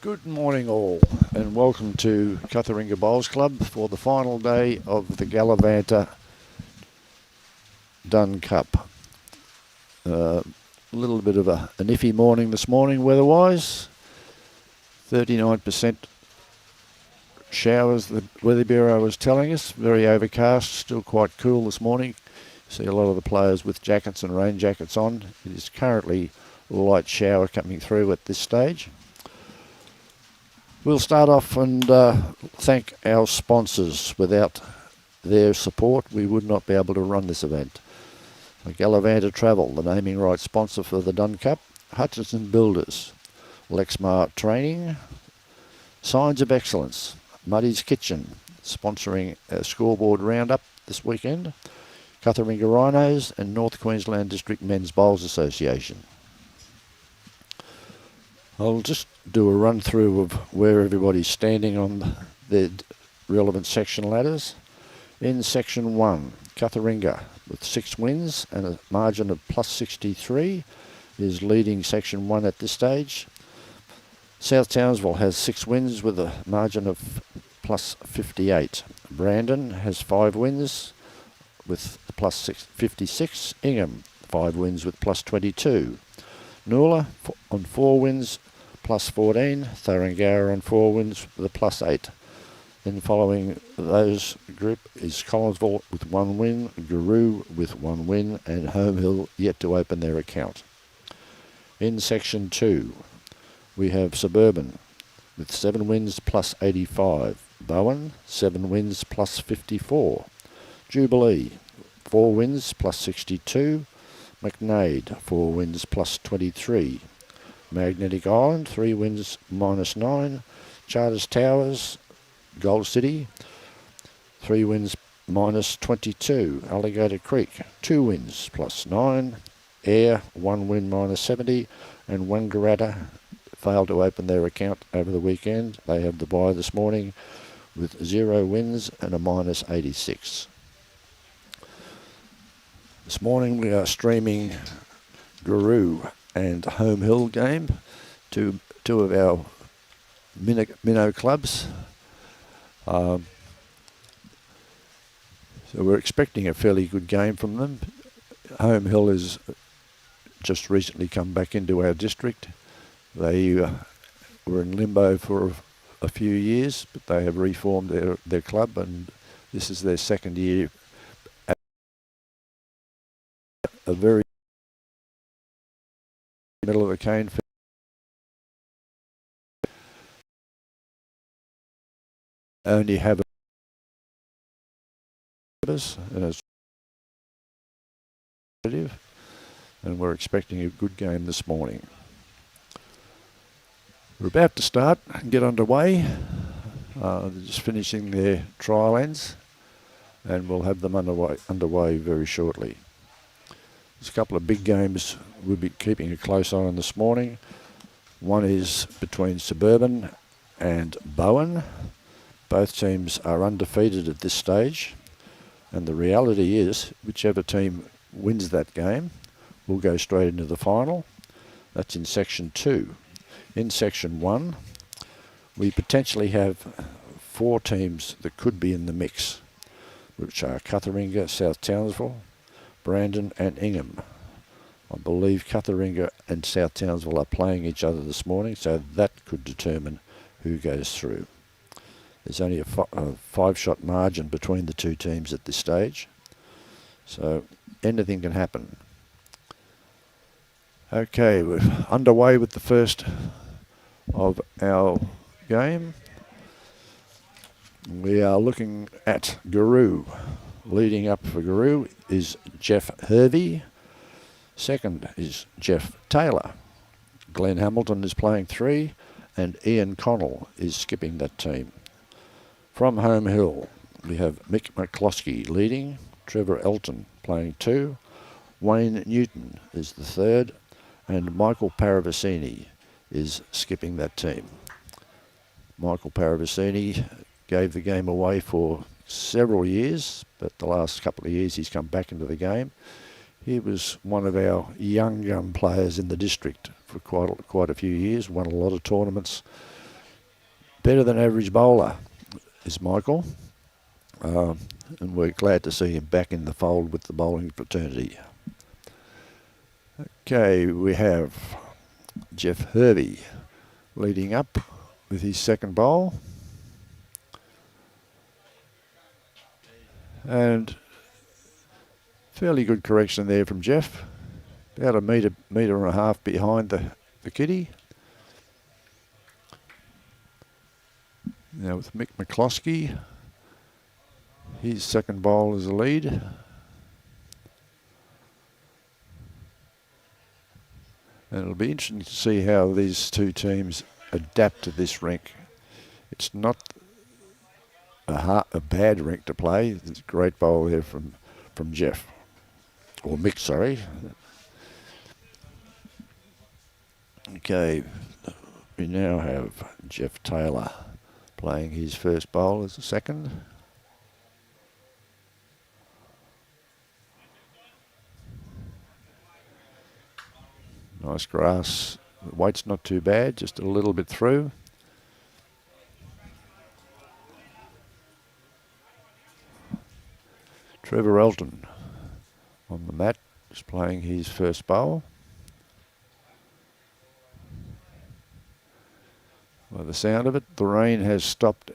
Good morning all, and welcome to Cutharinga Bowls Club for the final day of the Gallavanta Dunn Cup. A little bit of an iffy morning this morning weather-wise. 39% showers, the Weather Bureau was telling us. Very overcast, still quite cool this morning. See a lot of the players with jackets and rain jackets on. It is currently a light shower coming through at this stage. We'll start off and thank our sponsors. Without their support, we would not be able to run this event. Gallavanta Travel, the naming rights sponsor for the Dunn Cup. Hutchinson Builders, Lexmar Training, Signs of Excellence, Muddy's Kitchen, sponsoring a Scoreboard roundup this weekend. Cutharinga Rhinos and North Queensland District Men's Bowls Association. I'll just do a run through of where everybody's standing on their relevant section ladders. In section 1, Cutharinga with 6 wins and a margin of plus 63 is leading section 1 at this stage. South Townsville has 6 wins with a margin of plus 58. Brandon has 5 wins with plus 56. Ingham 5 wins with plus 22. Noola on 4 wins, plus 14. Thurangara on 4 wins with a plus 8. Then following those group is Collinsville with 1 win, Giru with 1 win, and Home Hill yet to open their account. In section 2, we have Suburban with 7 wins plus 85. Bowen, 7 wins plus 54. Jubilee, 4 wins plus 62. McNade, 4 wins plus 23. Magnetic Island, 3 wins minus 9. Charters Towers, Gold City, 3 wins minus 22. Alligator Creek, 2 wins plus 9. Air, 1 win minus 70. And Wangaratta failed to open their account over the weekend. They have the bye this morning with 0 wins and a minus 86. This morning we are streaming Giru and Home Hill game, two of our minnow clubs. So we're expecting a fairly good game from them. Home Hill has just recently come back into our district. They were in limbo for a few years, but they have reformed their club, and this is their second year. A very middle of the cane. Only have and we're expecting a good game this morning. We're about to start and get underway. They're just finishing their trial ends, and we'll have them underway very shortly. There's a couple of big games we'll be keeping a close eye on this morning. One is between Suburban and Bowen. Both teams are undefeated at this stage, and the reality is whichever team wins that game will go straight into the final. That's in section 2. In section 1, we potentially have 4 teams that could be in the mix, which are Cutharinga, South Townsville, Brandon and Ingham. I believe Cutharinga and South Townsville are playing each other this morning, so that could determine who goes through. There's only a 5-shot margin between the 2 teams at this stage, so anything can happen. Okay, we're underway with the first of our game. We are looking at Giru. Leading up for Giru is Geoff Hervey. Second is Geoff Taylor. Glen Hamilton is playing 3, and Ian Connell is skipping that team. From Home Hill, we have Mick McCloskey leading. Trevor Elton playing 2. Wayne Newton is the 3rd, and Michael Parravicini is skipping that team. Michael Parravicini gave the game away for several years, but the last couple of years he's come back into the game. He was one of our young players in the district for quite a few years, won a lot of tournaments, better than average bowler is Michael. And we're glad to see him back in the fold with the bowling fraternity. Okay, we have Geoff Hervey leading up with his second bowl. And fairly good correction there from Geoff. About a metre and a half behind the kiddie. Now with Mick McCloskey, his second bowl is a lead. And it'll be interesting to see how these two teams adapt to this rink. It's not a bad rink to play. There's a great bowl here from Geoff. Or Mick, sorry. Okay, we now have Geoff Taylor playing his first bowl as a second. Nice grass. The weight's not too bad, just a little bit through. Trevor Elton on the mat is playing his first bowl. By the sound of it, the rain has stopped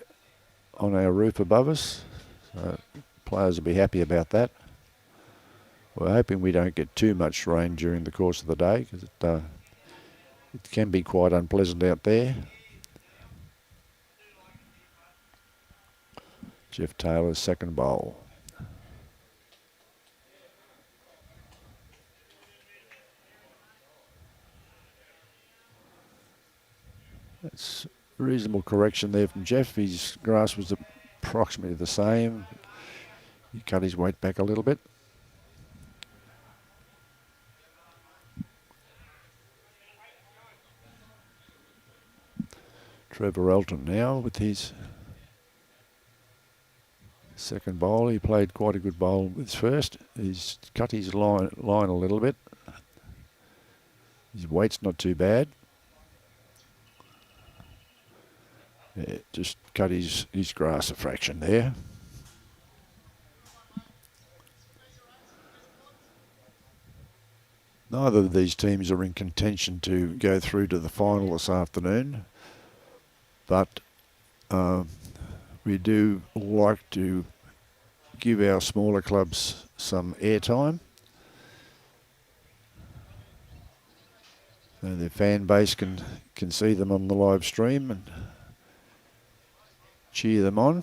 on our roof above us, so players will be happy about that. We're hoping we don't get too much rain during the course of the day, because it can be quite unpleasant out there. Geoff Taylor's second bowl. That's a reasonable correction there from Geoff. His grass was approximately the same. He cut his weight back a little bit. Trevor Elton now with his second bowl. He played quite a good bowl with his first. He's cut his line a little bit. His weight's not too bad. Yeah, just cut his grass a fraction there. Neither of these teams are in contention to go through to the final this afternoon, but we do like to give our smaller clubs some airtime, so their fan base can see them on the live stream and cheer them on.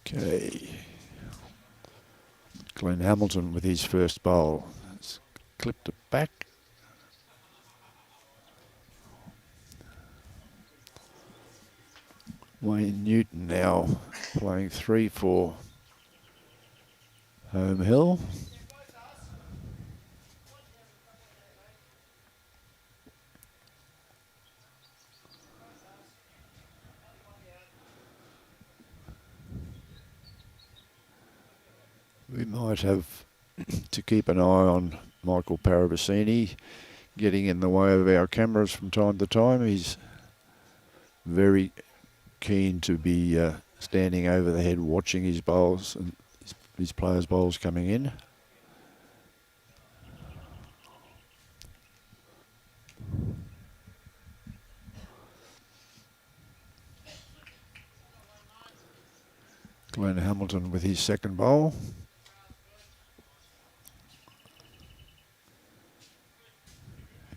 Okay, Glen Hamilton with his first bowl. It's clipped it back. Wayne Newton now playing 3 for Home Hill. We might have to keep an eye on Michael Parravicini getting in the way of our cameras from time to time. He's very keen to be standing over the head watching his bowls and his players' bowls coming in. Glen Hamilton with his second bowl.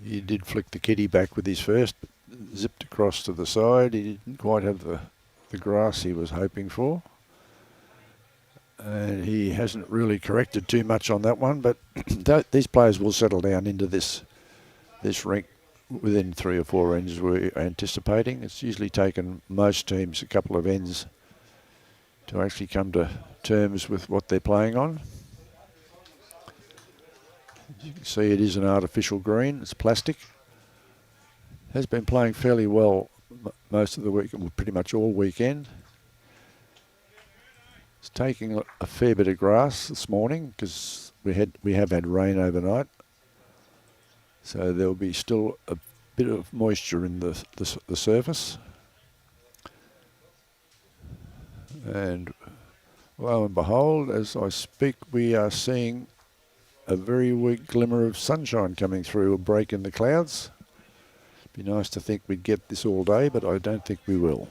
He did flick the kitty back with his first, but zipped across to the side. He didn't quite have the grass he was hoping for. And he hasn't really corrected too much on that one, but these players will settle down into this rink within 3 or 4 ends we're anticipating. It's usually taken most teams a couple of ends to actually come to terms with what they're playing on. As you can see, it is an artificial green. It's plastic. Has been playing fairly well most of the week, well, pretty much all weekend. It's taking a fair bit of grass this morning because we have had rain overnight. So there'll be still a bit of moisture in the surface. And lo and behold, as I speak, we are seeing a very weak glimmer of sunshine coming through, a break in the clouds. Be nice to think we'd get this all day, but I don't think we will.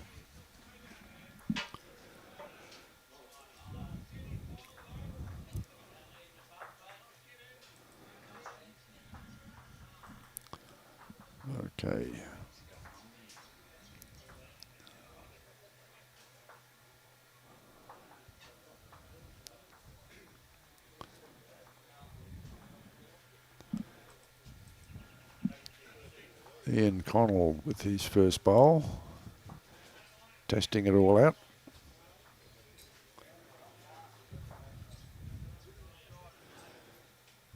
Okay. Ian Connell with his first bowl, testing it all out.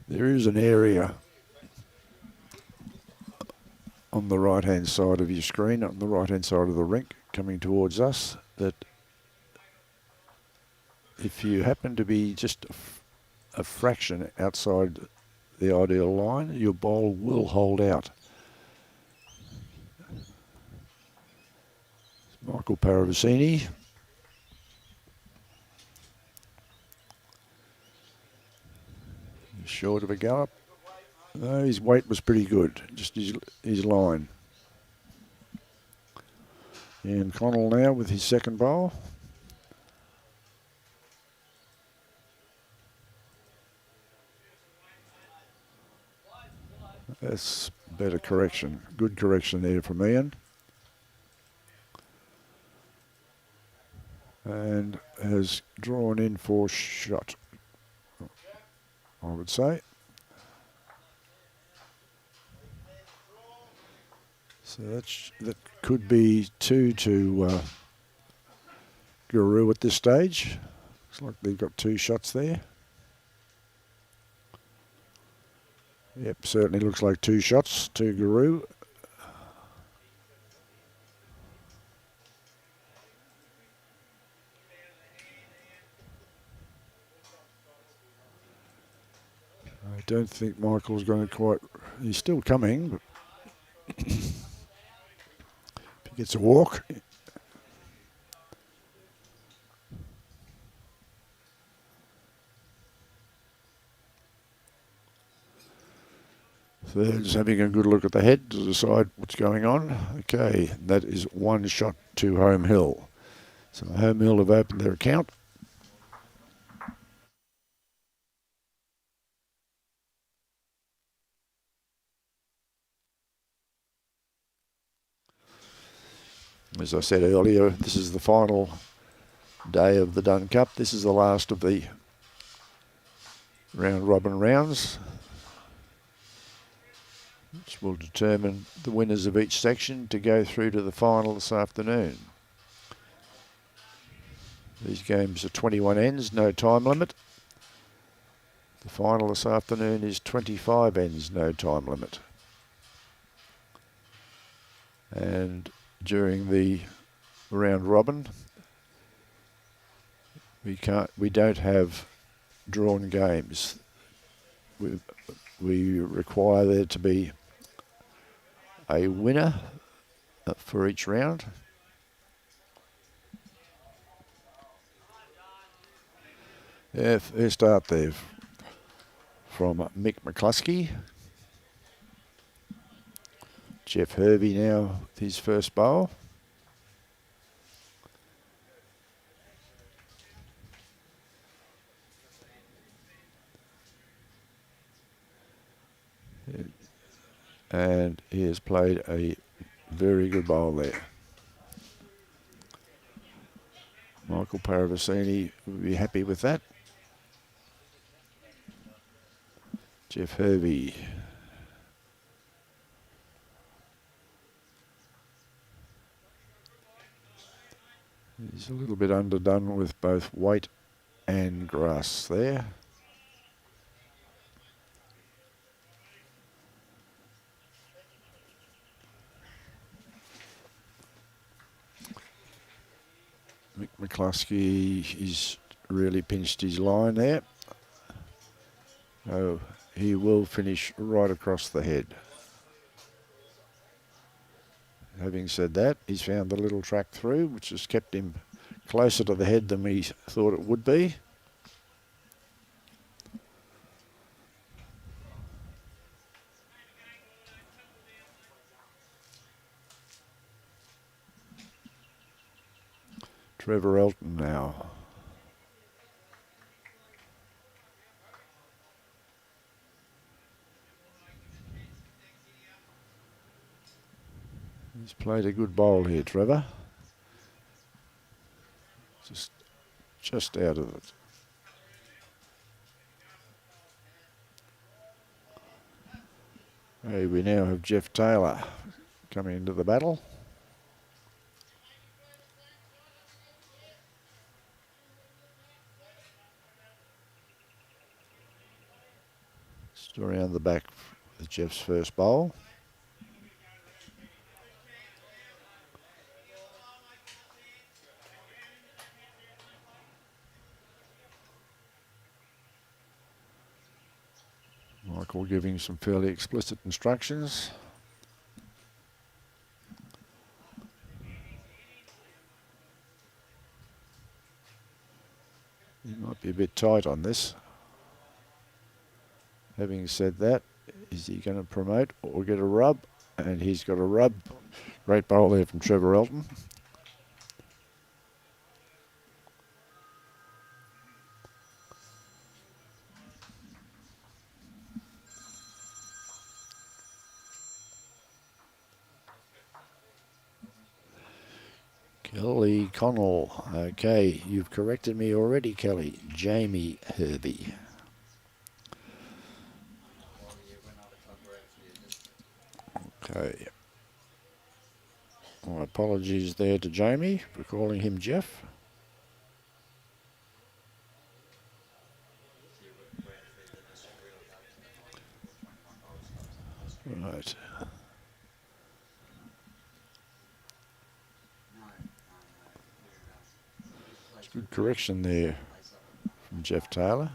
There is an area on the right-hand side of your screen, on the right-hand side of the rink, coming towards us, that if you happen to be just a fraction outside the ideal line, your bowl will hold out. Michael Parravicini. Short of a gallop. No, his weight was pretty good, just his line. And Connell now with his second bowl. That's better correction. Good correction there from Ian. And has drawn in for shot, I would say. So that could be 2 to Giru at this stage. Looks like they've got 2 shots there. Yep, certainly looks like 2 shots to Giru. I don't think Michael's going to quite... He's still coming, but if he gets a walk... So they're just having a good look at the head to decide what's going on. Okay, that is 1 shot to Home Hill. So Home Hill have opened their account. As I said earlier, this is the final day of the Dunn Cup. This is the last of the round robin rounds, which will determine the winners of each section to go through to the final this afternoon. These games are 21 ends, no time limit. The final this afternoon is 25 ends, no time limit. And during the round robin, we don't have drawn games. We require there to be a winner for each round. Fair start there from Mick McCloskey. Geoff Hervey now with his first bowl. And he has played a very good bowl there. Michael Parravicini will be happy with that. Geoff Hervey. He's a little bit underdone with both weight and grass there. Mick McCloskey, he's really pinched his line there. Oh, he will finish right across the head. Having said that, he's found the little track through, which has kept him closer to the head than we thought it would be. Trevor Elton now. He's played a good bowl here, Trevor. Just out of it. Hey, we now have Geoff Taylor coming into the battle. Just around the back with Geoff's first bowl. Michael giving some fairly explicit instructions. He might be a bit tight on this. Having said that, is he going to promote or get a rub? And he's got a rub. Great bowl there from Trevor Elton. Kelly Connell. Okay, you've corrected me already, Kelly. Jamie Hervey. Okay. My apologies there to Jamie for calling him Geoff. Right. Good correction there from Geoff Taylor.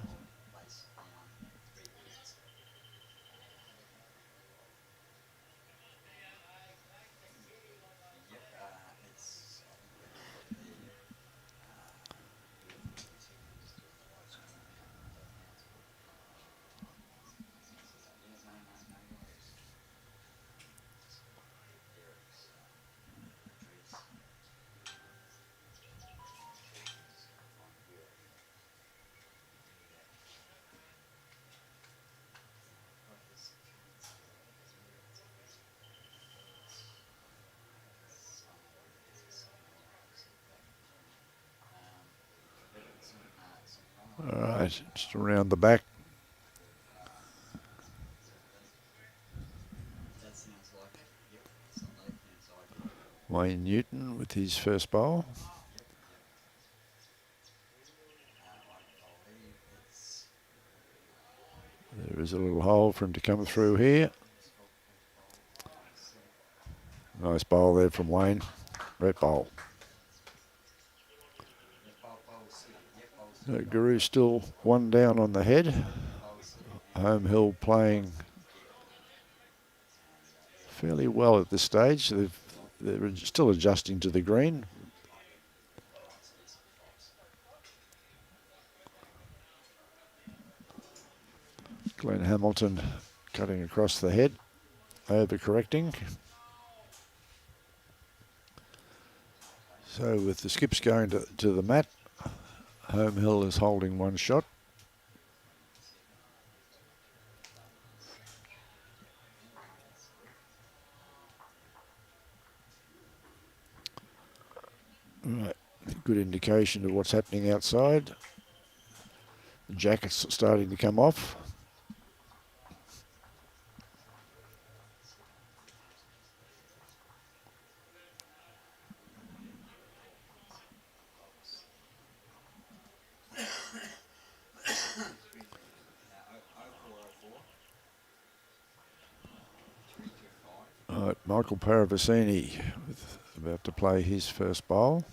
All right, just around the back. Wayne Newton with his first bowl. There is a little hole for him to come through here. Nice bowl there from Wayne. Great bowl. Giru still one down on the head. Home Hill playing fairly well at this stage. They're still adjusting to the green. Glen Hamilton cutting across the head, overcorrecting. So with the skips going to the mat, Home Hill is holding one shot. Right, good indication of what's happening outside. The jacket's starting to come off. Right, Michael Parravicini about to play his first bowl.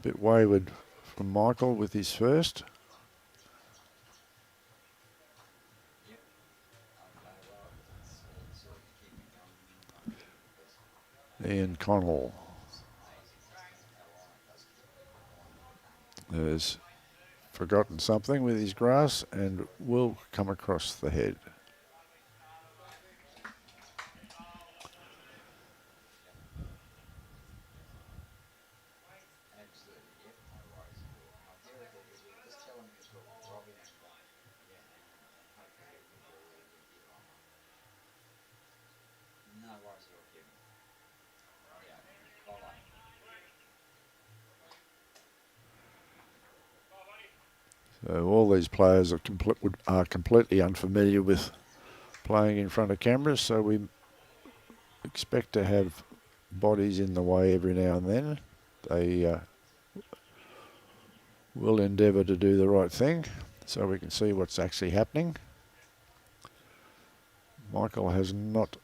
bit wayward from Michael with his first. And Connell has forgotten something with his grass and will come across the head. So all these players are completely unfamiliar with playing in front of cameras, so we expect to have bodies in the way every now and then. They will endeavour to do the right thing so we can see what's actually happening. Michael has not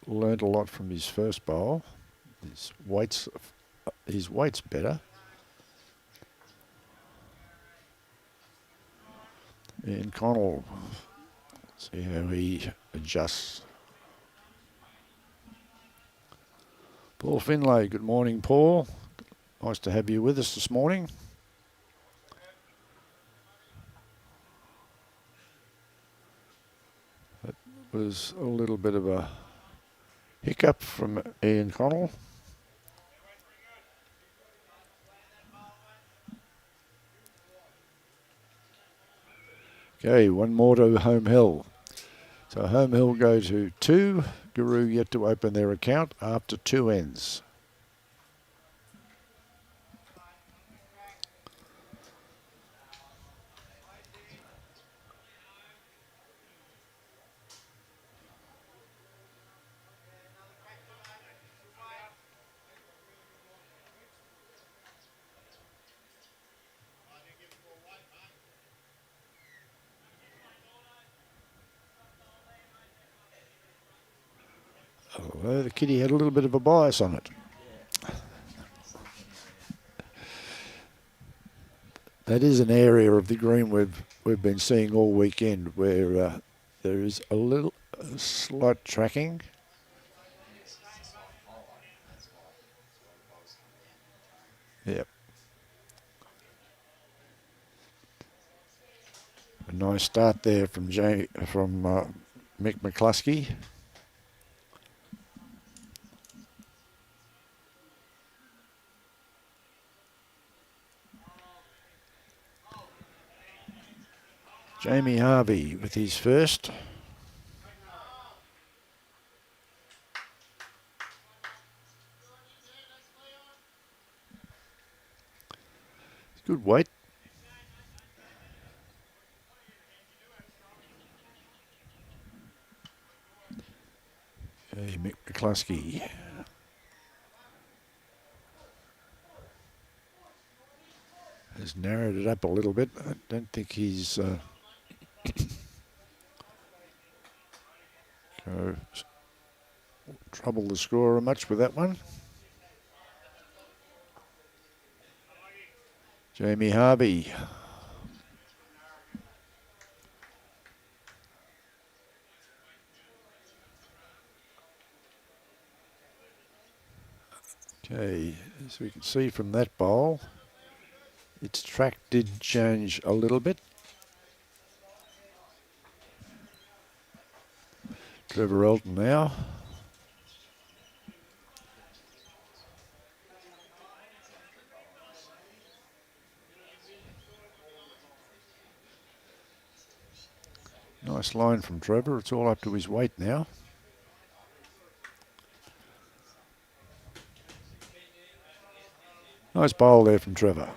learnt a lot from his first bowl. His weight's better. And Connell, see how he adjusts. Paul Finlay, good morning, Paul. Nice to have you with us this morning. That was a little bit of a hiccup from Ian Connell. Okay, one more to Home Hill. So Home Hill go to 2. Giru yet to open their account after 2 ends. Although the kitty had a little bit of a bias on it. That is an area of the green we've been seeing all weekend where there is a slight tracking. Yep. A nice start there from Mick McCloskey. Jamie Hervey with his first. Good weight. Okay, Mick McCloskey. Has narrowed it up a little bit. I don't think he's trouble the scorer much with that one. Jamie Hervey. Okay, as we can see from that bowl, its track did change a little bit. Trevor Elton now. Nice line from Trevor. It's all up to his weight now. Nice bowl there from Trevor.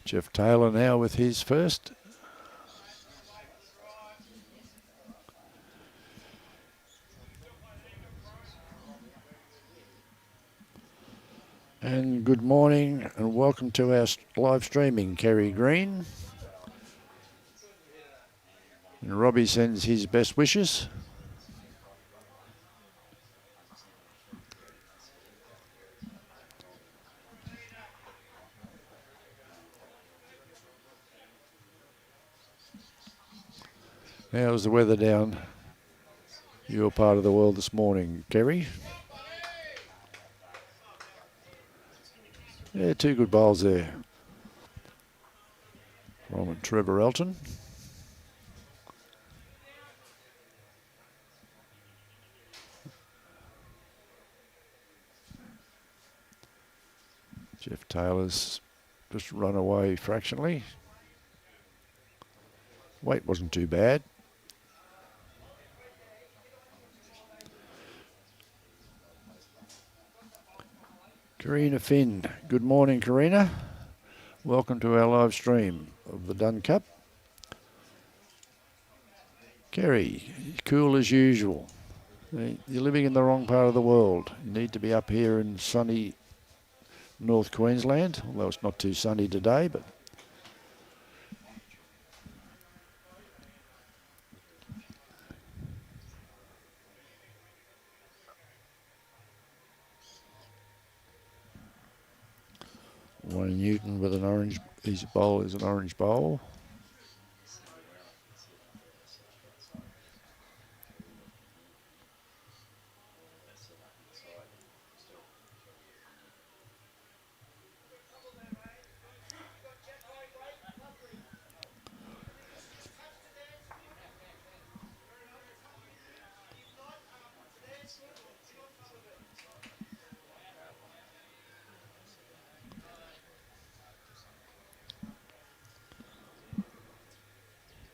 Geoff Taylor now with his first. And good morning and welcome to our live streaming, Kerry Green. And Robbie sends his best wishes. How's the weather down your part of the world this morning, Kerry? Yeah, 2 good bowls there from Trevor Elton. Geoff Taylor's just run away fractionally. Weight wasn't too bad. Karina Finn. Good morning, Karina. Welcome to our live stream of the Dunn Cup. Kerry, cool as usual. You're living in the wrong part of the world. You need to be up here in sunny North Queensland, although it's not too sunny today, but Wayne Newton with an orange, his bowl is an orange bowl.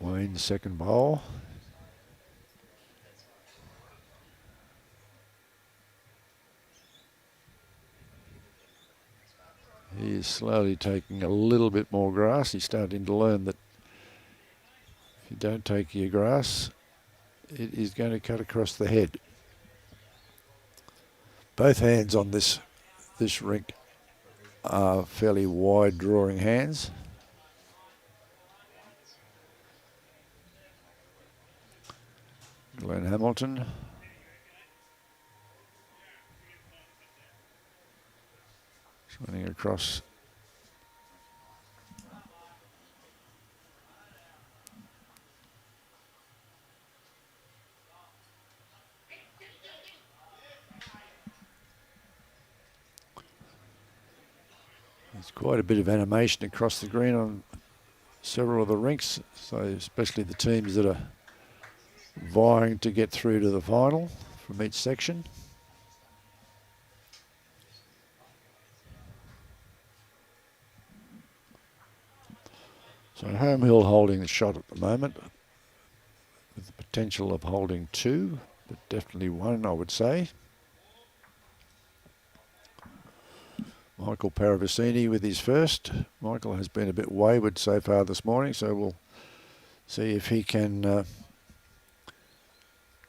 Wayne's second bowl. He is slowly taking a little bit more grass. He's starting to learn that if you don't take your grass, it is going to cut across the head. Both hands on this rink are fairly wide drawing hands. Glen Hamilton. Running across. There's quite a bit of animation across the green on several of the rinks, so especially the teams that are vying to get through to the final from each section. So Home Hill holding the shot at the moment with the potential of holding 2, but definitely 1, I would say. Michael Parravicini with his first. Michael has been a bit wayward so far this morning, so we'll see if he can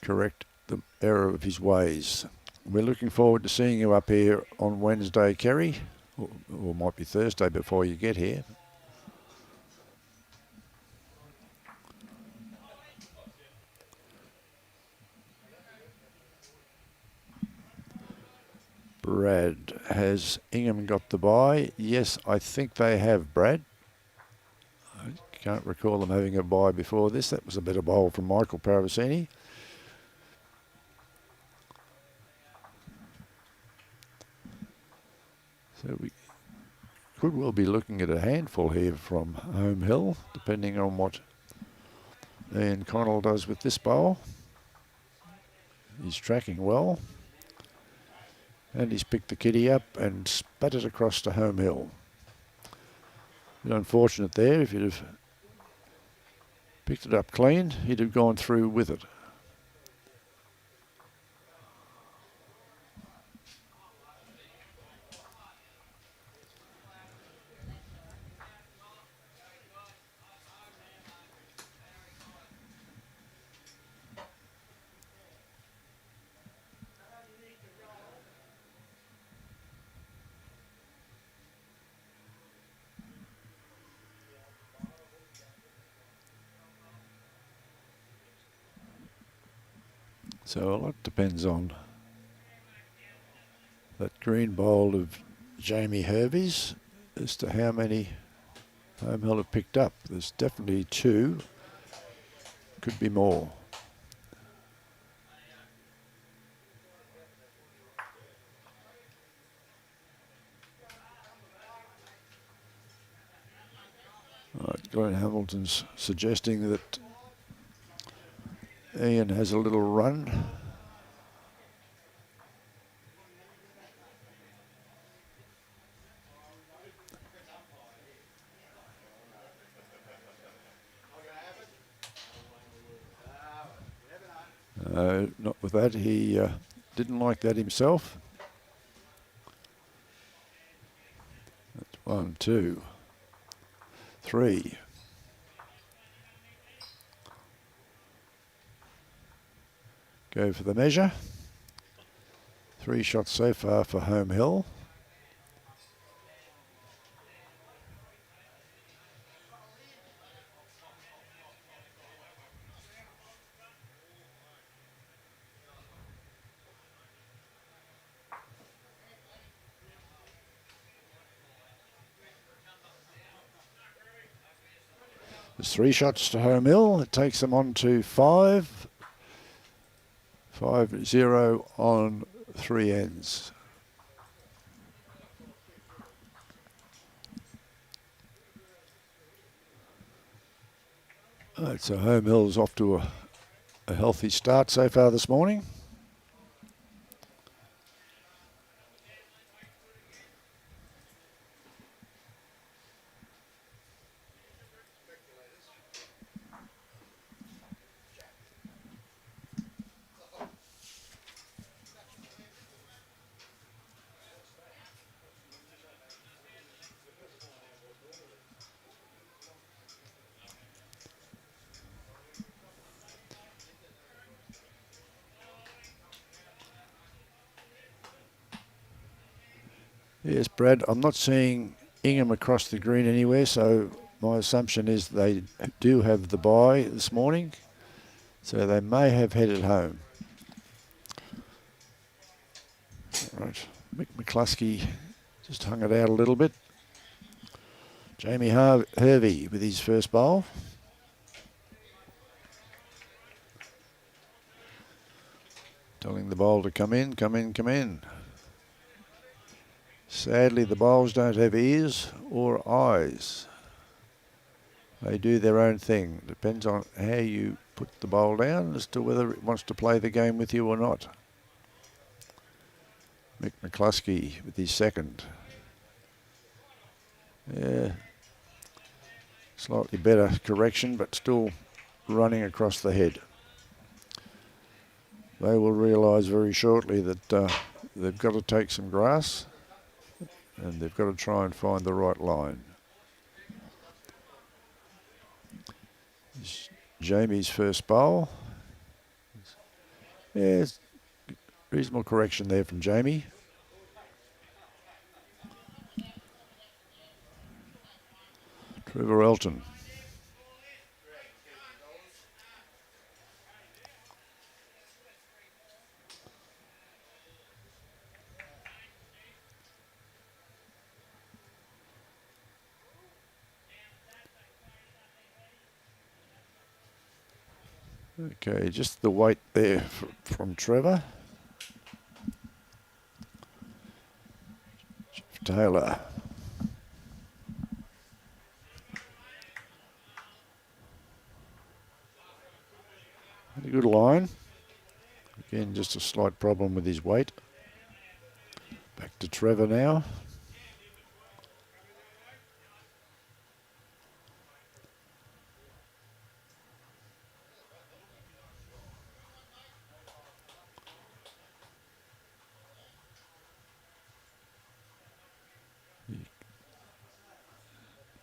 correct the error of his ways. We're looking forward to seeing you up here on Wednesday, Kerry, or might be Thursday before you get here. Brad, has Ingham got the bye? Yes, I think they have, Brad. I can't recall them having a bye before this. That was a better bowl from Michael Parravicini. So we could well be looking at a handful here from Home Hill, depending on what Ian Connell does with this bowl. He's tracking well. And he's picked the kitty up and spat it across to Home Hill. A bit unfortunate there. If he'd have picked it up clean, he'd have gone through with it. So a lot depends on that green bowl of Jamie Hervey's as to how many Home Hill have picked up. There's definitely 2. Could be more. Right, Glen Hamilton's suggesting that Ian has a little run. Not with that. He didn't like that himself. That's 1, 2, 3. Go for the measure. 3 shots so far for home hill. There's 3 shots to home hill. It takes them on to 5. 5-0 on 3 ends. Right, so home hill's off to a healthy start so far this morning. Yes, Brad, I'm not seeing Ingham across the green anywhere, so my assumption is they do have the bye this morning, so they may have headed home. Right, Mick McCloskey just hung it out a little bit. Jamie Hervey with his first bowl. Telling the bowl to come in, come in, come in. Sadly, the bowls don't have ears or eyes. They do their own thing. Depends on how you put the bowl down as to whether it wants to play the game with you or not. Mick McCloskey with his second. Yeah, slightly better correction, but still running across the head. They will realise very shortly that they've got to take some grass and they've got to try and find the right line. It's Jamie's first bowl. Yeah, reasonable correction there from Jamie. Trevor Elton. Okay, just the weight there from Trevor. Geoff Taylor. A good line. Again, just a slight problem with his weight. Back to Trevor now.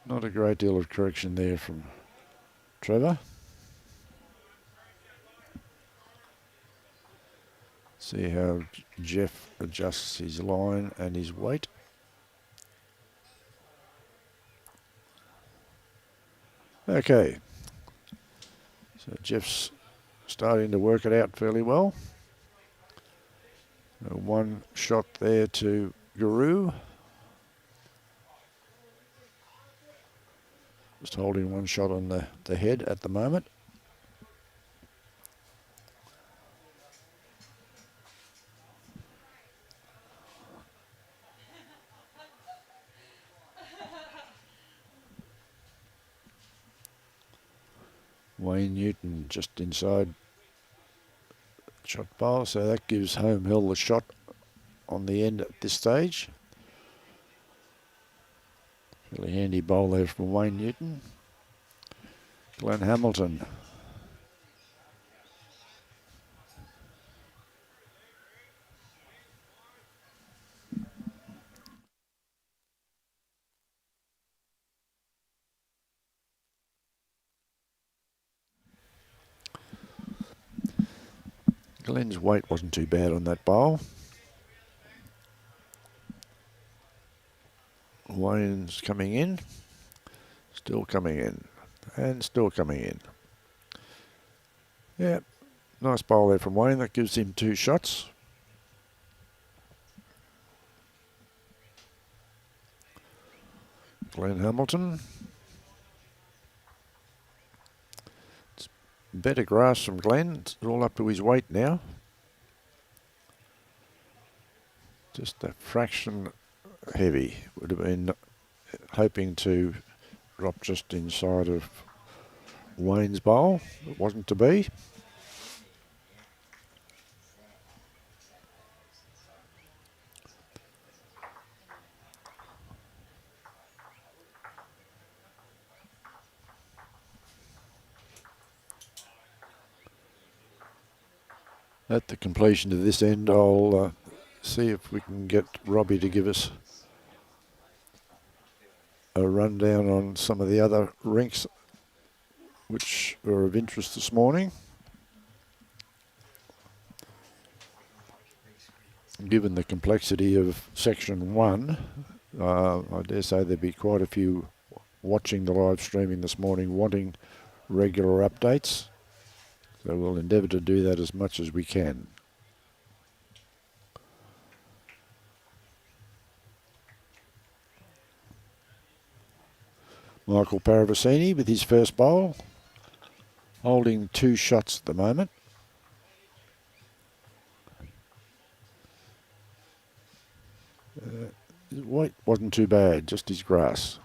Not a great deal of correction there from Trevor. See how Geoff adjusts his line and his weight. Okay. So Geoff's starting to work it out fairly well. One shot there to Giru. Just holding one shot on the head at the moment. Wayne Newton just inside shot bowl, so that gives Home Hill the shot on the end at this stage. Really handy bowl there from Wayne Newton. Glen Hamilton. Glen's weight wasn't too bad on that bowl. Wayne's coming in, still coming in, and still coming in. Yeah, nice bowl there from Wayne. That gives him 2 shots. Glen Hamilton. It's better grass from Glen. It's all up to his weight now. Just a fraction heavy. Would have been hoping to drop just inside of Wayne's bowl. It wasn't to be. At the completion of this end, I'll see if we can get Robbie to give us a rundown on some of the other rinks which are of interest this morning. Given the complexity of Section 1, I dare say there'd be quite a few watching the live streaming this morning wanting regular updates. So we'll endeavour to do that as much as we can. Michael Parravicini with his first bowl, holding 2 shots at the moment. His weight wasn't too bad, just his grass.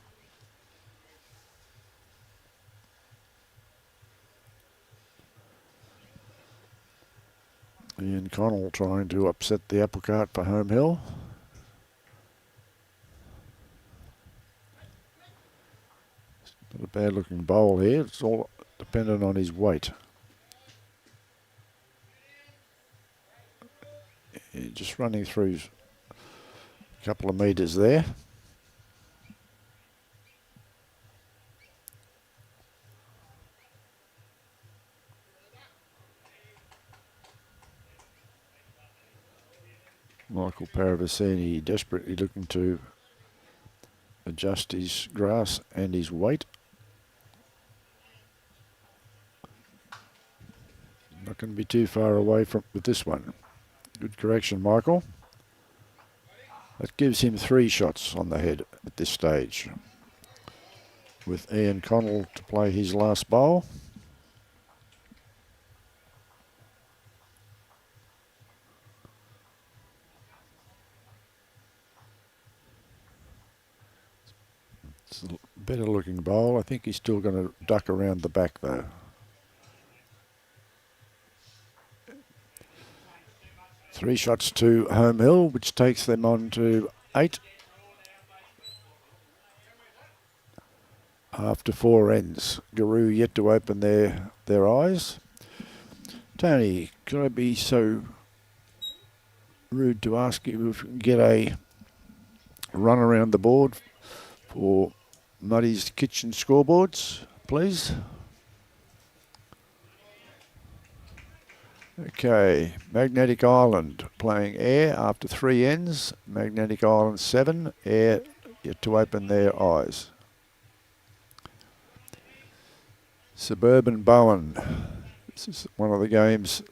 Ian Connell trying to upset the apple cart for Home Hill. Not a bad looking bowl here. It's all dependent on his weight. Just running through a couple of metres there. Michael Parravicini desperately looking to adjust his grass and his weight. Not going to be too far away from with this one. Good correction, Michael. That gives him 3 shots on the head at this stage. With Ian Connell to play his last bowl. It's a better looking bowl. I think he's still going to duck around the back though. Three shots to Home Hill, which takes them on to 8. After 4 ends. Giru yet to open their eyes. Tony, could I be so rude to ask you if we can get a run around the board for Muddy's Kitchen Scoreboards, please? Okay, Magnetic Island playing Air after 3 ends. Magnetic Island 7, Air yet to open their eyes. Suburban Bowen. This is one of the games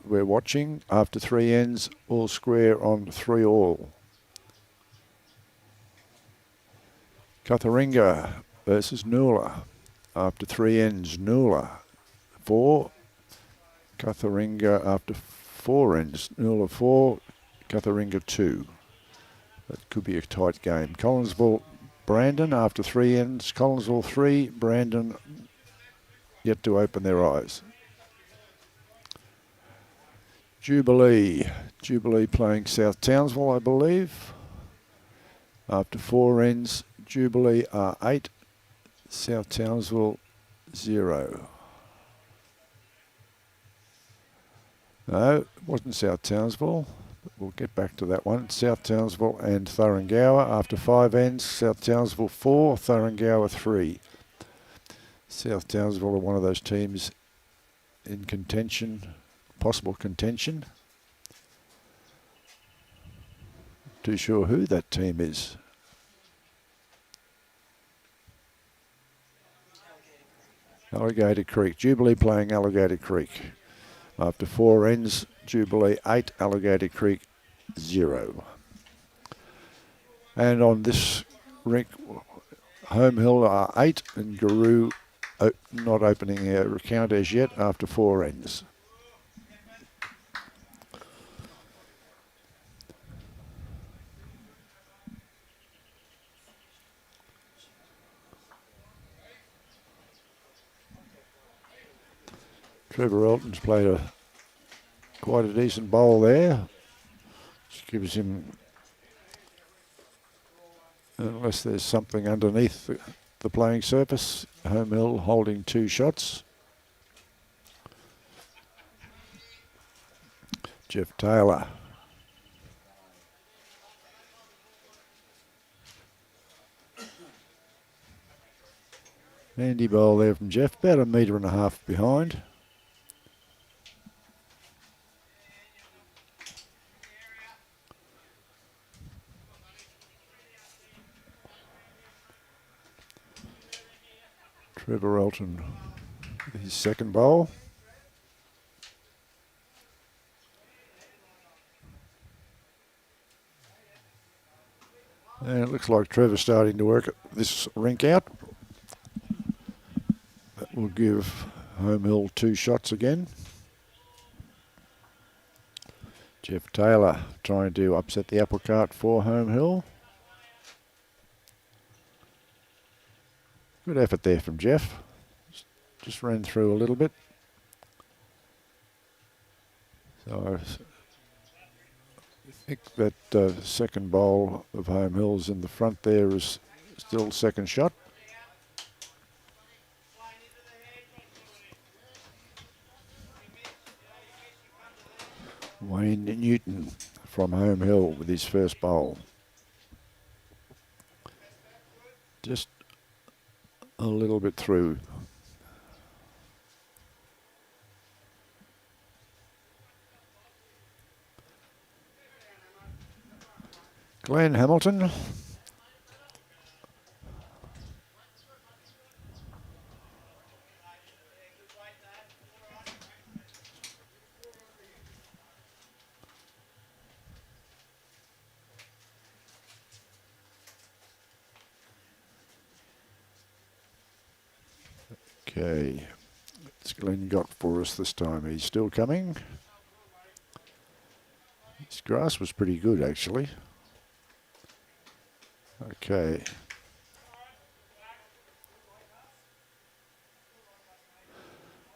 we're watching. After 3 ends, all square on 3 all. Cutharinga versus Noola. After 3 ends, Noola 4. Cutharinga after 4 ends. Noola 4, Cutharinga 2. That could be a tight game. Collinsville Brandon after 3 ends. Collinsville 3, Brandon yet to open their eyes. Jubilee playing South Townsville, I believe. After 4 ends, Jubilee are 8, South Townsville 0. No, it wasn't South Townsville. We'll get back to that one. South Townsville and Thuringowa. After 5 ends, South Townsville 4, Thuringowa 3. South Townsville are one of those teams in contention, possible contention. Too sure who that team is. Alligator Creek. Jubilee playing Alligator Creek. After 4 ends, Jubilee 8, Alligator Creek 0. And on this rink, Home Hill are 8 and Giru not opening their account as yet after 4 ends. Trevor Elton's played quite a decent bowl there. Just gives him, unless there's something underneath the playing surface, Home Hill holding 2 shots. Geoff Taylor. Handy bowl there from Geoff, about 1.5 metres behind. Trevor Elton, his second bowl. And it looks like Trevor's starting to work this rink out. That will give Home Hill 2 shots again. Geoff Taylor trying to upset the apple cart for Home Hill. Good effort there from Geoff. Just ran through a little bit. So I think that second bowl of Home Hill's in the front there is still second shot. Wayne Newton from Home Hill with his first bowl. Just a little bit through. Glen Hamilton. Okay, what's Glen got for us this time? He's still coming. His grass was pretty good, actually. Okay.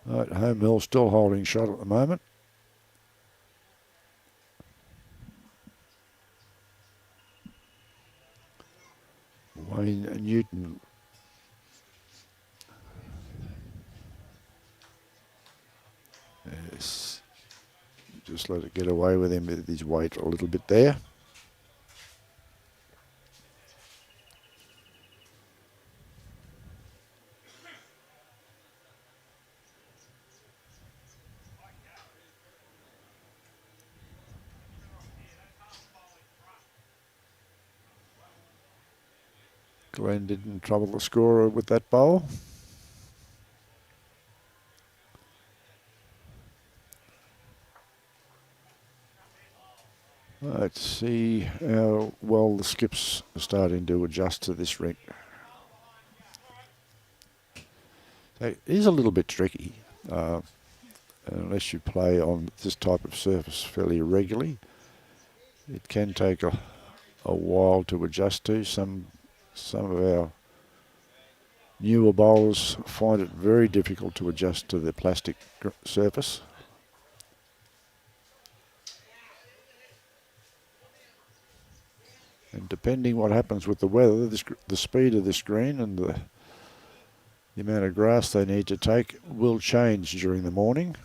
Right, Home Hill still holding shot at the moment. Wayne Newton. Yes. Just let it get away with him with his weight a little bit there. Glen didn't trouble the scorer with that bowl. Let's see how well the skips are starting to adjust to this rink. It is a little bit tricky, unless you play on this type of surface fairly regularly. It can take a while to adjust to. Some of our Newer bowlers find it very difficult to adjust to the plastic surface. And depending what happens with the weather, the speed of this green and the amount of grass they need to take will change during the morning.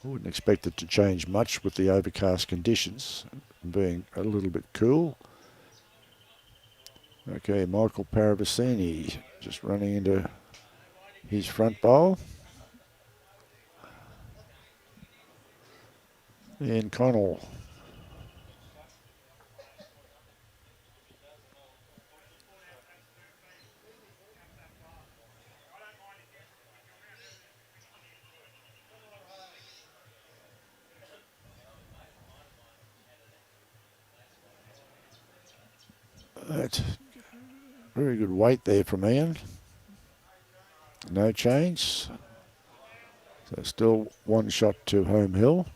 I wouldn't expect it to change much with the overcast conditions being a little bit cool. Okay, Michael Parravicini just running into his front bowl. And Connell. That's very good weight there from Ian. No change. So still one shot to home hill.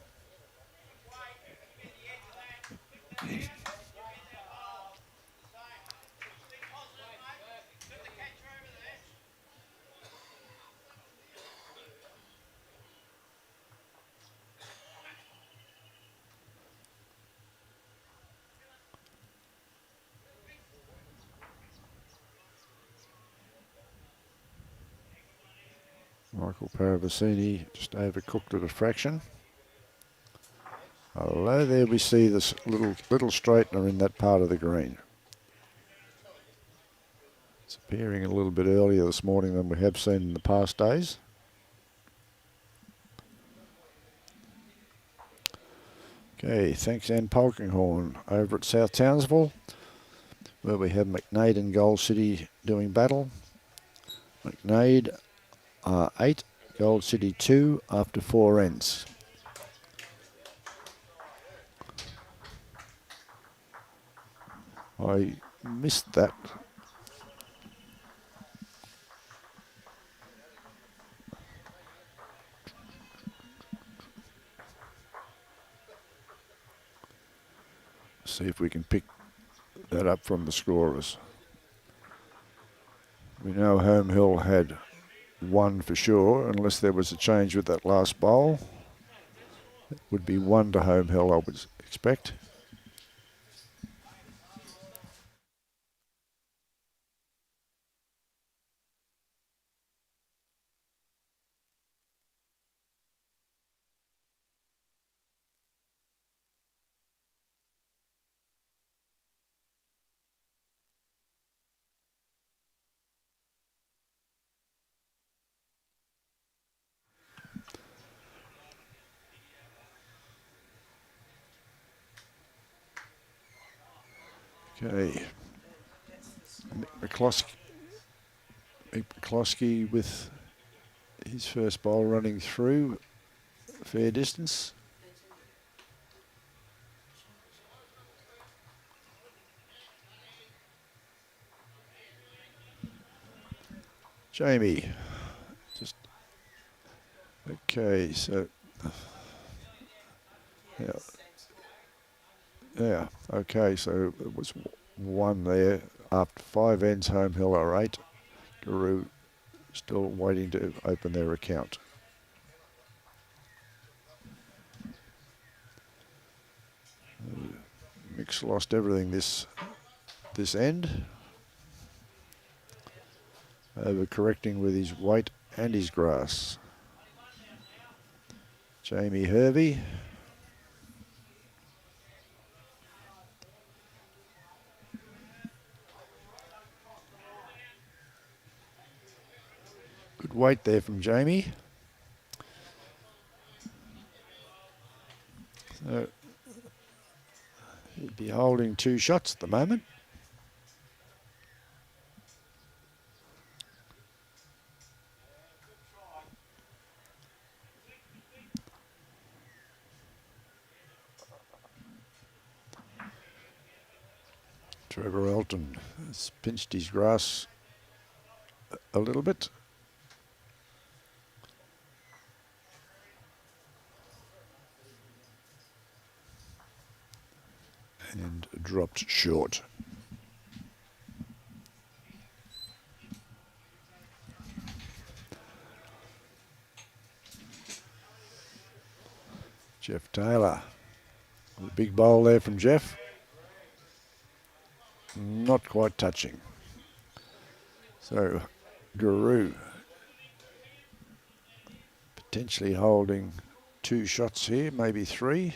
Michael Parravicini just overcooked it a fraction. Hello, there we see this little straightener in that part of the green. It's appearing a little bit earlier this morning than we have seen in the past days. Okay, thanks Ann Polkinghorn over at South Townsville, where we have McNade and Gold City doing battle. McNade 8, Gold City 2 after 4 ends. I missed that. See if we can pick that up from the scorers. We know Home Hill had 1 for sure, unless there was a change with that last bowl. It would be 1 to Home Hill, I would expect. Okay, McCloskey with his first bowl running through a fair distance. Jamie, just okay. So yeah, okay. So it was 1 there after 5 ends. Home Hill are 8. Giru still waiting to open their account. Mick's lost everything this end. Overcorrecting with his weight and his grass. Jamie Hervey. Good weight there from Jamie. So he'd be holding 2 shots at the moment. Trevor Elton has pinched his grass a little bit. And dropped short. Geoff Taylor. A big bowl there from Geoff. Not quite touching. So Giru potentially holding 2 shots here, maybe 3.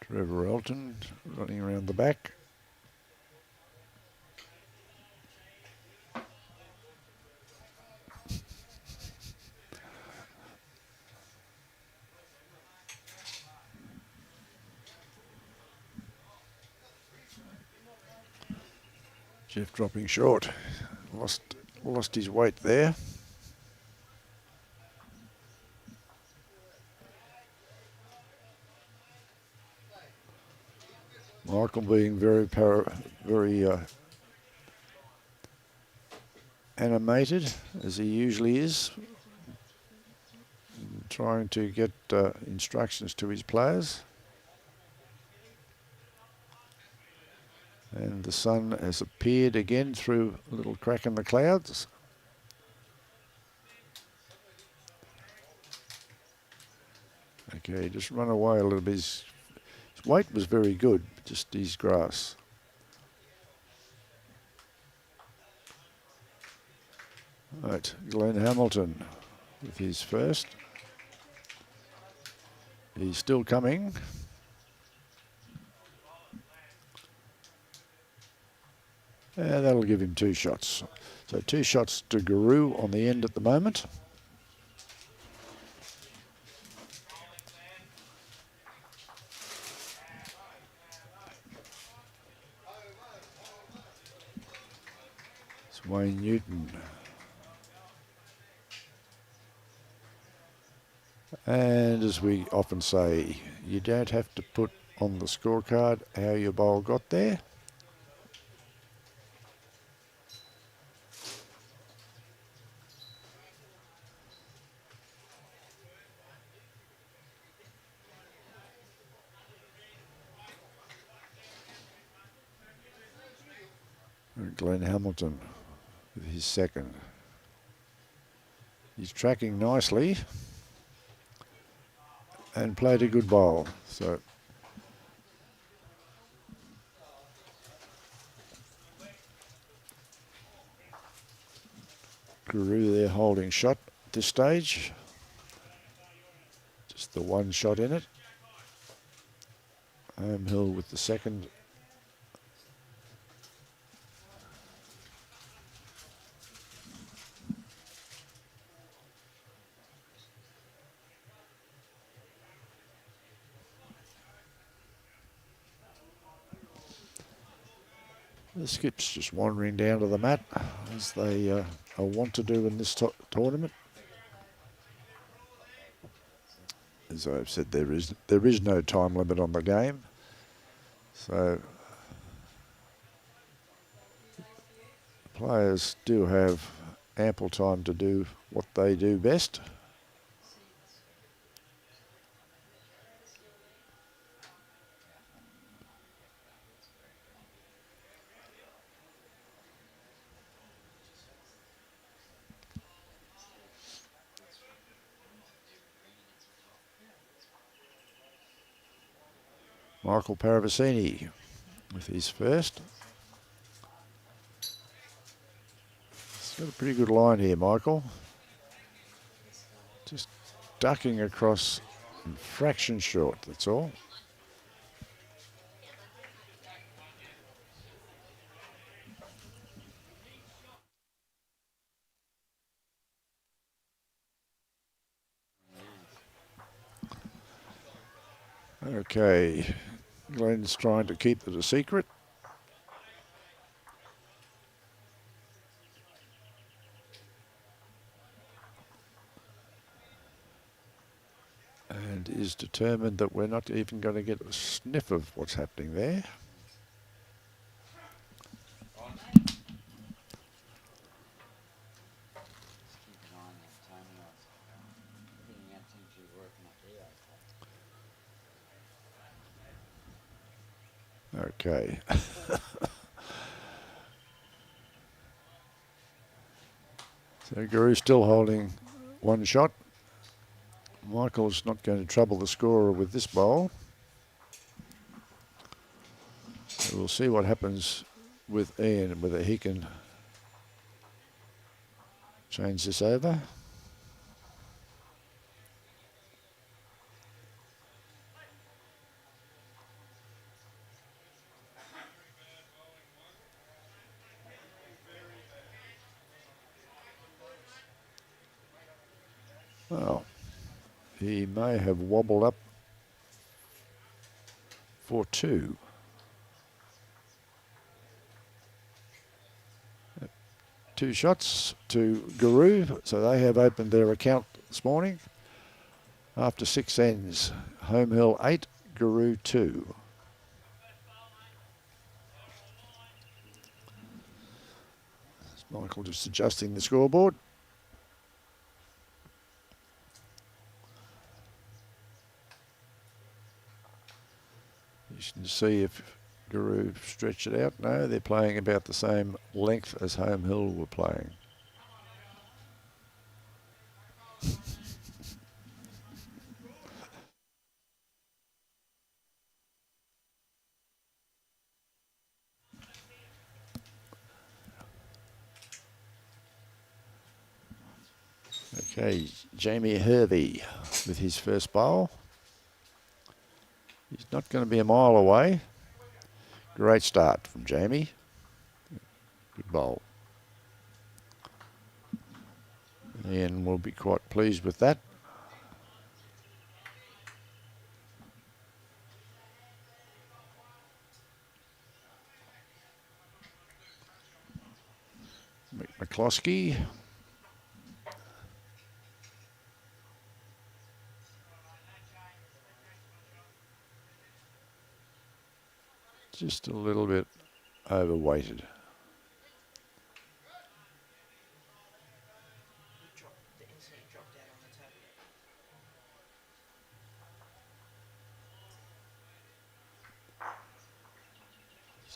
Trevor Elton running around the back. Geoff dropping short. Lost his weight there. Michael being very animated, as he usually is, trying to get instructions to his players. And the sun has appeared again through a little crack in the clouds. Okay, just run away a little bit. His weight was very good, just his grass. Right, Glen Hamilton with his first. He's still coming. And that'll give him 2 shots. So 2 shots to Giru on the end at the moment. It's Wayne Newton. And as we often say, you don't have to put on the scorecard how your bowl got there. Glen Hamilton with his second. He's tracking nicely and played a good bowl. So Giru there holding shot at this stage. Just the 1 shot in it. Hill with the second. The skips just wandering down to the mat, as they are wont to do in this tournament. As I've said, there is no time limit on the game, so players do have ample time to do what they do best. Michael Parravicini with his first. He's got a pretty good line here, Michael. Just ducking across a fraction short, that's all. Okay, Glen's trying to keep it a secret. And is determined that we're not even going to get a sniff of what's happening there. Okay. So Giru still holding one shot. Michael's not going to trouble the scorer with this bowl. So we'll see what happens with Ian, whether he can change this over. Well, he may have wobbled up for two. Two shots to Giru, so they have opened their account this morning. After 6 ends, Home Hill 8, Giru 2. Michael just adjusting the scoreboard. You can see if Giru stretch it out. No, they're playing about the same length as Home Hill were playing. Okay, Jamie Hervey with his first bowl. He's not going to be a mile away. Great start from Jamie. Good bowl. Ian will be quite pleased with that. McCloskey. Just a little bit overweighted.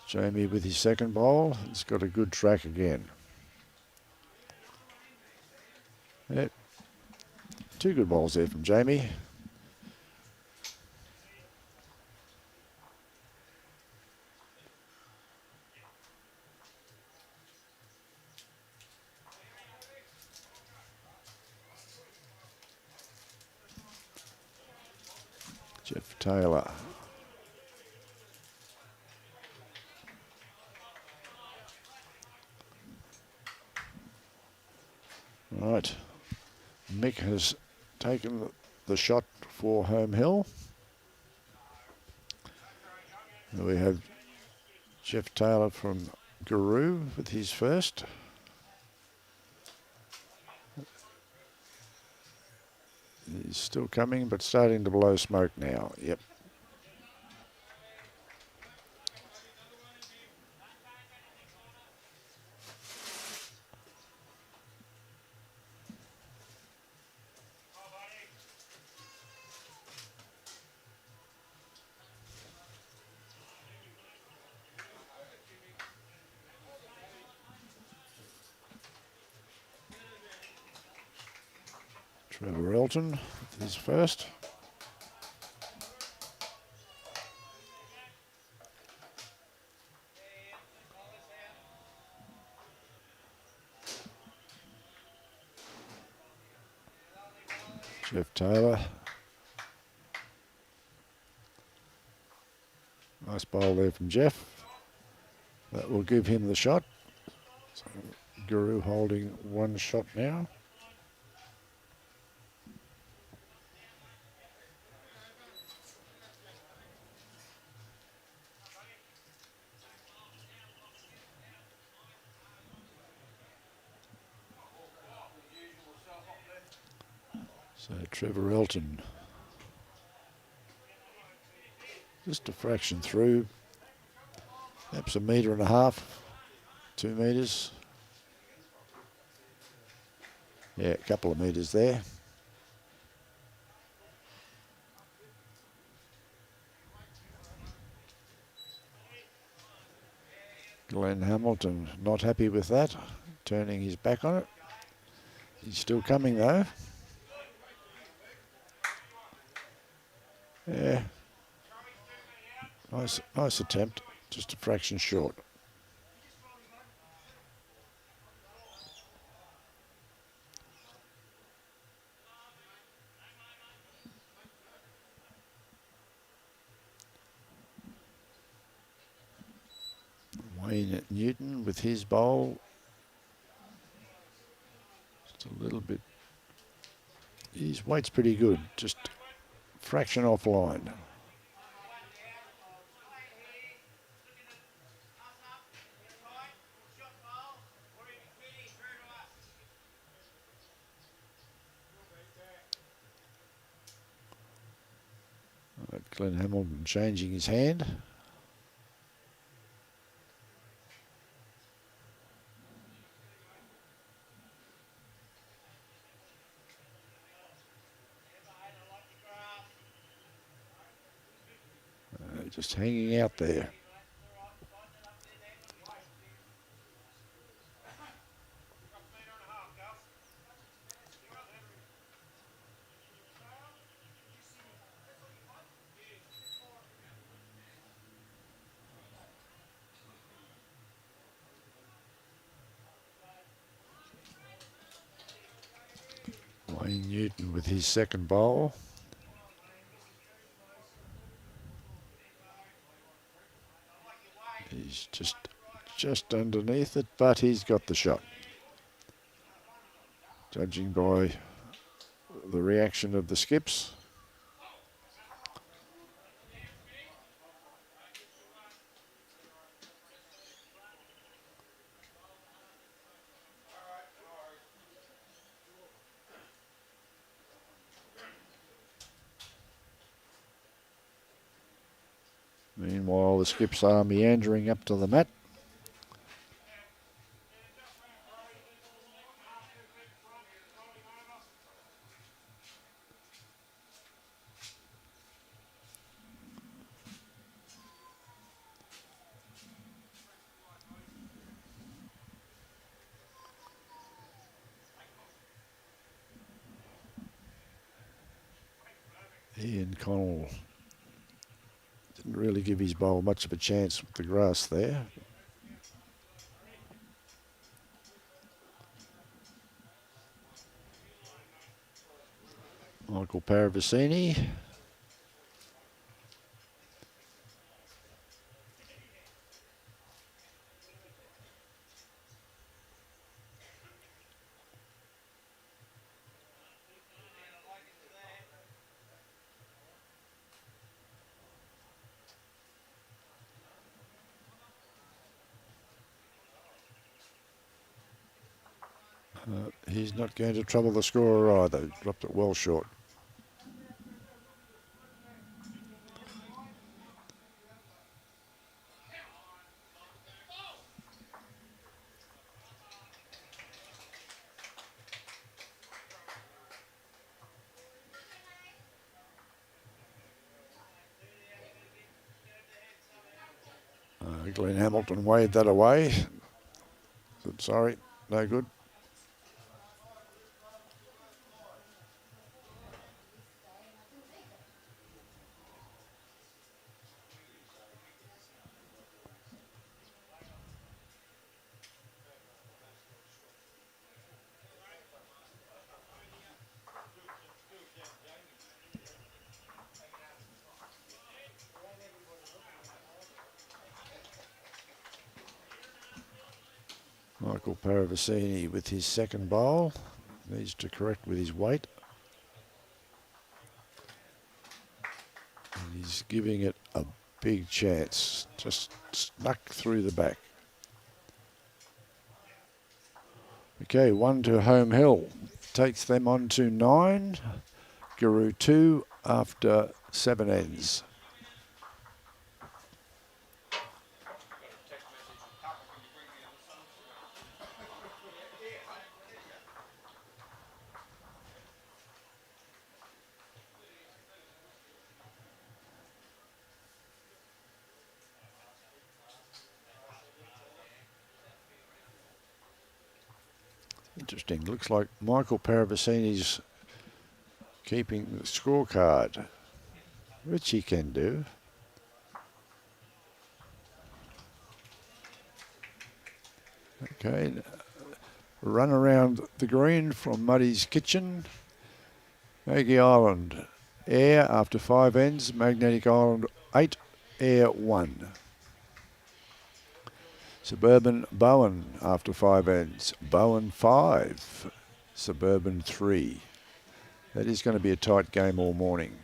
Jamie with his second bowl. He's got a good track again. Yeah. Two good bowls there from Jamie. Geoff Taylor. Right. Mick has taken the shot for Home Hill. And we have Geoff Taylor from Giru with his first. He's still coming, but starting to blow smoke now. Yep. Trevor Elton with his first. Geoff Taylor. Nice bowl there from Geoff. That will give him the shot. So Giru holding one shot now. So Trevor Elton, just a fraction through, perhaps 1.5 meters, 2 meters. Yeah, a couple of meters there. Glen Hamilton not happy with that, turning his back on it. He's still coming though. Yeah. Nice attempt, just a fraction short. Wayne Newton with his bowl. Just a little bit. His weight's pretty good, just fraction offline. Glen Hamilton changing his hand. Just hanging out there. Wayne Newton with his second bowl. He's just underneath it, but he's got the shot. Judging by the reaction of the skips. Meanwhile, the skips are meandering up to the mat. Connell didn't really give his bowl much of a chance with the grass there. Michael Parravicini. He's not going to trouble the scorer either. Dropped it well short. Glen Hamilton waved that away. Sorry, no good. Michael Parravicini with his second bowl. Needs to correct with his weight. And he's giving it a big chance. Just snuck through the back. Okay, 1 to Home Hill. Takes them on to 9. Giru 2 after 7 ends. Interesting. Looks like Michael Parravicini's keeping the scorecard, which he can do. Okay, run around the green from Muddy's Kitchen. Maggie Island, air after 5 ends. Magnetic Island 8, air 1. Suburban Bowen after 5 ends. Bowen 5, Suburban 3. That is going to be a tight game all morning.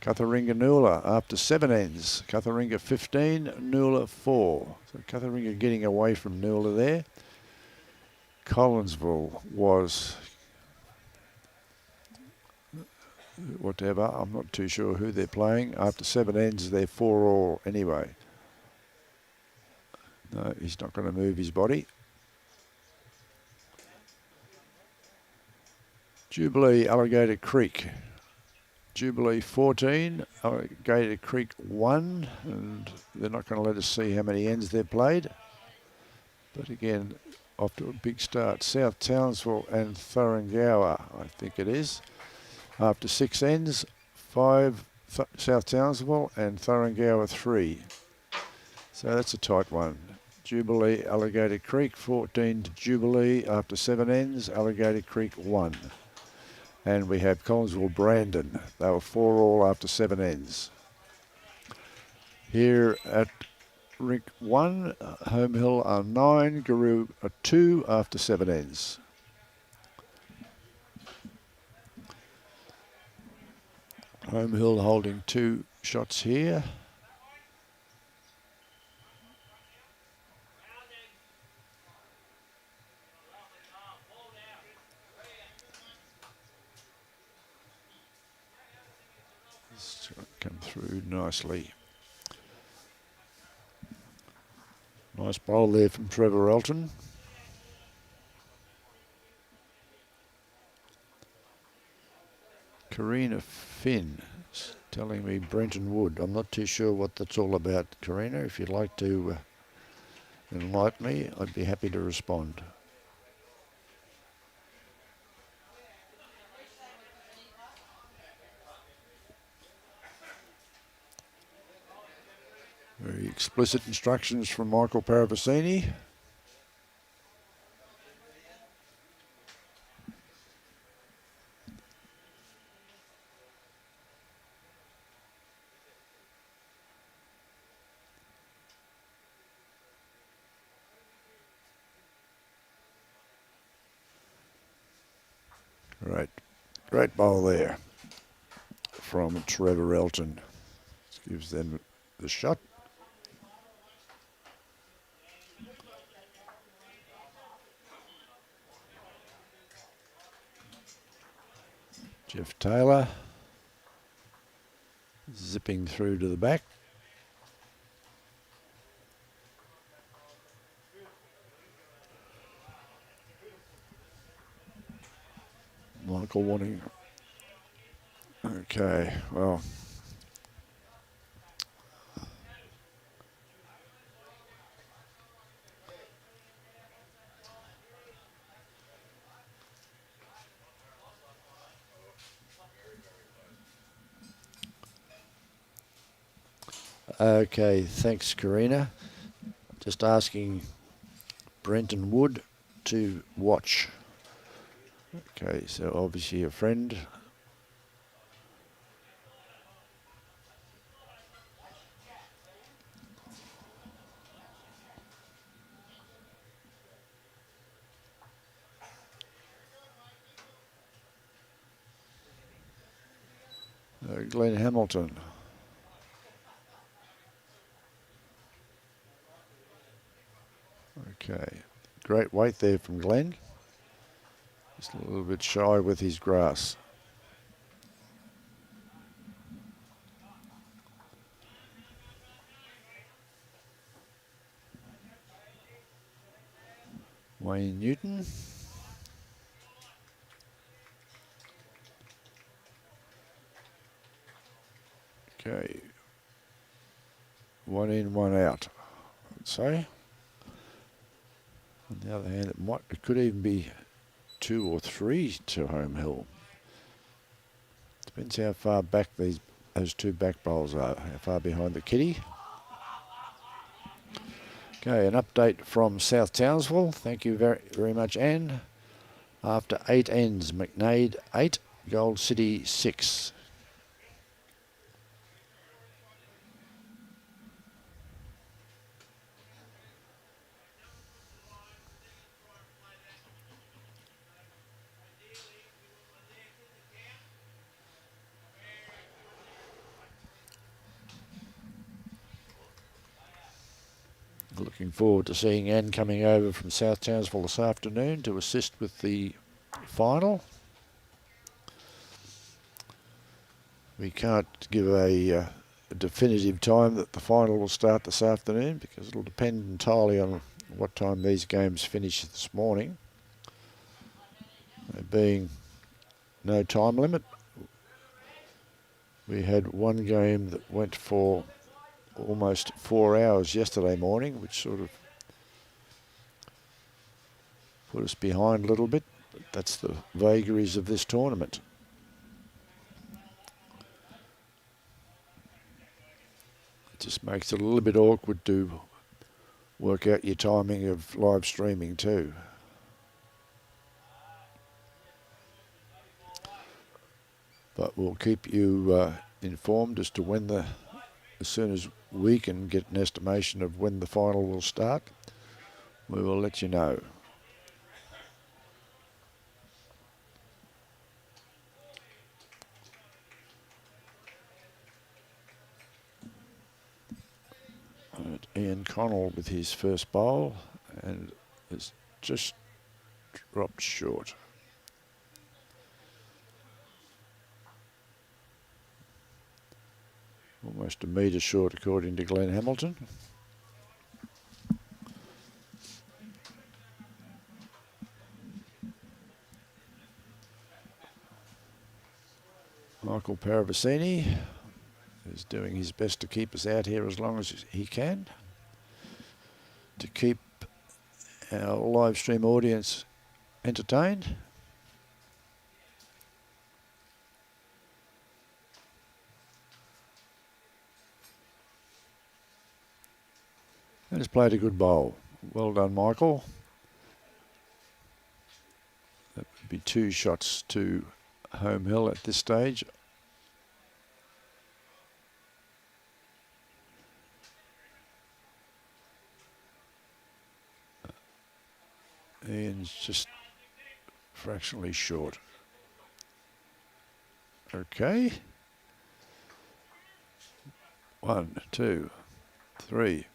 Cutharinga Noola after 7 ends. Cutharinga 15, Noola 4. So Cutharinga getting away from Noola there. Collinsville was whatever. I'm not too sure who they're playing. After 7 ends, they're 4-all anyway. No, he's not going to move his body. Jubilee Alligator Creek. Jubilee 14, Alligator Creek 1, and they're not going to let us see how many ends they've played. But again, off to a big start. South Townsville and Thuringowa, I think it is. After 6 ends, 5 South Townsville and Thuringowa 3. So that's a tight one. Jubilee Alligator Creek 14 to Jubilee after 7 ends. Alligator Creek 1. And we have Collinsville Brandon. They were 4-all after 7 ends. Here at Rink 1, Home Hill are 9, Giru are 2 after 7 ends. Home Hill holding 2 shots here. This come through nicely. Nice bowl there from Trevor Elton. Karina Finn is telling me Brenton Wood. I'm not too sure what that's all about, Karina. If you'd like to enlighten me, I'd be happy to respond. Very explicit instructions from Michael Parravicini. Great bowl there from Trevor Elton. This gives them the shot. Geoff Taylor zipping through to the back. Michael wanting. Okay, well. Okay, thanks, Karina. Just asking Brenton Wood to watch. Okay, so obviously a friend. Glen Hamilton. Okay, great weight there from Glen. Just a little bit shy with his grass. Wayne Newton. Okay, 1 in, 1 out, I'd say. On the other hand, it could even be 2 or 3 to Home Hill. Depends how far back those 2 back bowls are, how far behind the kitty. Okay, an update from South Townsville. Thank you very, very much, Anne. After 8 ends, McNade 8, Gold City 6. Looking forward to seeing Anne coming over from South Townsville this afternoon to assist with the final. We can't give a definitive time that the final will start this afternoon because it'll depend entirely on what time these games finish this morning. There being no time limit, we had one game that went for almost 4 hours yesterday morning, which sort of put us behind a little bit. But that's the vagaries of this tournament. It just makes it a little bit awkward to work out your timing of live streaming too. But we'll keep you informed as to when as soon as we can get an estimation of when the final will start, we will let you know. And Ian Connell with his first bowl, and it's just dropped short. Almost a metre short according to Glen Hamilton. Michael Parravicini is doing his best to keep us out here as long as he can, to keep our live stream audience entertained. And has played a good bowl. Well done, Michael. That would be 2 shots to Home Hill at this stage. Ian's just fractionally short. Okay. 1, 2, 3.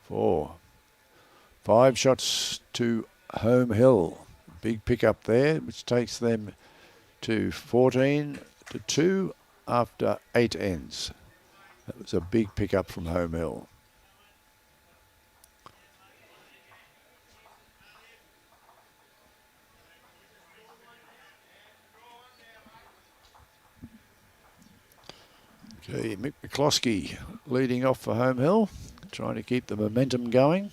4. 5 shots to Home Hill. Big pickup there, which takes them to 14-2 after 8 ends. That was a big pickup from Home Hill. Okay, Mick McCloskey leading off for Home Hill, trying to keep the momentum going.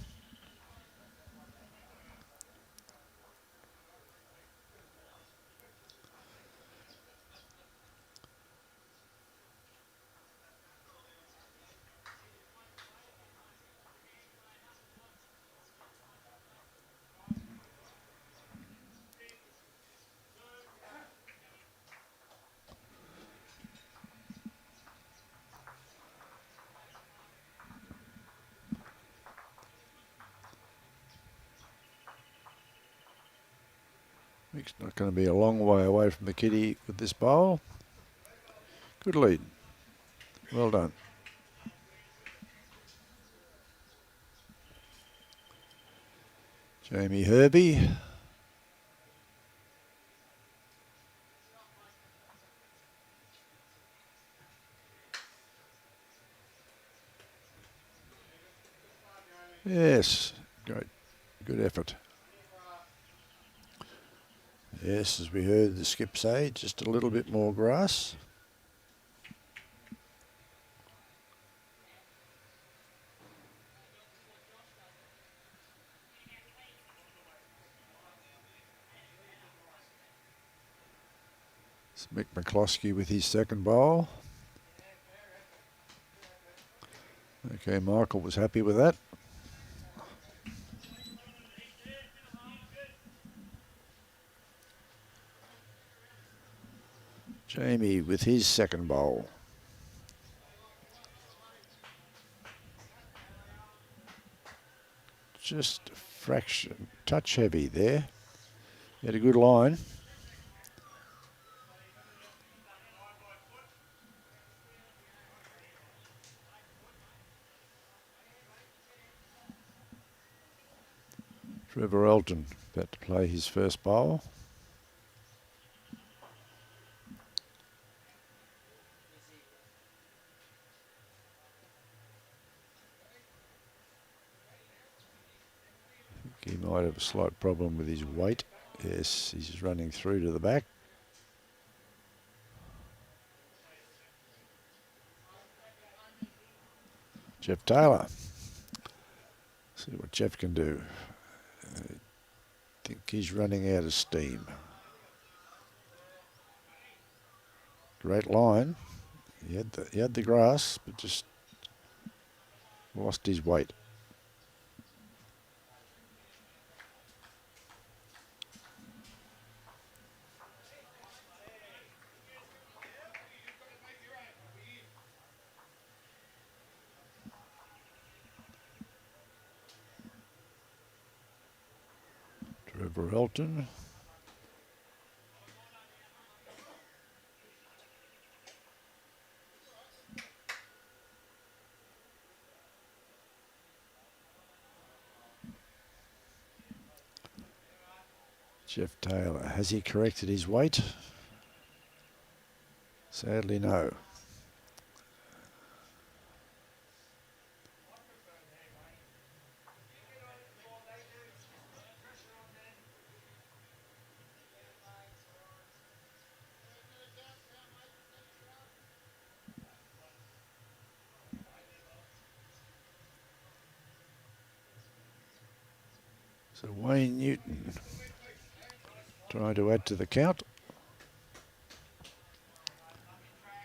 Mick's not going to be a long way away from the kitty with this bowl. Good lead. Well done. Jamie Hervey. Yes, great, good effort. Yes, as we heard the skip say, just a little bit more grass. Mick McCloskey with his second bowl. Okay, Michael was happy with that. Jamie with his second bowl. Just a fraction, touch heavy there. He had a good line. Trevor Elton about to play his first bowl. I think he might have a slight problem with his weight. Yes, he's running through to the back. Geoff Taylor. See what Geoff can do. I think he's running out of steam. Great line. He had the grass, but just lost his weight. Trevor Elton. Geoff Taylor, has he corrected his weight? Sadly, no. So Wayne Newton trying to add to the count.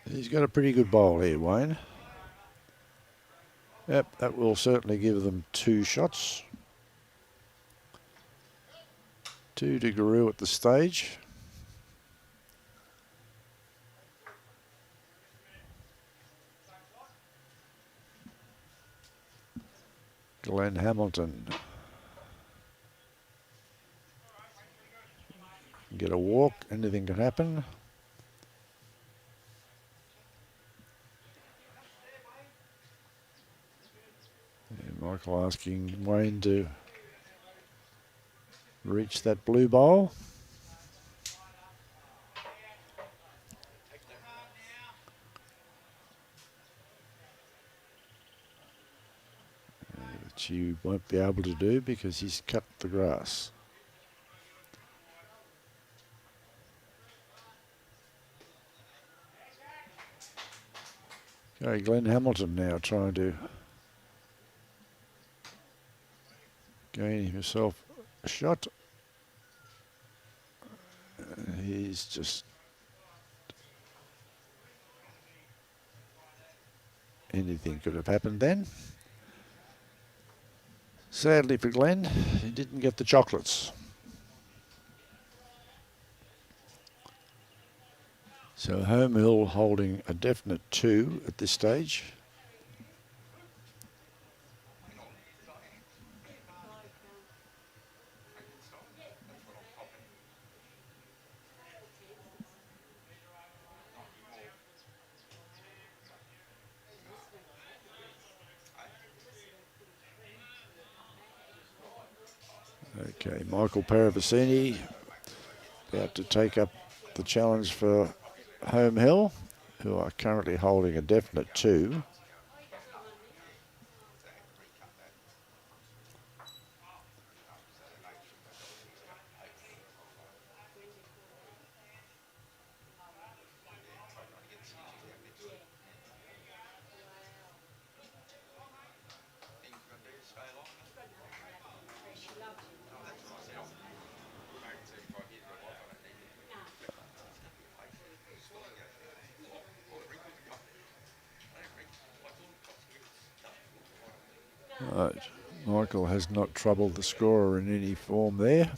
He's got a pretty good bowl here, Wayne. Yep, that will certainly give them 2 shots. 2 to Giru at the stage. Glen Hamilton. Get a walk, anything can happen. And Michael asking Wayne to reach that blue bowl. Which you won't be able to do because he's cut the grass. Okay, Glen Hamilton now trying to gain himself a shot. He's just... anything could have happened then. Sadly for Glen, he didn't get the chocolates. So Home Hill holding a definite 2 at this stage. Okay, Michael Parravicini about to take up the challenge for Home Hill, who are currently holding a definite 2. Right. Michael has not troubled the scorer in any form there.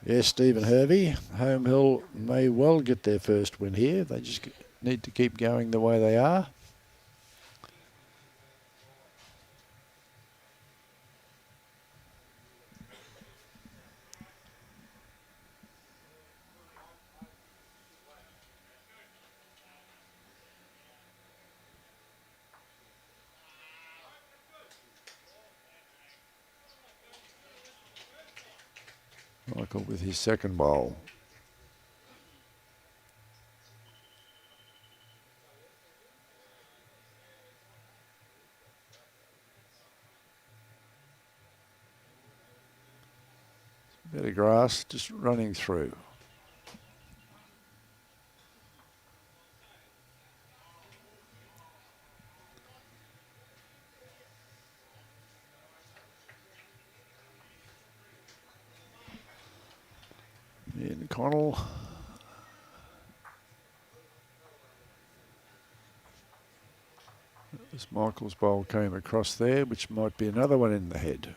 Yes, Stephen Hervey. Home Hill may well get their first win here. They just need to keep going the way they are. Michael with his second bowl. Bit of grass just running through. And Connell. As Michael's bowl came across there, which might be another one in the head.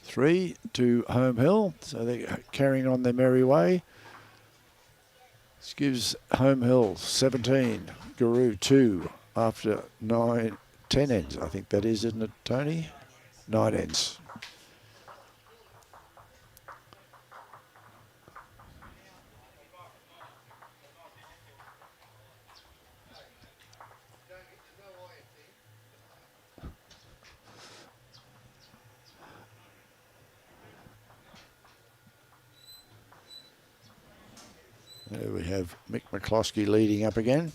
Three to Home Hill, so they're carrying on their merry way. This gives Home Hill 17, Giru 2 after 10 ends. I think that is, isn't it, Tony? 9 ends. There we have Mick McCloskey leading up again.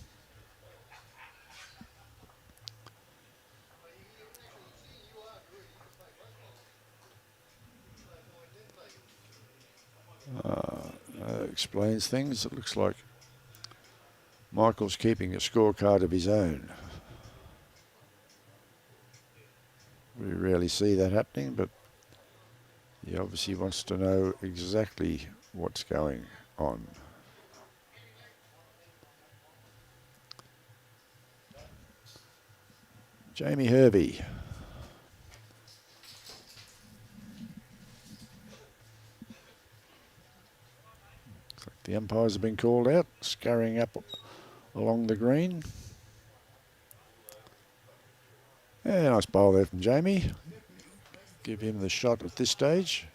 Explains things. It looks like Michael's keeping a scorecard of his own. We rarely see that happening, but he obviously wants to know exactly what's going on. Jamie Hervey. Looks like the umpires have been called out, scurrying up along the green. Yeah, nice bowl there from Jamie. Give him the shot at this stage.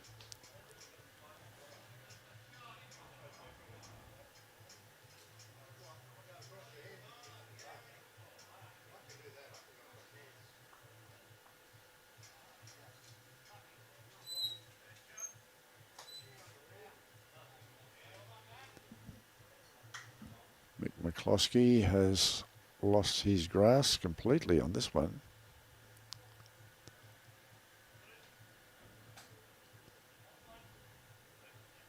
Mick McCloskey has lost his grass completely on this one.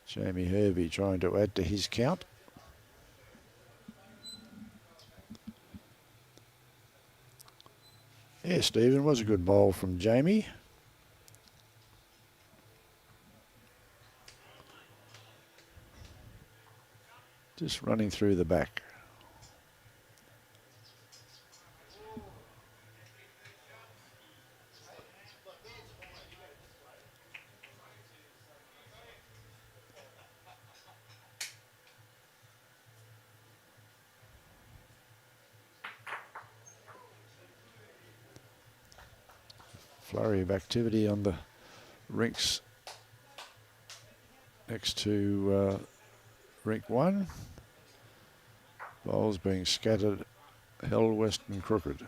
Jamie Hervey trying to add to his count. Yeah, Stephen, was a good bowl from Jamie. Just running through the back. Flurry of activity on the rinks next to rink 1. Bowls being scattered hell, west and crooked.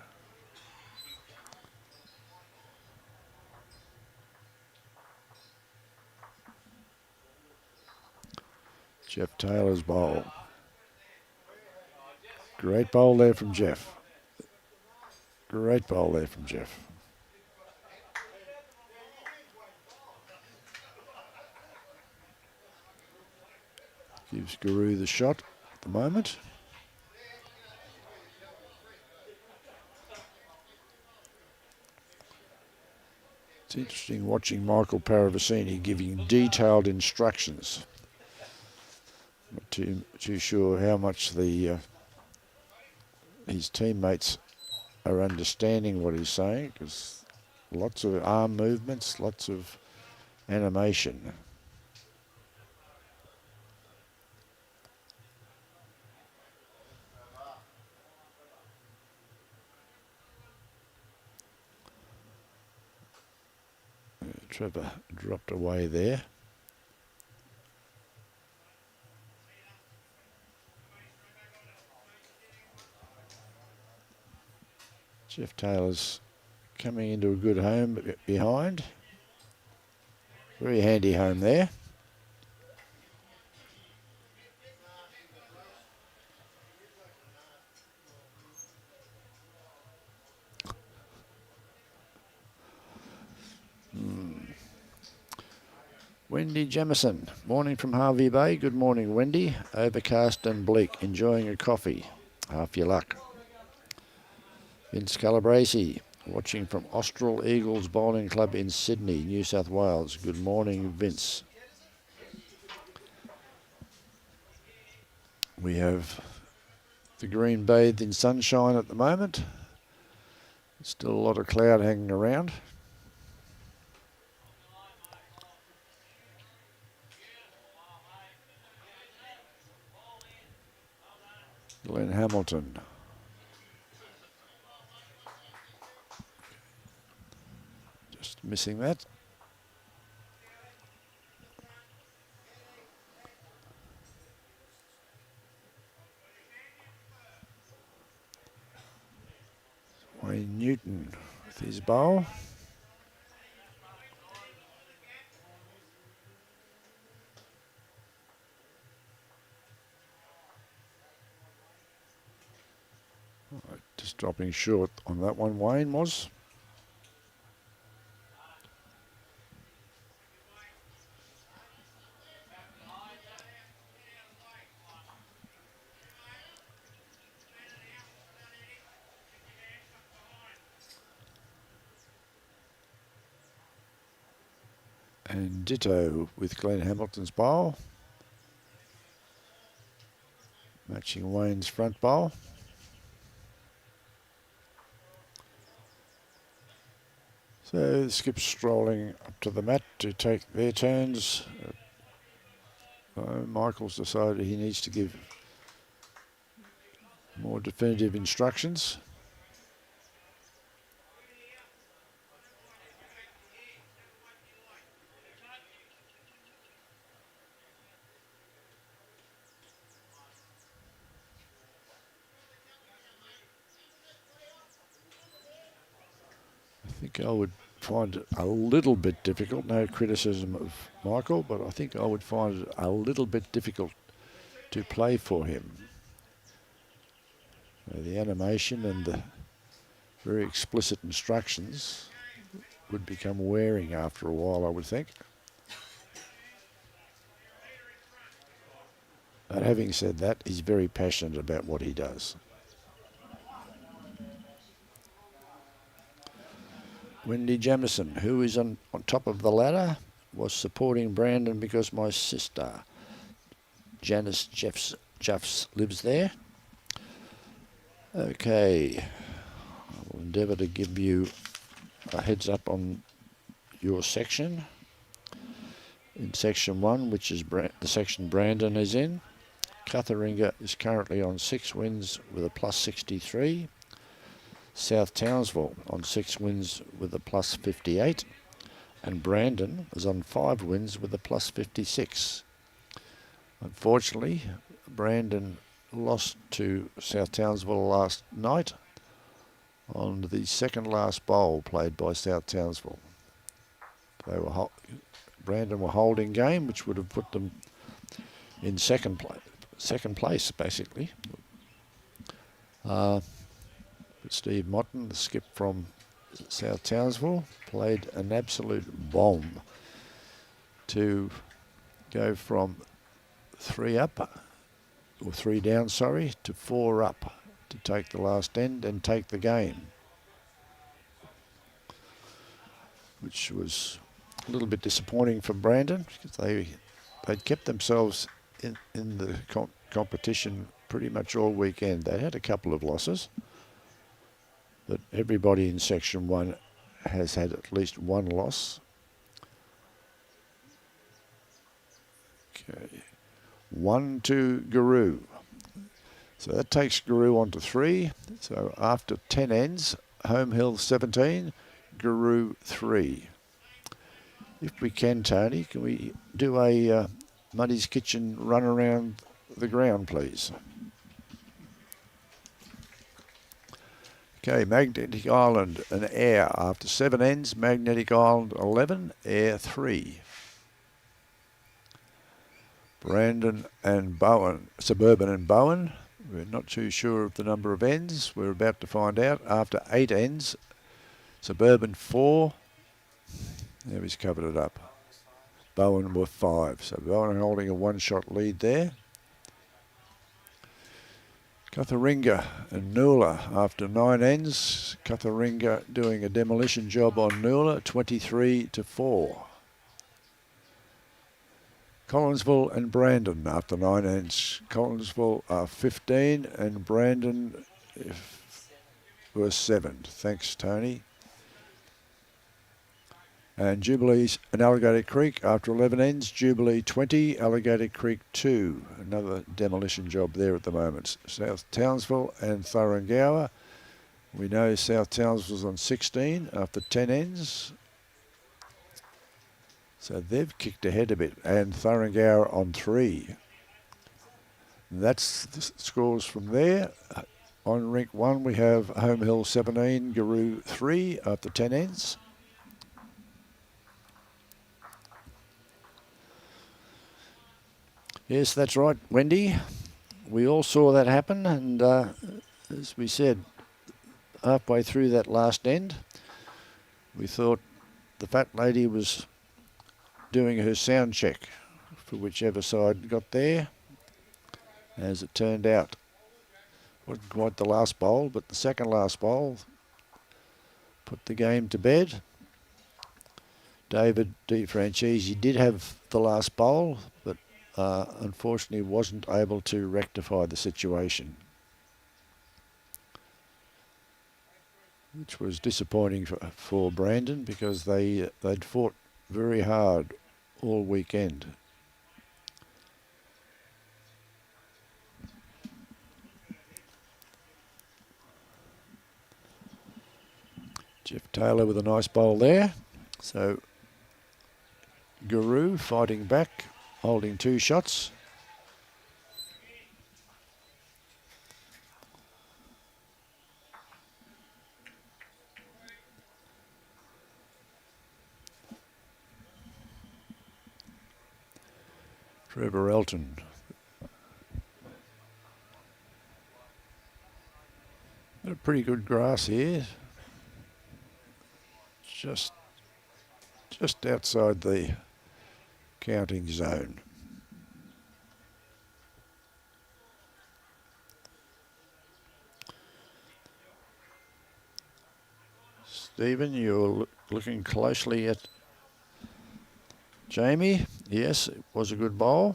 Geoff Taylor's bowl. Great bowl there from Geoff. Great bowl there from Geoff. Gives Giru the shot at the moment. It's interesting watching Michael Parravicini giving detailed instructions. Not too sure how much his teammates are understanding what he's saying, because lots of arm movements, lots of animation. Trevor dropped away there. Geoff Taylor's coming into a good home behind. Very handy home there. Wendy Jamison, morning from Hervey Bay. Good morning, Wendy. Overcast and bleak, enjoying a coffee. Half your luck. Vince Calabresi, watching from Austral Eagles Bowling Club in Sydney, New South Wales. Good morning, Vince. We have the green bathed in sunshine at the moment. Still a lot of cloud hanging around. Glen Hamilton. Just missing that. Wayne Newton with his bowl. Just dropping short on that one, Wayne was. And ditto with Glen Hamilton's bowl. Matching Wayne's front bowl. So the skips strolling up to the mat to take their turns. Michael's decided he needs to give more definitive instructions. I think I would find it a little bit difficult. No criticism of Michael, but I think I would find it a little bit difficult to play for him. The animation and the very explicit instructions would become wearing after a while, I would think. But having said that, he's very passionate about what he does. Wendy Jamison, who is on top of the ladder, was supporting Brandon because my sister, Janice Jeffs, lives there. Okay, I will endeavour to give you a heads up on your section. In section 1, which is the section Brandon is in, Cutharinga is currently on 6 wins with a plus 63. South Townsville on 6 wins with a plus 58. And Brandon is on 5 wins with a plus 56. Unfortunately, Brandon lost to South Townsville last night on the second last bowl played by South Townsville. Brandon were holding game, which would have put them in second place basically. But Steve Motton, the skip from South Townsville, played an absolute bomb to go from 3 down, to 4 up to take the last end and take the game. which was a little bit disappointing for Brandon because they'd kept themselves in the competition pretty much all weekend. They had a couple of losses, but everybody in Section 1 has had at least one loss. Okay, 1 to Giru. So that takes Giru on to 3. So after 10 ends, Home Hill 17, Giru 3. If we can, Tony, can we do a Muddy's Kitchen run around the ground, please? Okay, Magnetic Island and Air. After 7 ends, Magnetic Island 11, Air 3. Brandon and Bowen, Suburban and Bowen. We're not too sure of the number of ends. We're about to find out. After 8 ends, Suburban 4. There he's covered it up. Bowen were 5. So Bowen holding a 1-shot lead there. Cutharinga and Noola after 9 ends. Cutharinga doing a demolition job on Noola, 23 to 4. Collinsville and Brandon after 9 ends. Collinsville are 15 and Brandon were 7. Thanks, Tony. And Jubilee's and Alligator Creek after 11 ends. Jubilee 20, Alligator Creek 2. Another demolition job there at the moment. South Townsville and Thuringowa. We know South Townsville's on 16 after 10 ends. So they've kicked ahead a bit. And Thuringowa on 3. And that's the scores from there. On rink 1 we have Home Hill 17, Giru 3 after 10 ends. Yes, that's right, Wendy. We all saw that happen, and as we said, halfway through that last end, we thought the fat lady was doing her sound check for whichever side got there. As it turned out, wasn't quite the last bowl, but the second last bowl put the game to bed. David DiFrancesi did have the last bowl, but unfortunately wasn't able to rectify the situation, which was disappointing for Brandon because they'd fought very hard all weekend. Jeff Taylor with a nice bowl there. So Giru fighting back, holding 2 shots. Trevor Elton. Got a pretty good grass here. Just outside the counting zone. Stephen, you're looking closely at Jamie. Yes, it was a good bowl.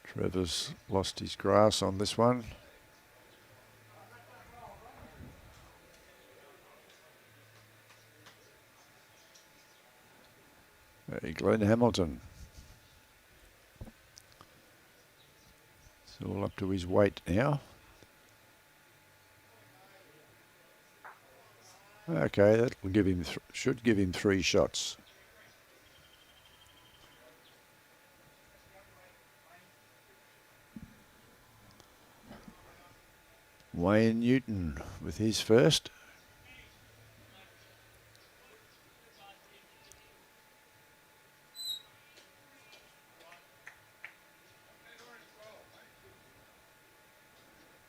Trevor's lost his grass on this one. Hey, Glen Hamilton. It's all up to his weight now. Okay, that will give him should give him 3 shots. Wayne Newton with his first.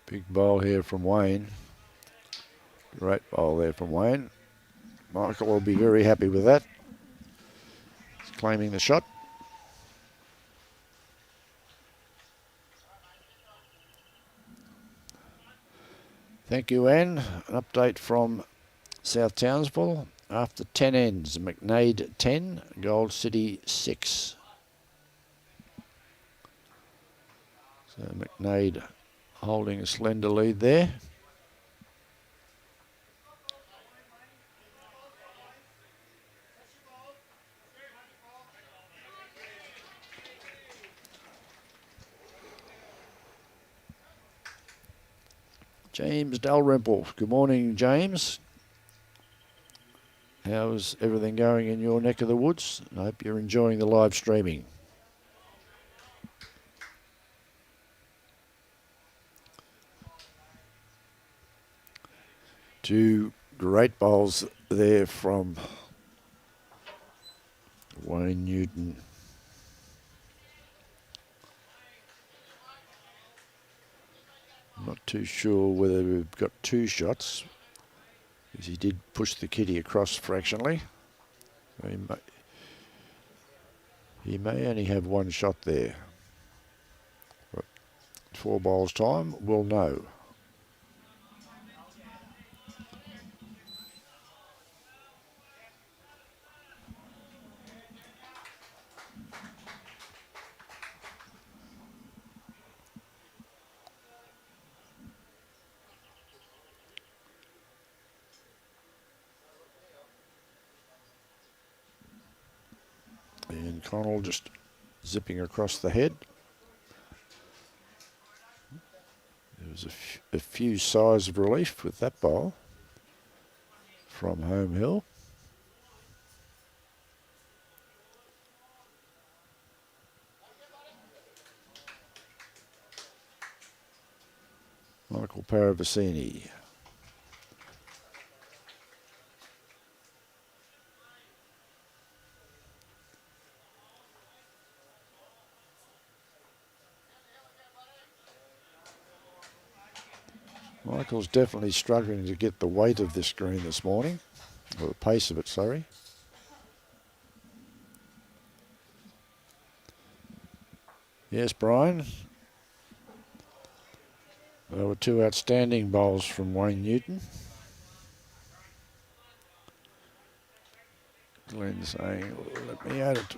Big bowl here from Wayne. Great bowl there from Wayne. Michael will be very happy with that. He's claiming the shot. Thank you, Anne. An update from South Townsville. After 10 ends, McNade 10, Gold City 6. So McNade holding a slender lead there. James Dalrymple. Good morning, James. How's everything going in your neck of the woods? I hope you're enjoying the live streaming. Two great bowls there from Wayne Newton. I'm not too sure whether we've got two shots, because he did push the kitty across fractionally. So he may only have one shot there. But 4 bowls time, we'll know. And Connell just zipping across the head. There was a few sighs of relief with that bowl from Home Hill. Michael Parravicini. Michael's definitely struggling to get the weight of this green this morning, or the pace of it, sorry. Yes, Brian. There were 2 outstanding bowls from Wayne Newton. Glen saying, let me add it.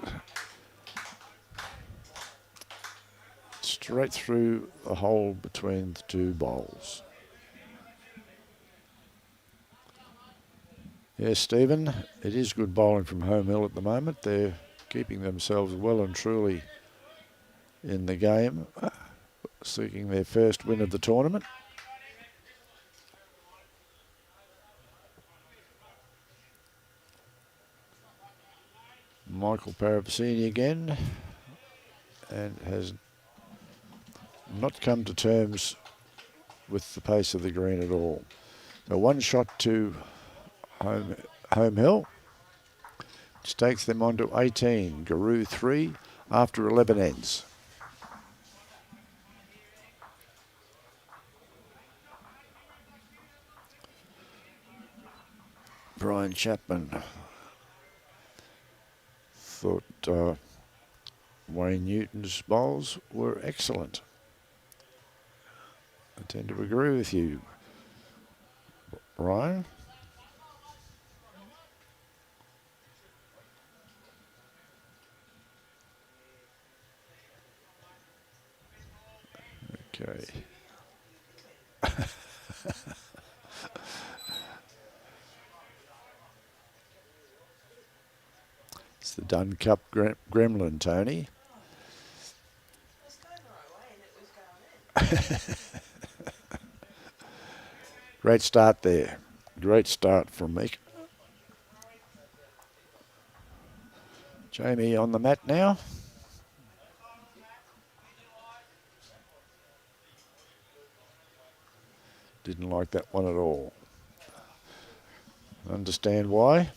Straight through the hole between the 2 bowls. Yes, Stephen, it is good bowling from Home Hill at the moment. They're keeping themselves well and truly in the game, seeking their first win of the tournament. Michael Parravicini again, and has not come to terms with the pace of the green at all. So 1 shot to Home Hill, which takes them on to 18. Giru 3 after 11 ends. Brian Chapman thought Wayne Newton's bowls were excellent. I tend to agree with you, Ryan. Okay. It's the Dunn Cup gremlin, Tony. Great start there. Great start from Mick. Jamie on the mat now. Didn't like that one at all. Understand why.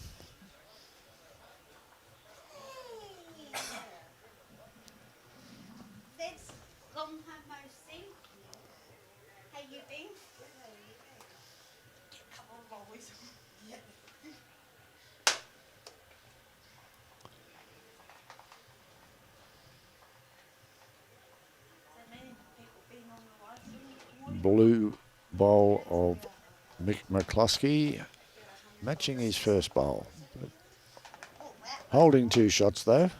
blue bowl of Mick McCloskey, matching his first bowl. But holding 2 shots though.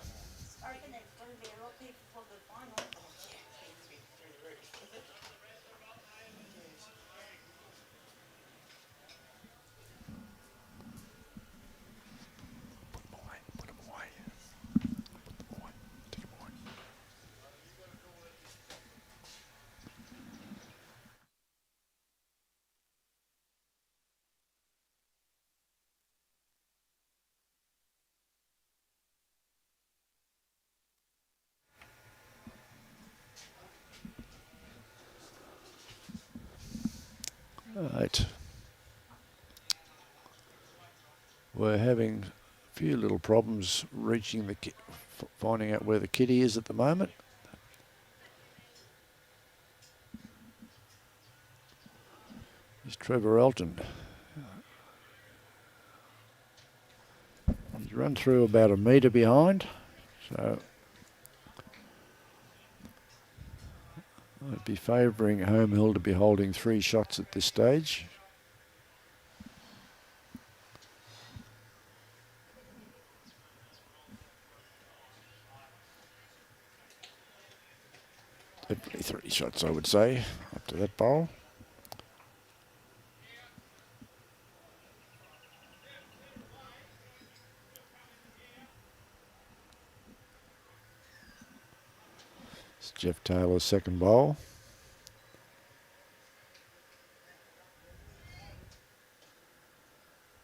Right. We're having a few little problems reaching the finding out where the kitty is at the moment. Is Trevor Elton. He's run through about a metre behind, so I'd be favouring Home Hill to be holding 3 shots at this stage. Definitely 3 shots, I would say, up to that bowl. It's Geoff Taylor's second bowl.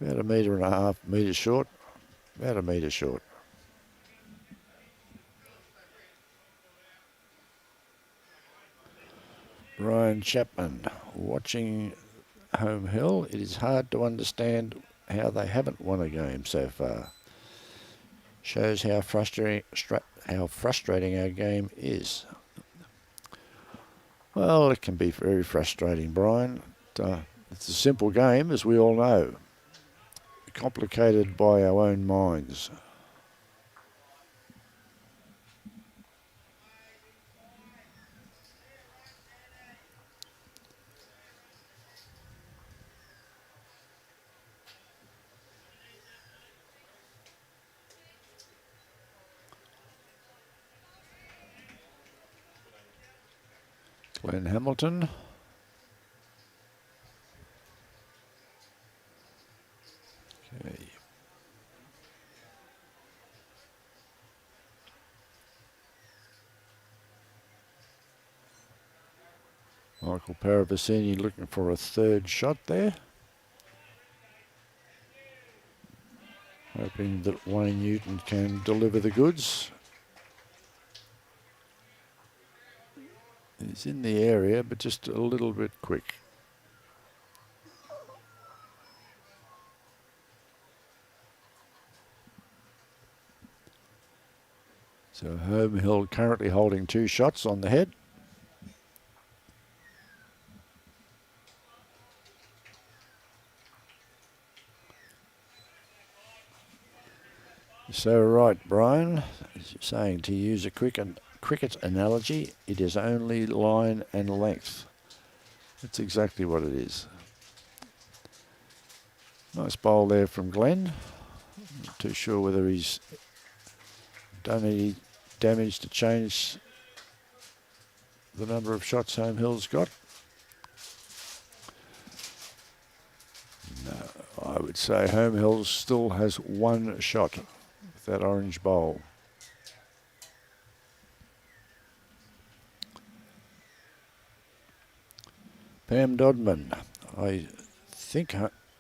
About a metre and a half, metre short. About a metre short. Brian Chapman watching Home Hill. It is hard to understand how they haven't won a game so far. Shows how frustrating our game is. Well, it can be very frustrating, Brian. It's a simple game, as we all know. Complicated by our own minds. Glen Hamilton. Okay. Michael Parravicini looking for a 3rd shot there. Hoping that Wayne Newton can deliver the goods. He's in the area, but just a little bit quick. So Home Hill currently holding 2 shots on the head. So right, Brian, as you're saying, to use a cricket analogy, it is only line and length. That's exactly what it is. Nice bowl there from Glen. Not too sure whether he's done any damage to change the number of shots Home Hill's got. No, I would say Home Hill still has 1 shot with that orange bowl. Pam Dodman, I think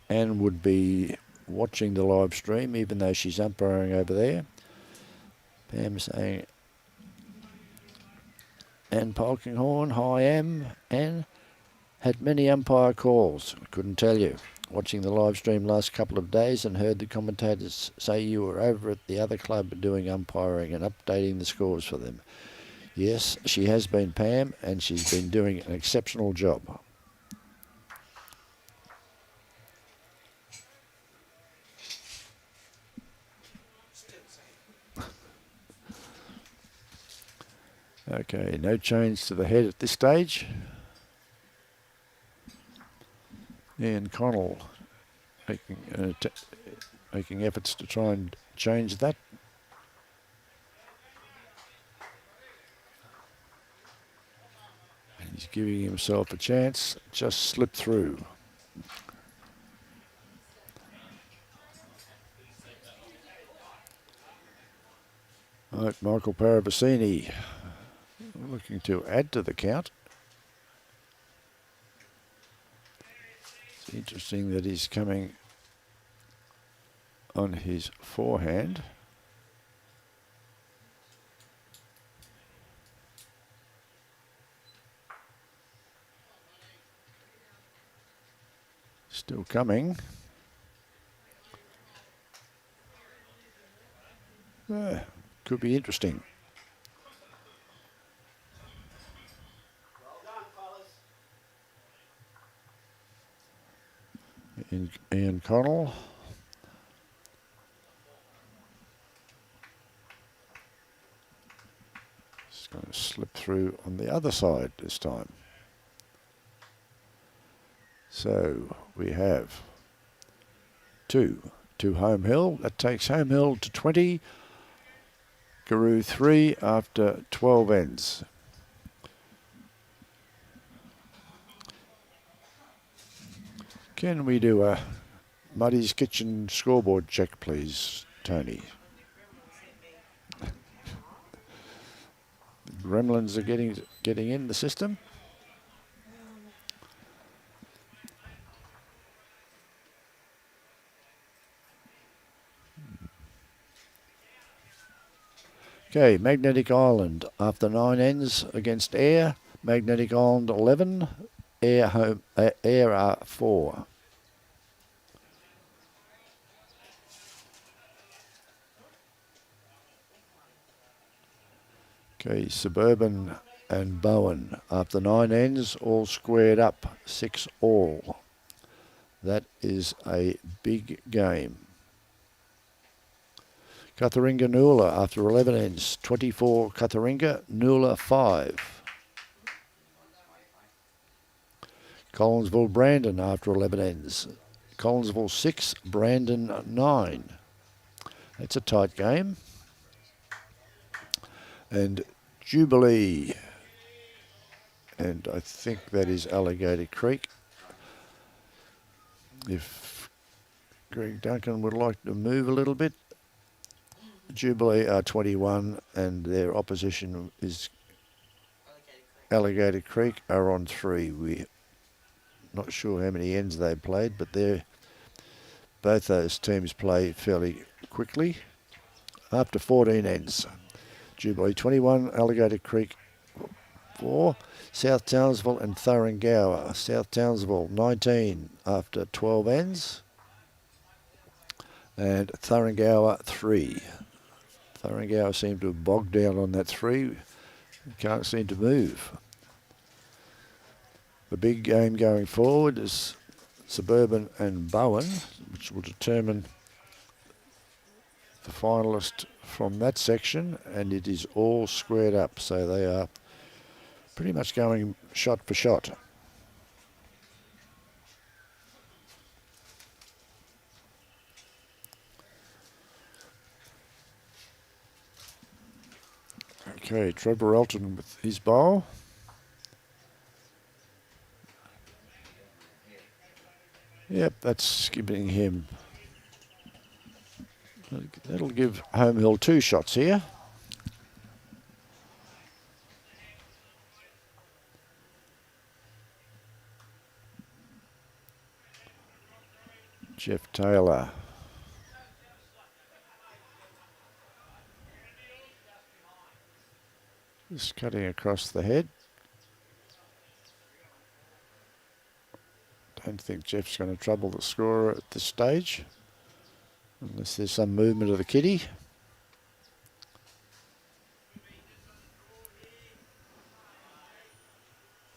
Anne would be watching the live stream even though she's umpiring over there. Pam saying, Anne Polkinghorn, hi Anne, had many umpire calls, couldn't tell you. Watching the live stream last couple of days and heard the commentators say you were over at the other club doing umpiring and updating the scores for them. Yes, she has been, Pam, and she's been doing an exceptional job. Okay, no change to the head at this stage. Ian Connell making efforts to try and change that. He's giving himself a chance, just slipped through. All right, Michael Parravicini looking to add to the count. It's interesting that he's coming on his forehand. Still coming. Could be interesting. Ian Connell. It's going to slip through on the other side this time. So we have two to Home Hill. That takes Home Hill to 20. Giru 3 after 12 ends. Can we do a Muddy's Kitchen scoreboard check, please, Tony? The gremlins are getting in the system. Okay, Magnetic Island after 9 ends against Air. Magnetic Island 11, Air are 4. Okay, Suburban and Bowen after 9 ends, all squared up, 6 all. That is a big game. Katharinga Noola after 11 ends, 24 Katharinga, Noola 5. Collinsville Brandon after 11 ends, Collinsville 6, Brandon 9. That's a tight game. And Jubilee, and I think that is Alligator Creek. If Greg Duncan would like to move a little bit. Jubilee are 21 and their opposition is Alligator Creek are on 3. We're not sure how many ends they played, but both those teams play fairly quickly. After 14 ends, Jubilee 21, Alligator Creek 4, South Townsville and Thuringowa. South Townsville 19 after 12 ends, and Thuringowa 3. Thuringowa seem to have bogged down on that 3. Can't seem to move. The big game going forward is Suburban and Bowen, which will determine the finalist from that section, and it is all squared up, so they are pretty much going shot for shot. Okay, Trevor Elton with his bowl. Yep, that's giving him. That'll give Home Hill 2 shots here. Geoff Taylor. Just cutting across the head. Don't think Geoff's going to trouble the scorer at this stage, unless there's some movement of the kitty.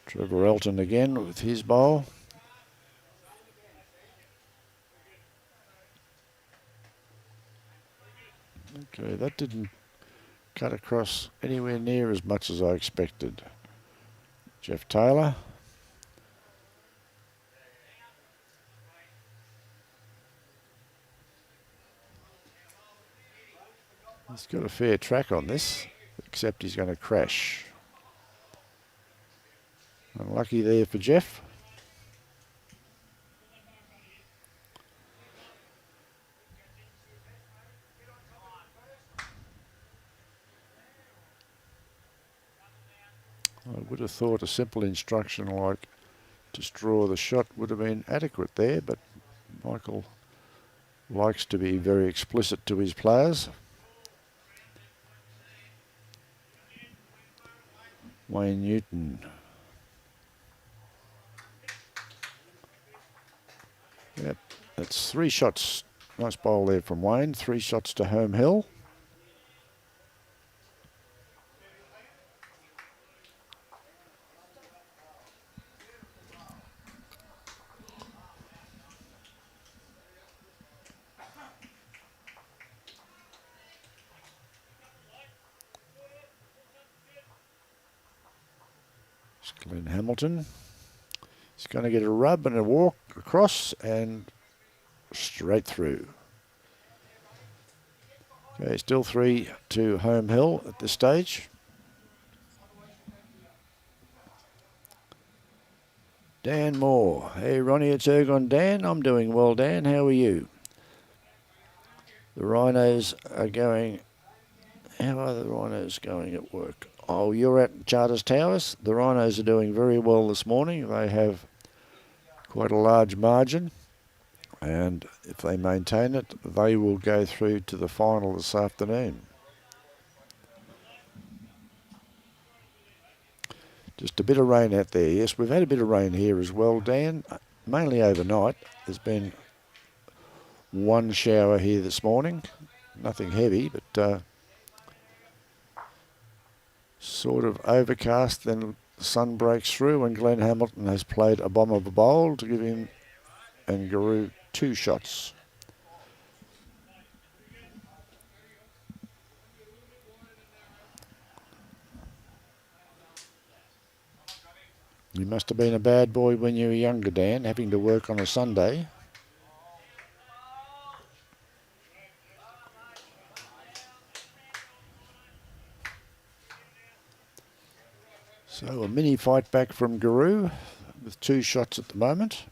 Trevor Elton again with his bowl. Okay, that didn't cut across anywhere near as much as I expected. Geoff Taylor. He's got a fair track on this, except he's going to crash. Unlucky there for Geoff. I would have thought a simple instruction like just draw the shot would have been adequate there, but Michael likes to be very explicit to his players. Wayne Newton. Yep, that's 3 shots. Nice bowl there from Wayne. 3 shots to home hill. Glen Hamilton. He's going to get a rub and a walk across and straight through. Okay, still 3 to home hill at this stage. Dan Moore. Hey Ronnie, it's Ergon Dan. I'm doing well, Dan. How are you? The Rhinos are going... How are the Rhinos going at work? Oh, you're at Charters Towers. The Rhinos are doing very well this morning. They have quite a large margin, and if they maintain it, they will go through to the final this afternoon. Just a bit of rain out there. Yes, we've had a bit of rain here as well, Dan, mainly overnight. There's been 1 shower here this morning, nothing heavy, but sort of overcast, then the sun breaks through, and Glen Hamilton has played a bomb of a bowl to give him and Giru 2 shots. You must have been a bad boy when you were younger, Dan, having to work on a Sunday. So a mini fight back from Giru with 2 shots at the moment.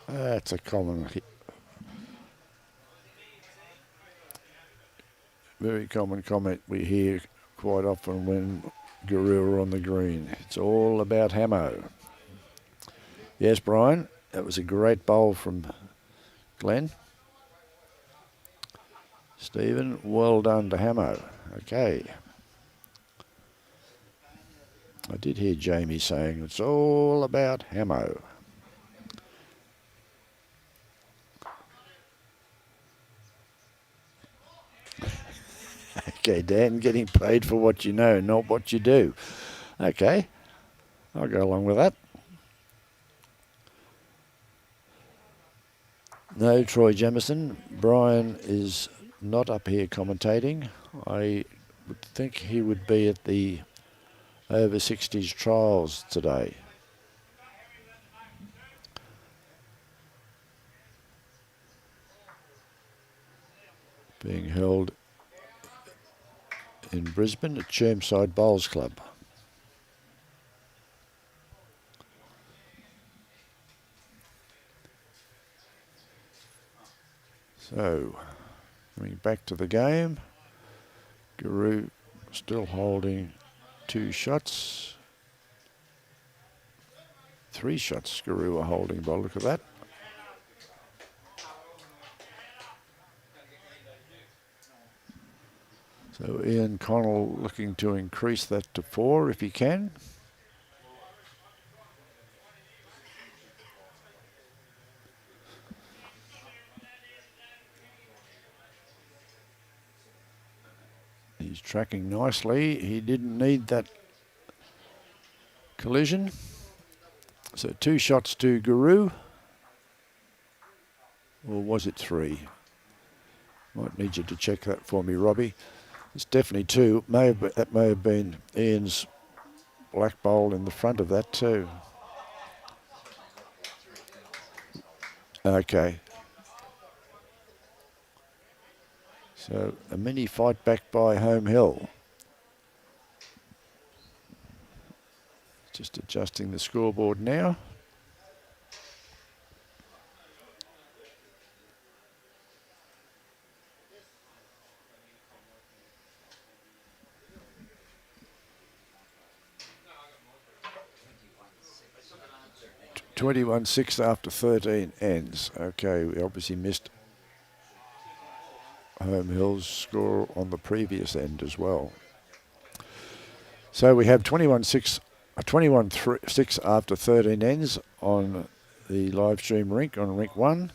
That's a common hit. Very common comment we hear quite often when Giru are on the green. It's all about Hamo. Yes, Brian, that was a great bowl from Glen. Stephen, well done to Hamo. Okay. I did hear Jamie saying it's all about Hamo. Okay, Dan, getting paid for what you know, not what you do. Okay, I'll go along with that. No, Troy Jamieson. Brian is not up here commentating. I would think he would be at the over 60s trials today. Being held in Brisbane at Chermside Bowls Club. So, coming back to the game, Giru still holding 2 shots. 3 shots Giru are holding by the look of that. So Ian Connell looking to increase that to 4 if he can. He's tracking nicely. He didn't need that collision. So 2 shots to Giru. Or was it 3? Might need you to check that for me, Robbie. It's definitely 2. That may have been Ian's black bowl in the front of that too. Okay. So a mini fight back by Home Hill. Just adjusting the scoreboard now. T 21-6 after 13 ends. Okay, we obviously missed Home Hill's score on the previous end as well. So we have 21-6 after 13 ends on the live stream rink, on rink 1.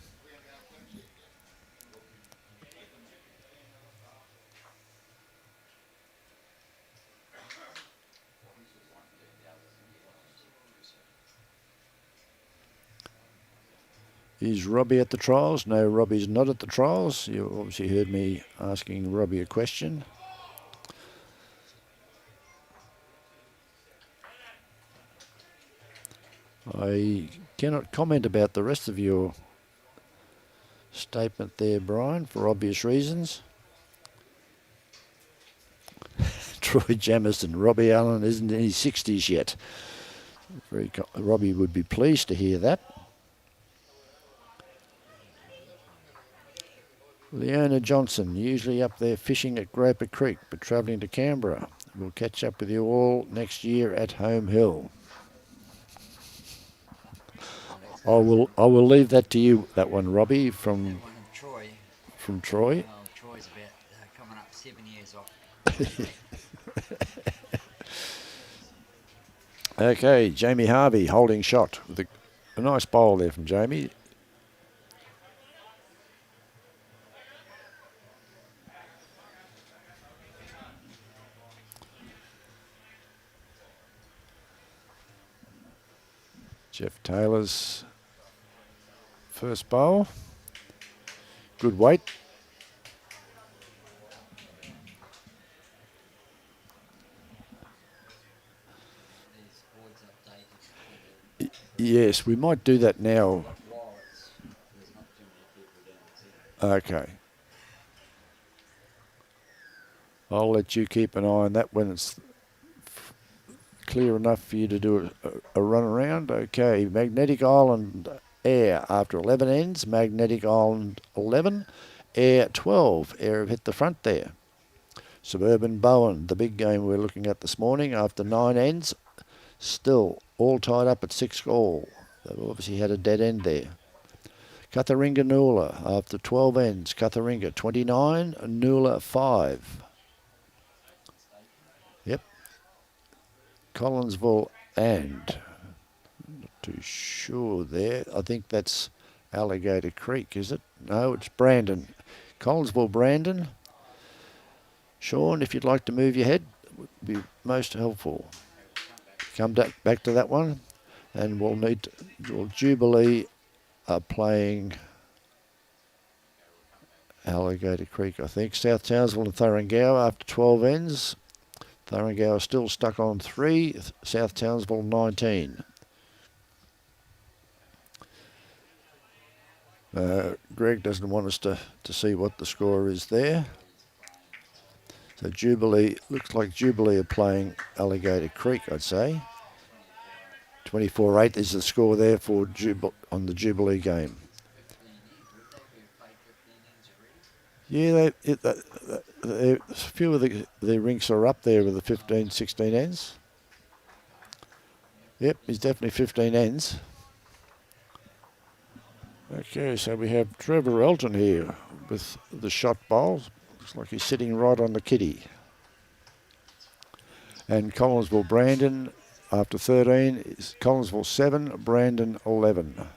Is Robbie at the trials? No, Robbie's not at the trials. You obviously heard me asking Robbie a question. I cannot comment about the rest of your statement there, Brian, for obvious reasons. Troy Jamison, Robbie Allen isn't in his 60s yet. Robbie would be pleased to hear that. Leona Johnson, usually up there fishing at Groper Creek, but travelling to Canberra. We'll catch up with you all next year at Home Hill. I will leave that to you, that one, Robbie, from Troy. From Troy. Well, Troy's about coming up 7 years off. Okay, Jamie Hervey holding shot with a nice bowl there from Jamie. Jeff Taylor's first bowl. Good weight. Yes, we might do that now. Okay. I'll let you keep an eye on that when it's clear enough for you to do a run around. Okay, Magnetic Island Air after 11 ends. Magnetic Island 11, Air 12. Air have hit the front there. Suburban Bowen, the big game we're looking at this morning, after 9 ends, still all tied up at 6 all. They've obviously had a dead end there. Cutharinga Noola after 12 ends. Cutharinga 29, Noola 5. Yep. Collinsville and, not too sure there. I think that's Alligator Creek, is it? No, it's Brandon. Collinsville, Brandon. Sean, if you'd like to move your head, would be most helpful. Come back to that one, and Jubilee are playing Alligator Creek, I think. South Townsville and Thuringowa after 12 ends. Thuringowa still stuck on 3. South Townsville 19. Greg doesn't want us to see what the score is there. So Jubilee, looks like Jubilee are playing Alligator Creek, I'd say. 24-8 is the score there for on the Jubilee game. Yeah, a few of the rinks are up there with the 15, 16 ends. Yep, it's definitely 15 ends. Okay, so we have Trevor Elton here with the shot bowls. Looks like he's sitting right on the kitty. And Collinsville Brandon after 13 is Collinsville 7, Brandon 11.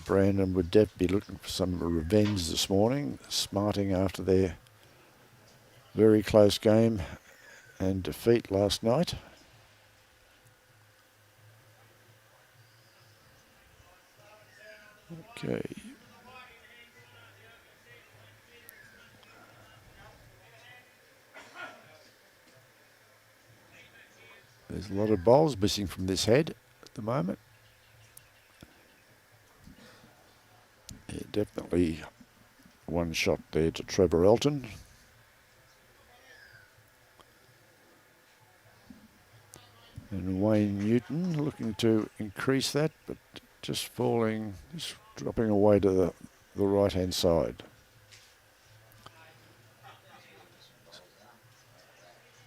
Brandon would definitely be looking for some revenge this morning, smarting after their very close game and defeat last night. Okay, There's a lot of bowls missing from this head at the moment. Yeah, definitely one shot there to Trevor Elton. And Wayne Newton looking to increase that, but just falling, just dropping away to the right-hand side.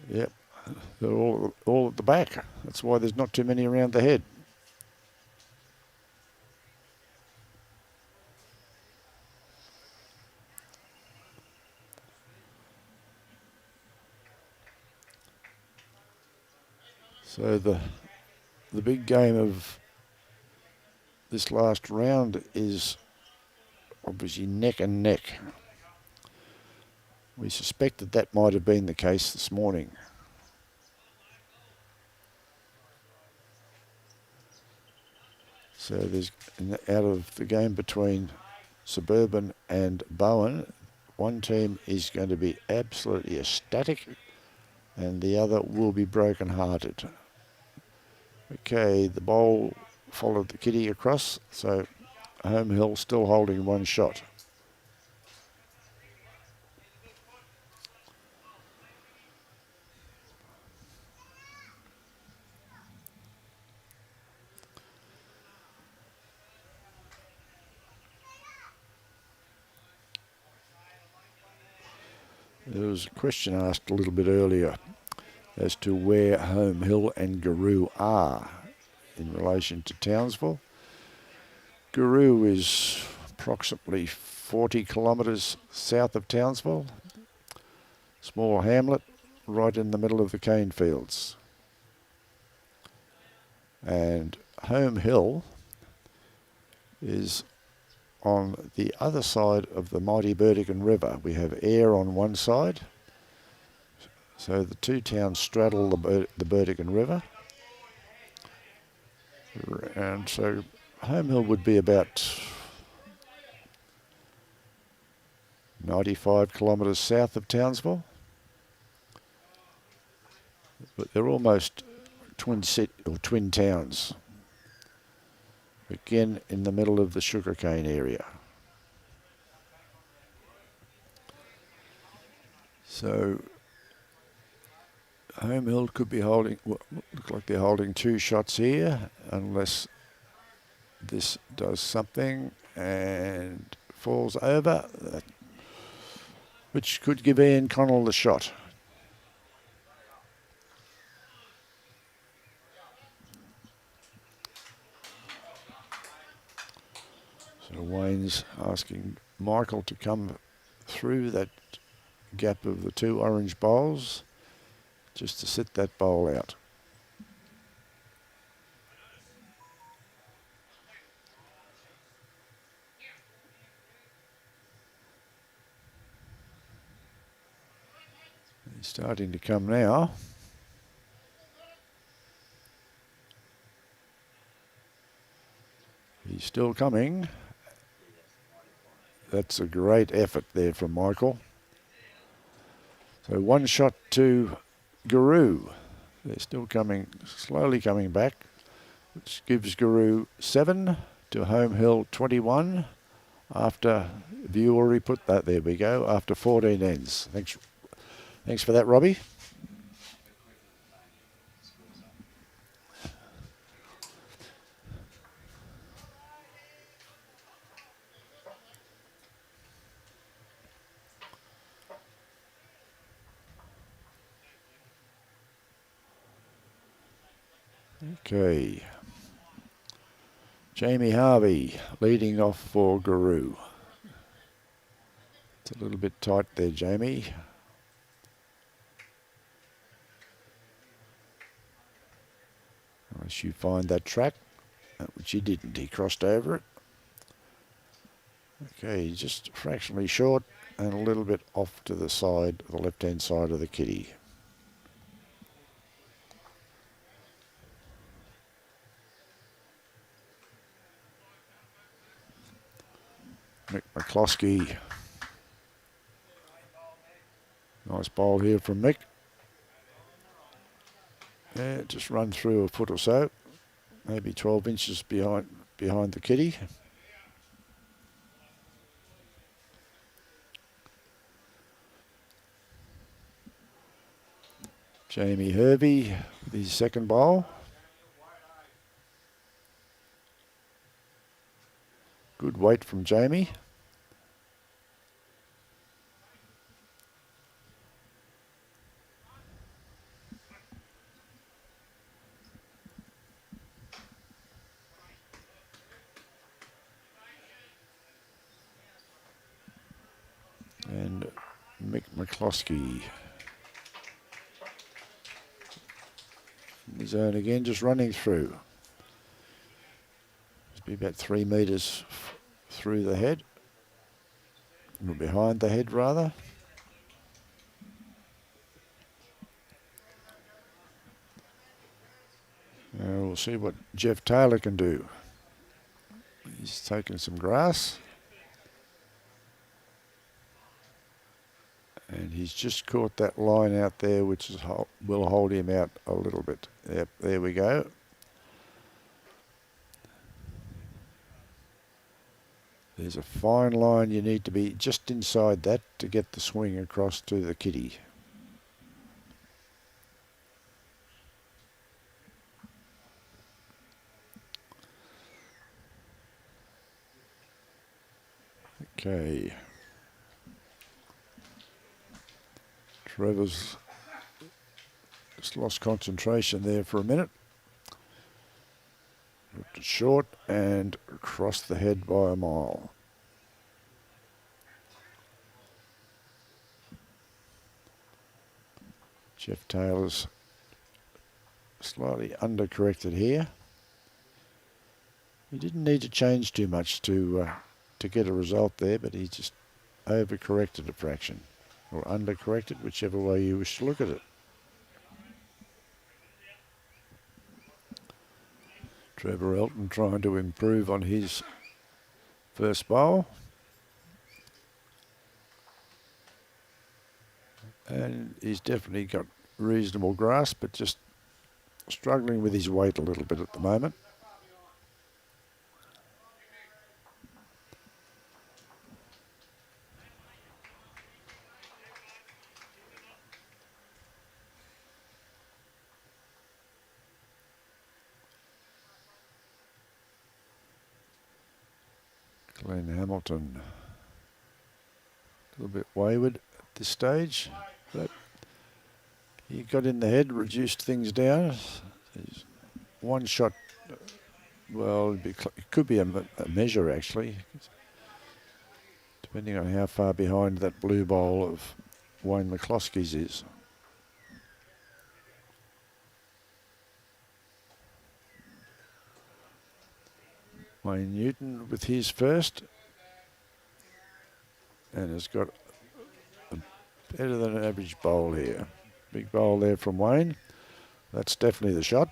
Yep, they're all at the back. That's why there's not too many around the head. So the big game of this last round is obviously neck and neck. We suspected that might have been the case this morning. So there's out of the game between Suburban and Bowen, one team is going to be absolutely ecstatic and the other will be broken-hearted. Okay, the bowl followed the kitty across, so Home Hill still holding one shot. There was a question asked a little bit earlier as to where Home Hill and Giru are in relation to Townsville. Giru is approximately 40 kilometres south of Townsville. Small hamlet right in the middle of the cane fields. And Home Hill is on the other side of the mighty Burdekin River. We have Ayr on one side, so the two towns straddle the Burdekin River, and so Home Hill would be about 95 kilometres south of Townsville, but they're almost twin towns. Again, in the middle of the sugarcane area. So Home Hill could be holding, look like they're holding two shots here, unless this does something and falls over, which could give Ian Connell the shot. So Wayne's asking Michael to come through that gap of the two orange bowls just to sit that bowl out. He's starting to come now. He's still coming. That's a great effort there from Michael. So one shot to Giru. They're still coming, slowly coming back, which gives Giru 7 to Home Hill 21 after, have you already put that, there we go, after 14 ends. Thanks for that, Robbie. Okay. Jamie Hervey leading off for Giru. It's a little bit tight there, Jamie. Unless you find that track, which he didn't. He crossed over it. Okay, just fractionally short and a little bit off to the side, the left-hand side of the kitty. Mick McCloskey. Nice bowl here from Mick. Yeah, just run through a foot or so, maybe 12 inches behind the kitty. Jamie Hervey, his second bowl. Good weight from Jamie. And Mick McCloskey. In the zone again, just running through. Must be about 3 metres through the head. Or behind the head, rather. Now we'll see what Geoff Taylor can do. He's taken some grass. And he's just caught that line out there, which is, will hold him out a little bit. Yep, there we go. There's a fine line. You need to be just inside that to get the swing across to the kitty. Okay. Trevor's just lost concentration there for a minute. Looked it short and across the head by a mile. Geoff Taylor's slightly undercorrected here. He didn't need to change too much to get a result there, but he just overcorrected a fraction, or undercorrected, whichever way you wish to look at it. Trevor Elton trying to improve on his first bowl. And he's definitely got reasonable grasp, but just struggling with his weight a little bit at the moment. Glen Hamilton, a little bit wayward at this stage, but he got in the head, reduced things down. He's one shot, well, it could be a measure actually, depending on how far behind that blue bowl of Wayne McCloskey's is. Wayne Newton with his first, and has got a better than an average bowl here. Big bowl there from Wayne. That's definitely the shot.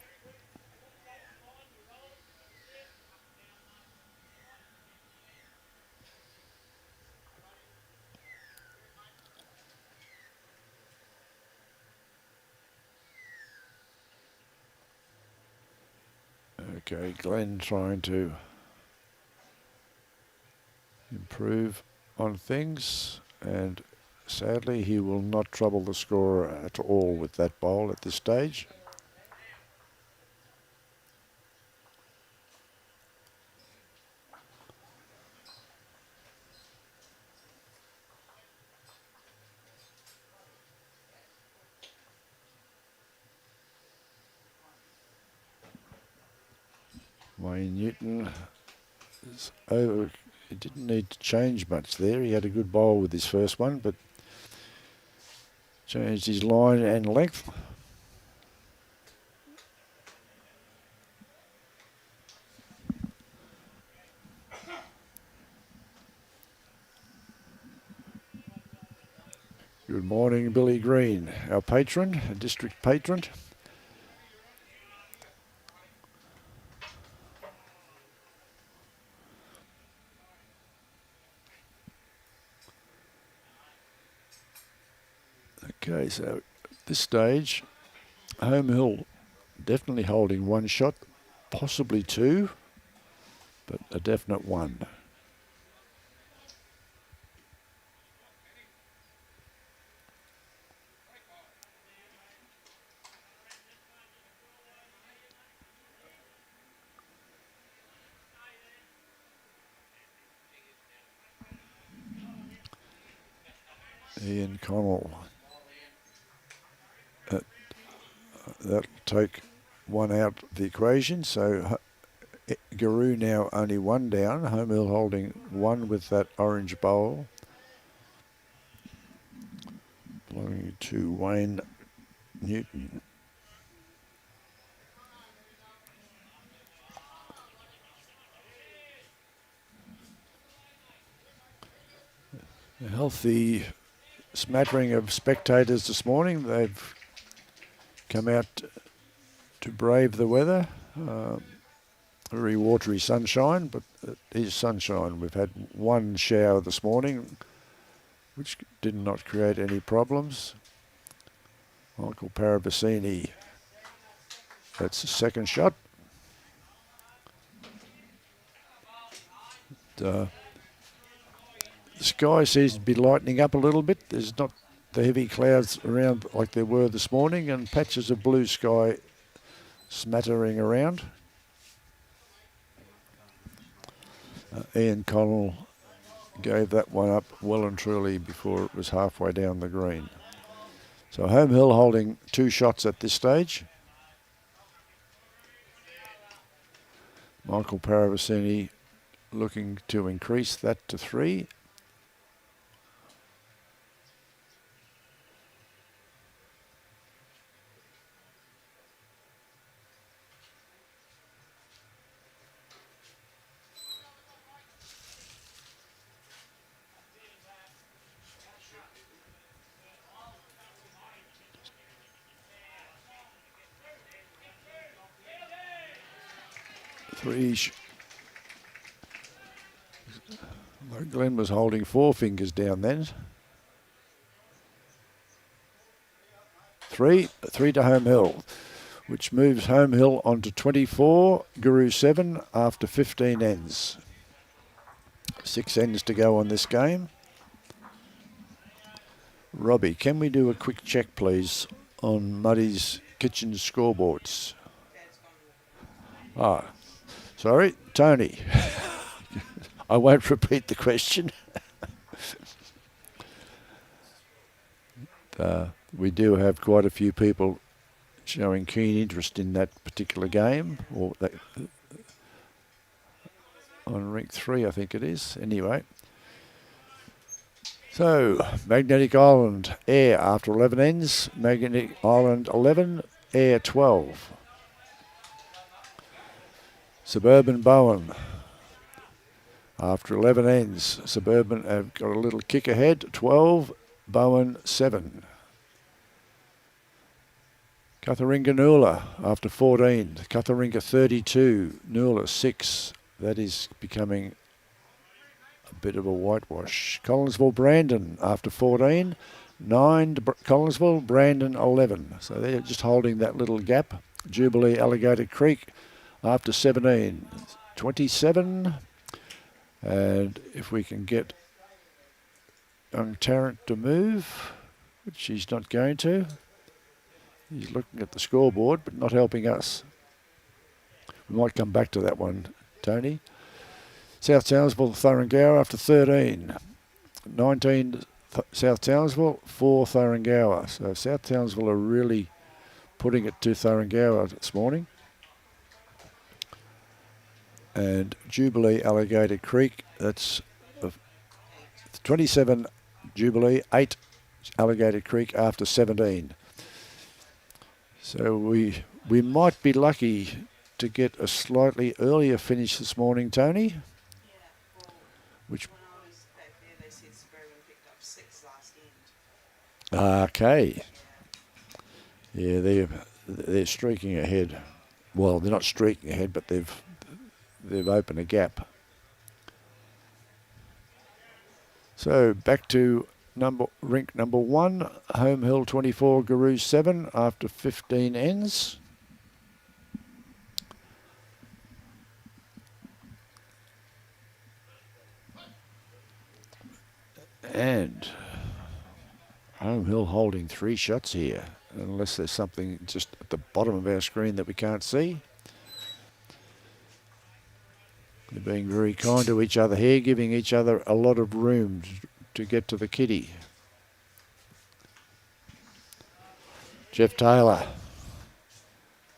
Okay, Glen trying to improve on things, and sadly he will not trouble the scorer at all with that bowl at this stage. Wayne Newton is over. He didn't need to change much there. He had a good bowl with his first one, but changed his line and length. Good morning, Billy Green, our patron, a district patron. Okay, so at this stage, Home Hill definitely holding one shot, possibly two, but a definite one. Ian Connell. That'll take one out of the equation. So Giru now only one down. Home Hill holding one with that orange bowl. Belonging to Wayne Newton. A healthy smattering of spectators this morning. They've come out to brave the weather. Very watery sunshine, but it is sunshine. We've had one shower this morning, which did not create any problems. Michael Parravicini, that's the second shot. The sky seems to be lightening up a little bit. There's not the heavy clouds around like there were this morning, and patches of blue sky smattering around. Ian Connell gave that one up well and truly before it was halfway down the green. So Home Hill holding two shots at this stage. Michael Parravicini looking to increase that to 3. Glen was holding 4 fingers down then. 3 to Home Hill, which moves Home Hill on to 24, Giru 7 after 15 ends. 6 ends to go on this game. Robbie, can we do a quick check, please, on Muddy's kitchen scoreboards? Ah, sorry, Tony. I won't repeat the question. We do have quite a few people showing keen interest in that particular game, or that, on rink 3, I think it is. Anyway. So, Magnetic Island, Air after 11 ends. Magnetic Island 11, Air 12. Suburban Bowen. After 11 ends, Suburban have got a little kick ahead, 12, Bowen 7. Cutharinga Noola after 14, Cutharinga 32, Noola 6. That is becoming a bit of a whitewash. Collinsville Brandon after 14, 9 Collinsville, Brandon 11. So they're just holding that little gap. Jubilee Alligator Creek after 17, 27. And if we can get young Tarrant to move, which he's not going to. He's looking at the scoreboard, but not helping us. We might come back to that one, Tony. South Townsville, Thuringowa after 13. 19, South Townsville, 4 Thuringowa. So South Townsville are really putting it to Thuringowa this morning. And Jubilee Alligator Creek, that's 27 Jubilee, 8 Alligator Creek after 17. So we might be lucky to get a slightly earlier finish this morning, Tony. Yeah, well, which when I was back there, they said Suburban picked up 6 last end. Okay. Yeah, they're streaking ahead. Well, they're not streaking ahead, but they've opened a gap. So back to rink number 1, Home Hill 24, Giru 7 after 15 ends. And Home Hill holding 3 shots here, unless there's something just at the bottom of our screen that we can't see. They're being very kind to each other here, giving each other a lot of room to get to the kitty. Geoff Taylor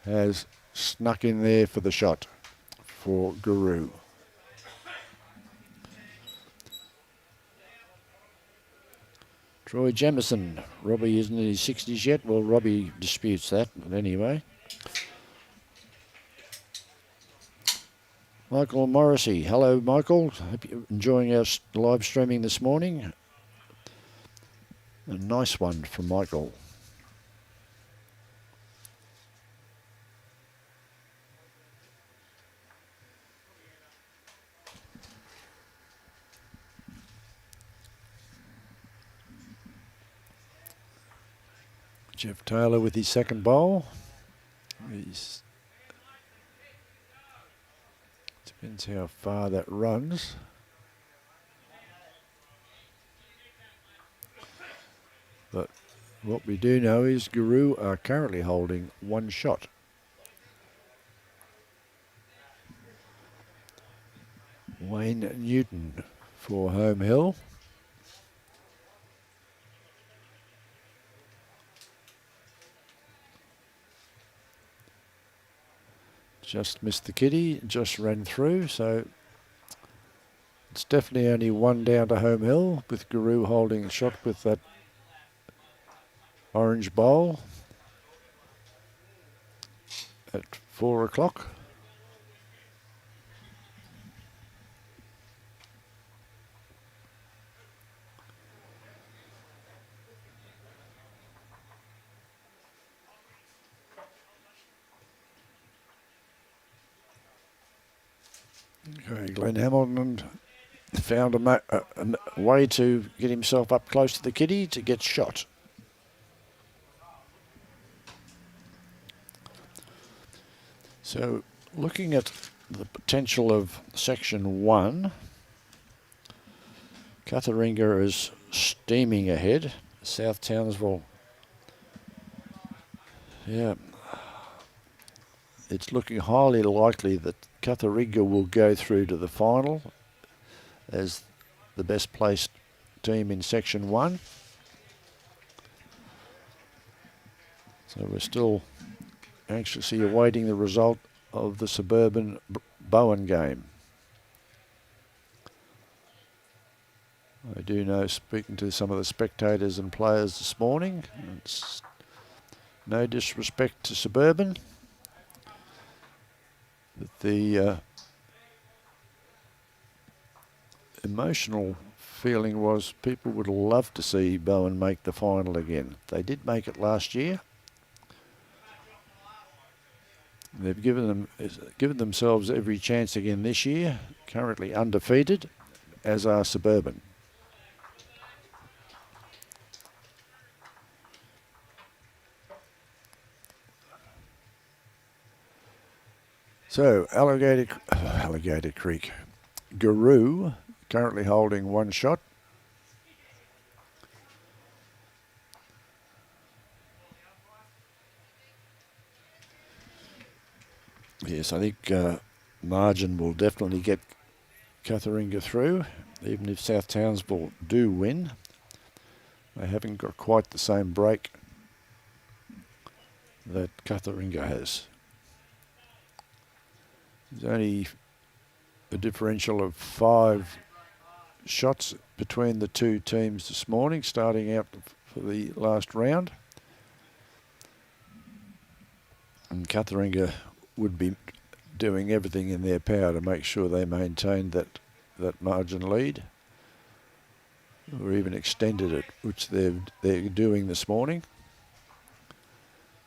has snuck in there for the shot for Giru. Troy Jamieson. Robbie isn't in his 60s yet. Well, Robbie disputes that, but anyway. Michael Morrissey. Hello, Michael. Hope you're enjoying our live streaming this morning. A nice one from Michael. Geoff Taylor with his second bowl. Depends how far that runs. But what we do know is Giru are currently holding 1 shot. Wayne Newton for Home Hill. Just missed the kitty, just ran through, so it's definitely only 1 down to Home Hill, with Giru holding a shot with that orange bowl at 4 o'clock. Okay, Glen Hamilton found a way to get himself up close to the kitty to get shot. So, looking at the potential of Section 1, Katharinga is steaming ahead. South Townsville, yeah, it's looking highly likely that Katharinga will go through to the final as the best placed team in Section 1. So we're still anxiously awaiting the result of the Suburban Bowen game. I do know, speaking to some of the spectators and players this morning, it's no disrespect to Suburban, but the emotional feeling was people would love to see Bowen make the final again. They did make it last year. They've given themselves every chance again this year, currently undefeated, as are Suburban. So, Alligator Creek. Giru currently holding 1 shot. Yes, I think margin will definitely get Katharinga through, even if South Townsville do win. They haven't got quite the same break that Katharinga has. There's only a differential of 5 shots between the 2 teams this morning, starting out for the last round. And Katharinga would be doing everything in their power to make sure they maintained that margin lead, or even extended it, which they're doing this morning.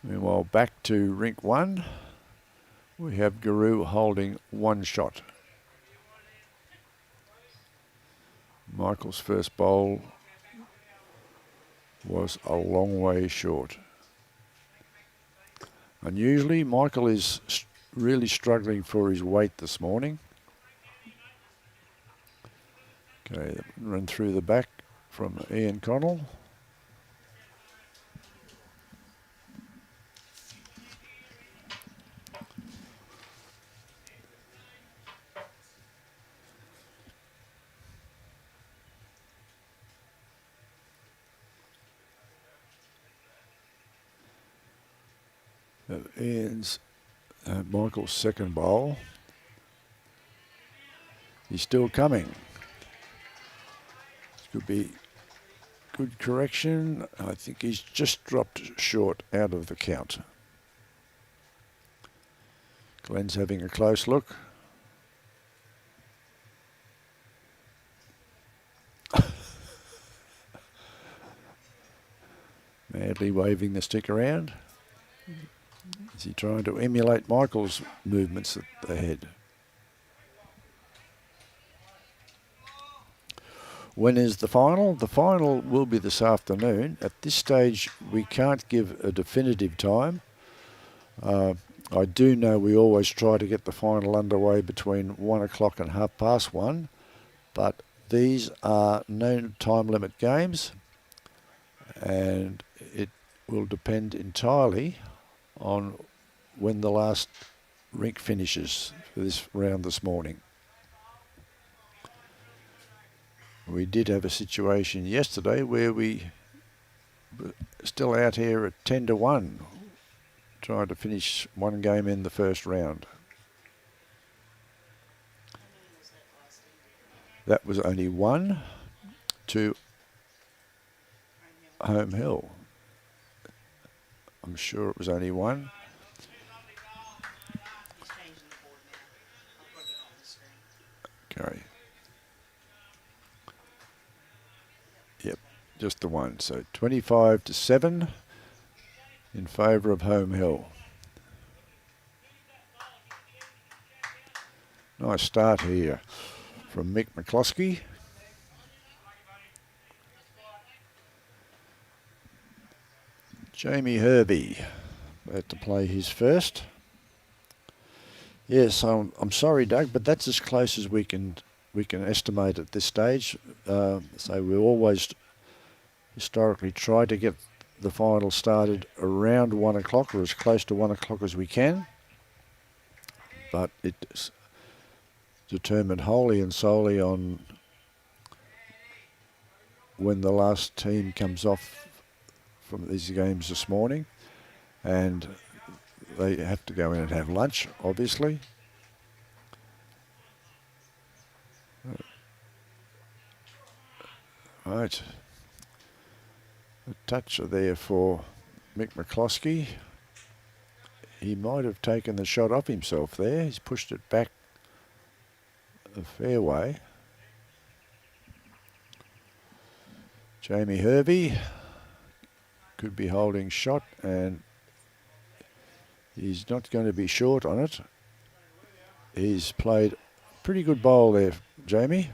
Meanwhile, back to rink 1, we have Giru holding 1 shot. Michael's first bowl was a long way short. Unusually, Michael is really struggling for his weight this morning. Okay, run through the back from Ian Connell. Ian's Michael's second bowl. He's still coming. This could be good correction. I think he's just dropped short out of the count. Glen's having a close look. Madly waving the stick around. Is he trying to emulate Michael's movements at the head? When is the final? The final will be this afternoon. At this stage, we can't give a definitive time. I do know we always try to get the final underway between 1 o'clock and 1:30, but these are no time limit games, and it will depend entirely on when the last rink finishes for this round this morning. We did have a situation yesterday where we were still out here at 10-1, trying to finish one game in the first round. That was only 1 to Home Hill. I'm sure it was only 1. Okay. Yep, just the 1. So 25-7 in favour of Home Hill. Nice start here from Mick McCloskey. Jamie Hervey about to play his first. Yes, I'm sorry, Doug, but that's as close as we can estimate at this stage. So we always historically try to get the final started around 1 o'clock or as close to 1 o'clock as we can. But it's determined wholly and solely on when the last team comes off from these games this morning, and they have to go in and have lunch, obviously. Right. A toucher there for Mick McCloskey. He might have taken the shot off himself there. He's pushed it back the fairway. Jamie Hervey could be holding shot, and he's not going to be short on it. He's played a pretty good bowl there, Jamie.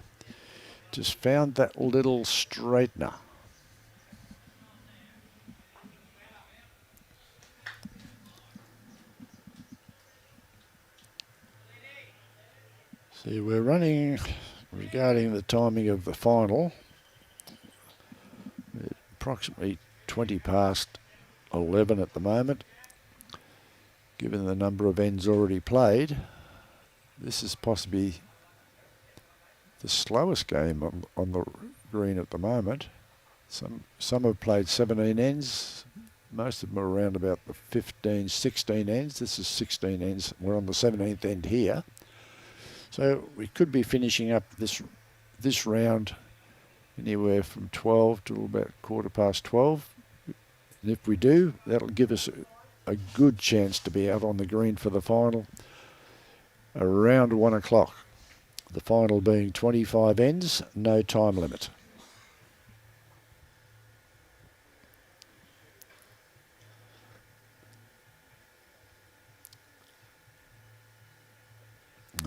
Just found that little straightener. See, we're running, regarding the timing of the final, approximately 20 past 11 at the moment. Given the number of ends already played, this is possibly the slowest game on the green at the moment. Some have played 17 ends. Most of them are around about the 15, 16 ends. This is 16 ends. We're on the 17th end here. So we could be finishing up this round anywhere from 12 to about 12:15. And if we do, that'll give us a good chance to be out on the green for the final around 1 o'clock. The final being 25 ends, no time limit.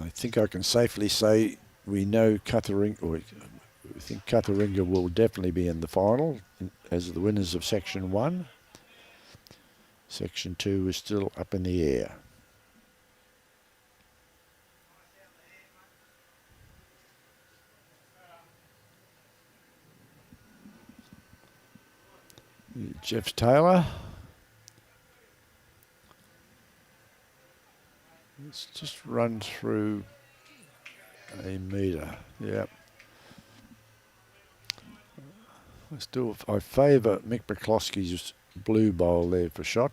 I think I can safely say we know we think Cutharinga will definitely be in the final as the winners of Section 1. Section 2 is still up in the air. Geoff Taylor. Let's just run through a metre. Yep. I favour Mick McCloskey's blue bowl there for shot.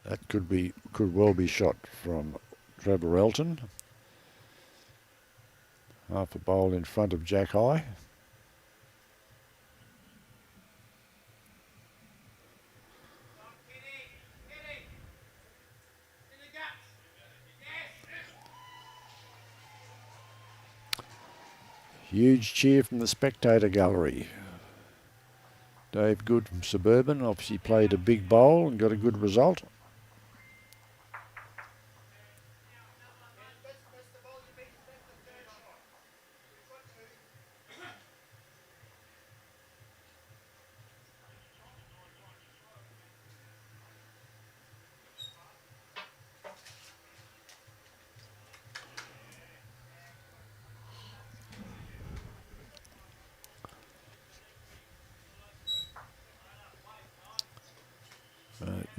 That could well be shot from Trevor Elton. Half a bowl in front of Jack High. Huge cheer from the spectator gallery. Dave Good from Suburban obviously played a big bowl and got a good result.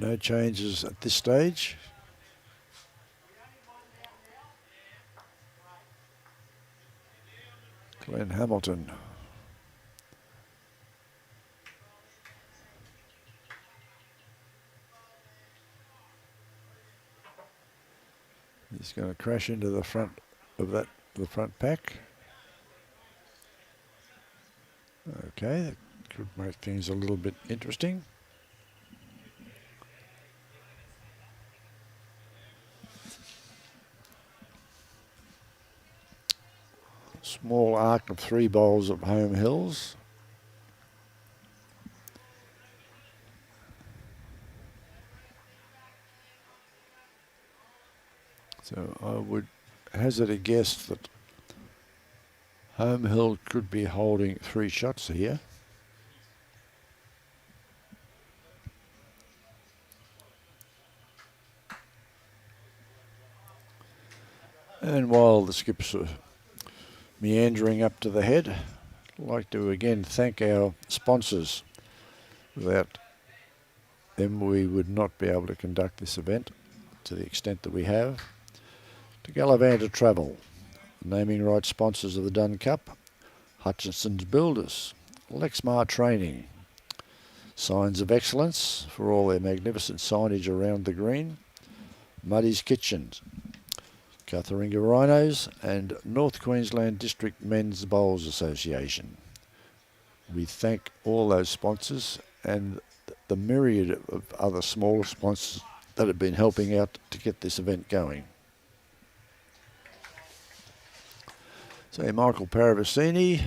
No changes at this stage. Glen Hamilton. He's going to crash into the front of the front pack. Okay, that could make things a little bit interesting. Small arc of 3 bowls of home hills. So I would hazard a guess that home hill could be holding 3 shots here. And while the skips are meandering up to the head, I'd like to again thank our sponsors. Without them we would not be able to conduct this event to the extent that we have. To Gallivanter Travel, naming rights sponsors of the Dunn Cup, Hutchinson's Builders, Lexmar Training, Signs of Excellence for all their magnificent signage around the green, Muddy's Kitchens, Catharinga Rhinos and North Queensland District Men's Bowls Association. We thank all those sponsors and the myriad of other smaller sponsors that have been helping out to get this event going. So Michael Parravicini,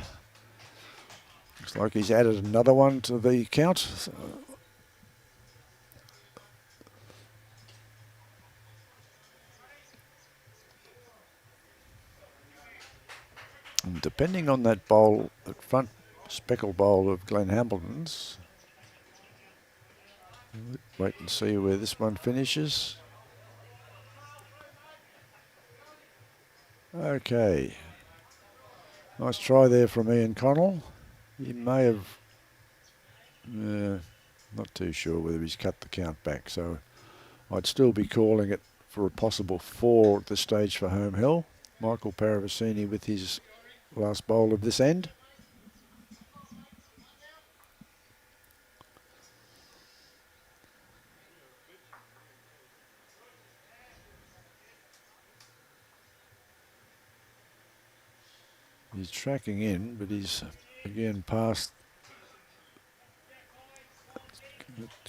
looks like he's added another one to the count. So and depending on that bowl, that front speckle bowl of Glen Hamilton's, wait and see where this one finishes. Okay. Nice try there from Ian Connell. He may have, not too sure whether he's cut the count back, so I'd still be calling it for a possible 4 at this stage for home hill. Michael Parravicini with his last bowl of this end. He's tracking in, but he's again past.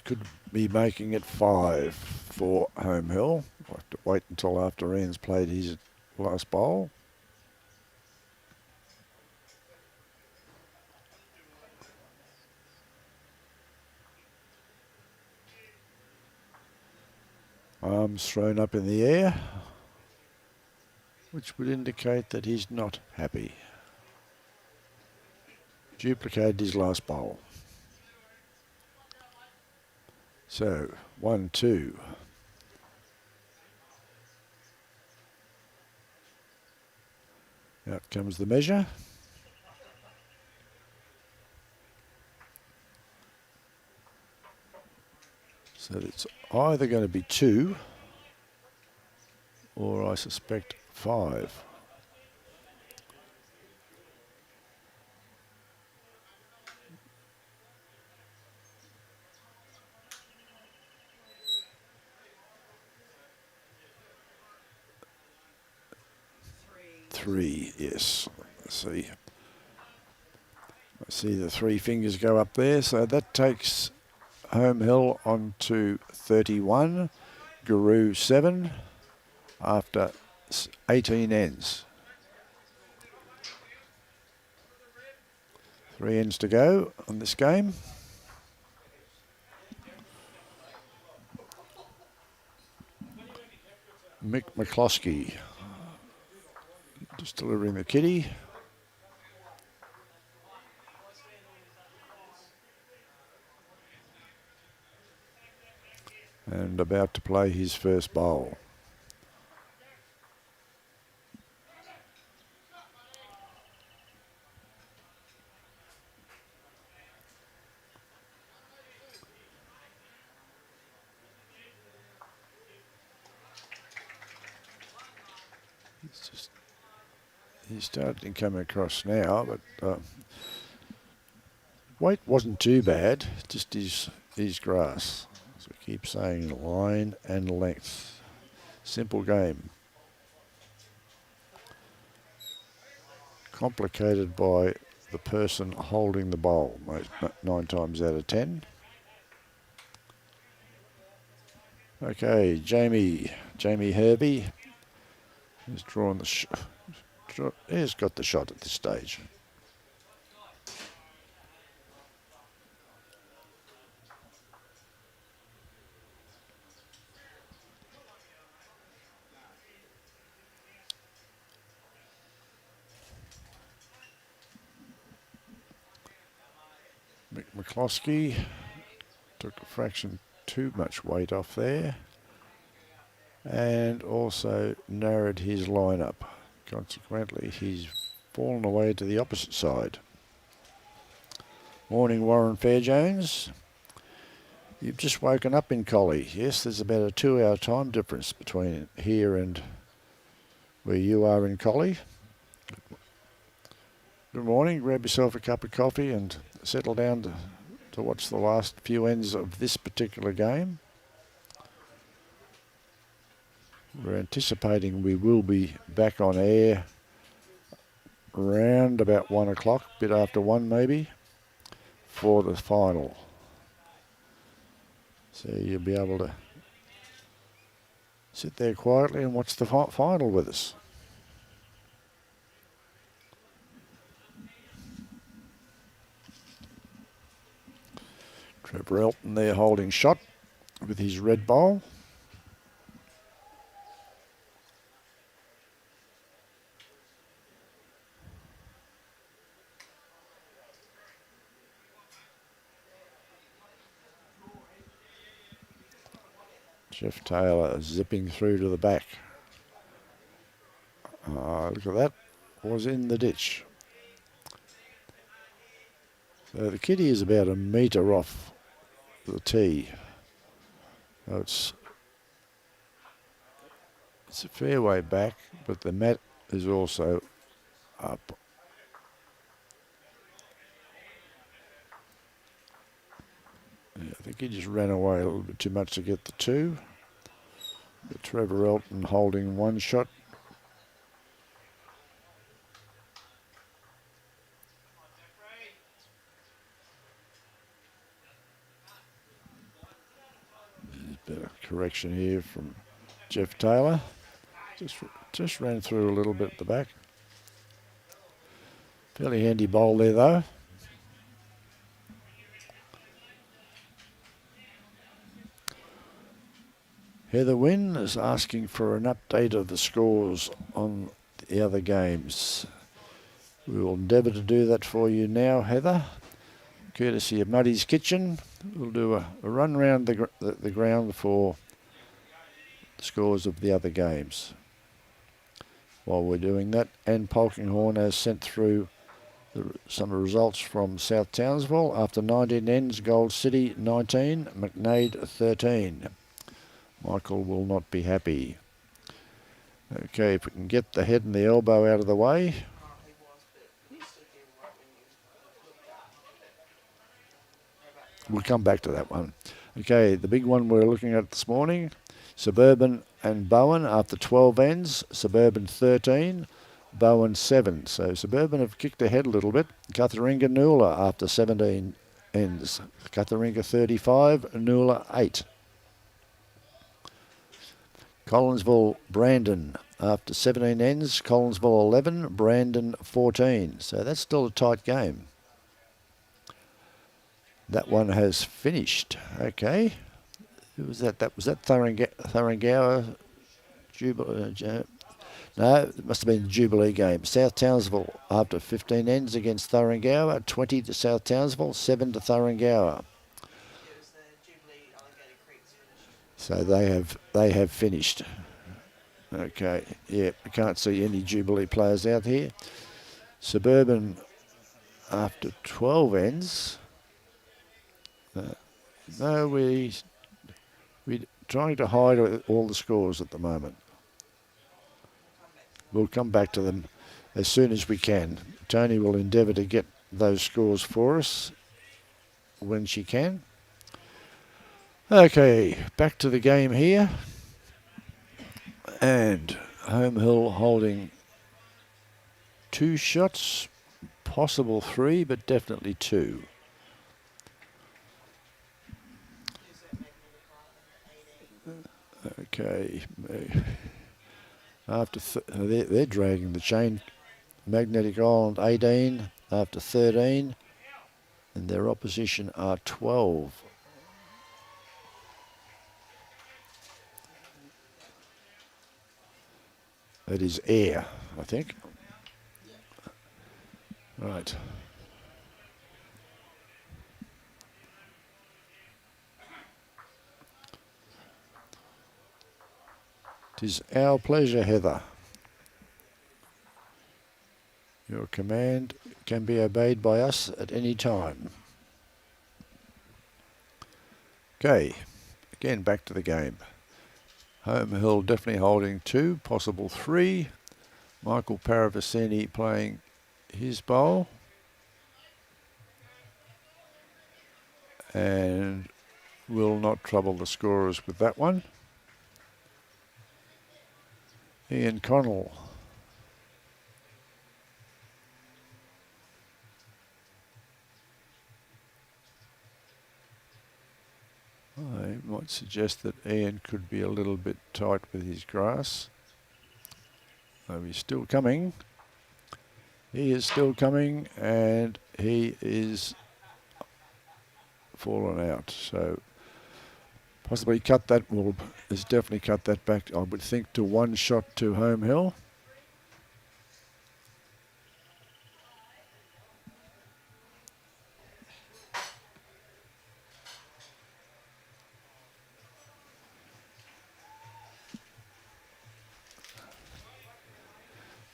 Could be making it 5 for home hill. I'll have to wait until after Ian's played his last bowl. Arms thrown up in the air, which would indicate that he's not happy. Duplicated his last bowl. So 1-2. Out comes the measure. So it's either going to be 2 or I suspect 5. Three, yes. Let's see. I see the 3 fingers go up there, so that takes Home Hill on to 31, Giru 7 after 18 ends. 3 ends to go on this game. Mick McCloskey just delivering the kitty. And about to play his first bowl. He's starting to come across now, but weight wasn't too bad, just his grass. As we keep saying, line and length. Simple game. Complicated by the person holding the bowl, 9 times out of 10. Okay, Jamie Hervey has drawn the he's got the shot at this stage. McCloskey took a fraction too much weight off there and also narrowed his lineup. Consequently, he's fallen away to the opposite side. Morning, Warren Fairjones. You've just woken up in Collie. Yes, there's about a 2-hour time difference between here and where you are in Collie. Good morning. Grab yourself a cup of coffee and settle down to watch the last few ends of this particular game. We're anticipating we will be back on air around about 1 o'clock, bit after 1 maybe, for the final. So you'll be able to sit there quietly and watch the final with us. Trevor Elton there holding shot with his red bowl. Geoff Taylor zipping through to the back. Look at that. Was in the ditch. So the kitty is about a metre off the tee. So it's a fair way back, but the mat is also up. Yeah, I think he just ran away a little bit too much to get the 2. But Trevor Elton holding 1 shot. There's a bit of correction here from Geoff Taylor. Just ran through a little bit at the back. Fairly handy bowl there though. Heather Wynne is asking for an update of the scores on the other games. We will endeavour to do that for you now, Heather. courtesy of Muddy's Kitchen. We'll do a run round the ground for the scores of the other games. While we're doing that, Ann Polkinghorne has sent through some results from South Townsville. After 19 ends, Gold City 19, McNade 13. Michael will not be happy. Okay, if we can get the head and the elbow out of the way. We'll come back to that one. Okay, the big one we're looking at this morning, Suburban and Bowen after 12 ends, Suburban 13, Bowen 7. So Suburban have kicked ahead a little bit. Cutharinga Noola after 17 ends, Cutharinga 35, Noola 8. Collinsville Brandon after 17 ends, Collinsville 11, Brandon 14. So that's still a tight game. That one has finished. Okay. Who was that? That was that Thuringowa Jubilee. No, it must have been the Jubilee game. South Townsville after 15 ends against Thuringowa, 20 to South Townsville, 7 to Thuringowa. So they have finished. Okay, yeah, I can't see any Jubilee players out here. Suburban after 12 ends. No, we're trying to hide all the scores at the moment. We'll come back to them as soon as we can. Tony will endeavour to get those scores for us when she can. Okay, back to the game here. And Home Hill holding 2 shots, possible 3, but definitely 2. Okay. After they're dragging the chain. Magnetic Island 18 after 13, and their opposition are 12. That is air, I think. Right. It is our pleasure, Heather. Your command can be obeyed by us at any time. Okay, again back to the game. Home Hill definitely holding 2, possible 3. Michael Parravicini playing his bowl. And will not trouble the scorers with that one. Ian Connell. I might suggest that Ian could be a little bit tight with his grass. Oh, he's still coming. He is still coming, and he is fallen out. So possibly cut that. Well, has definitely cut that back, I would think, to 1 shot to Home Hill.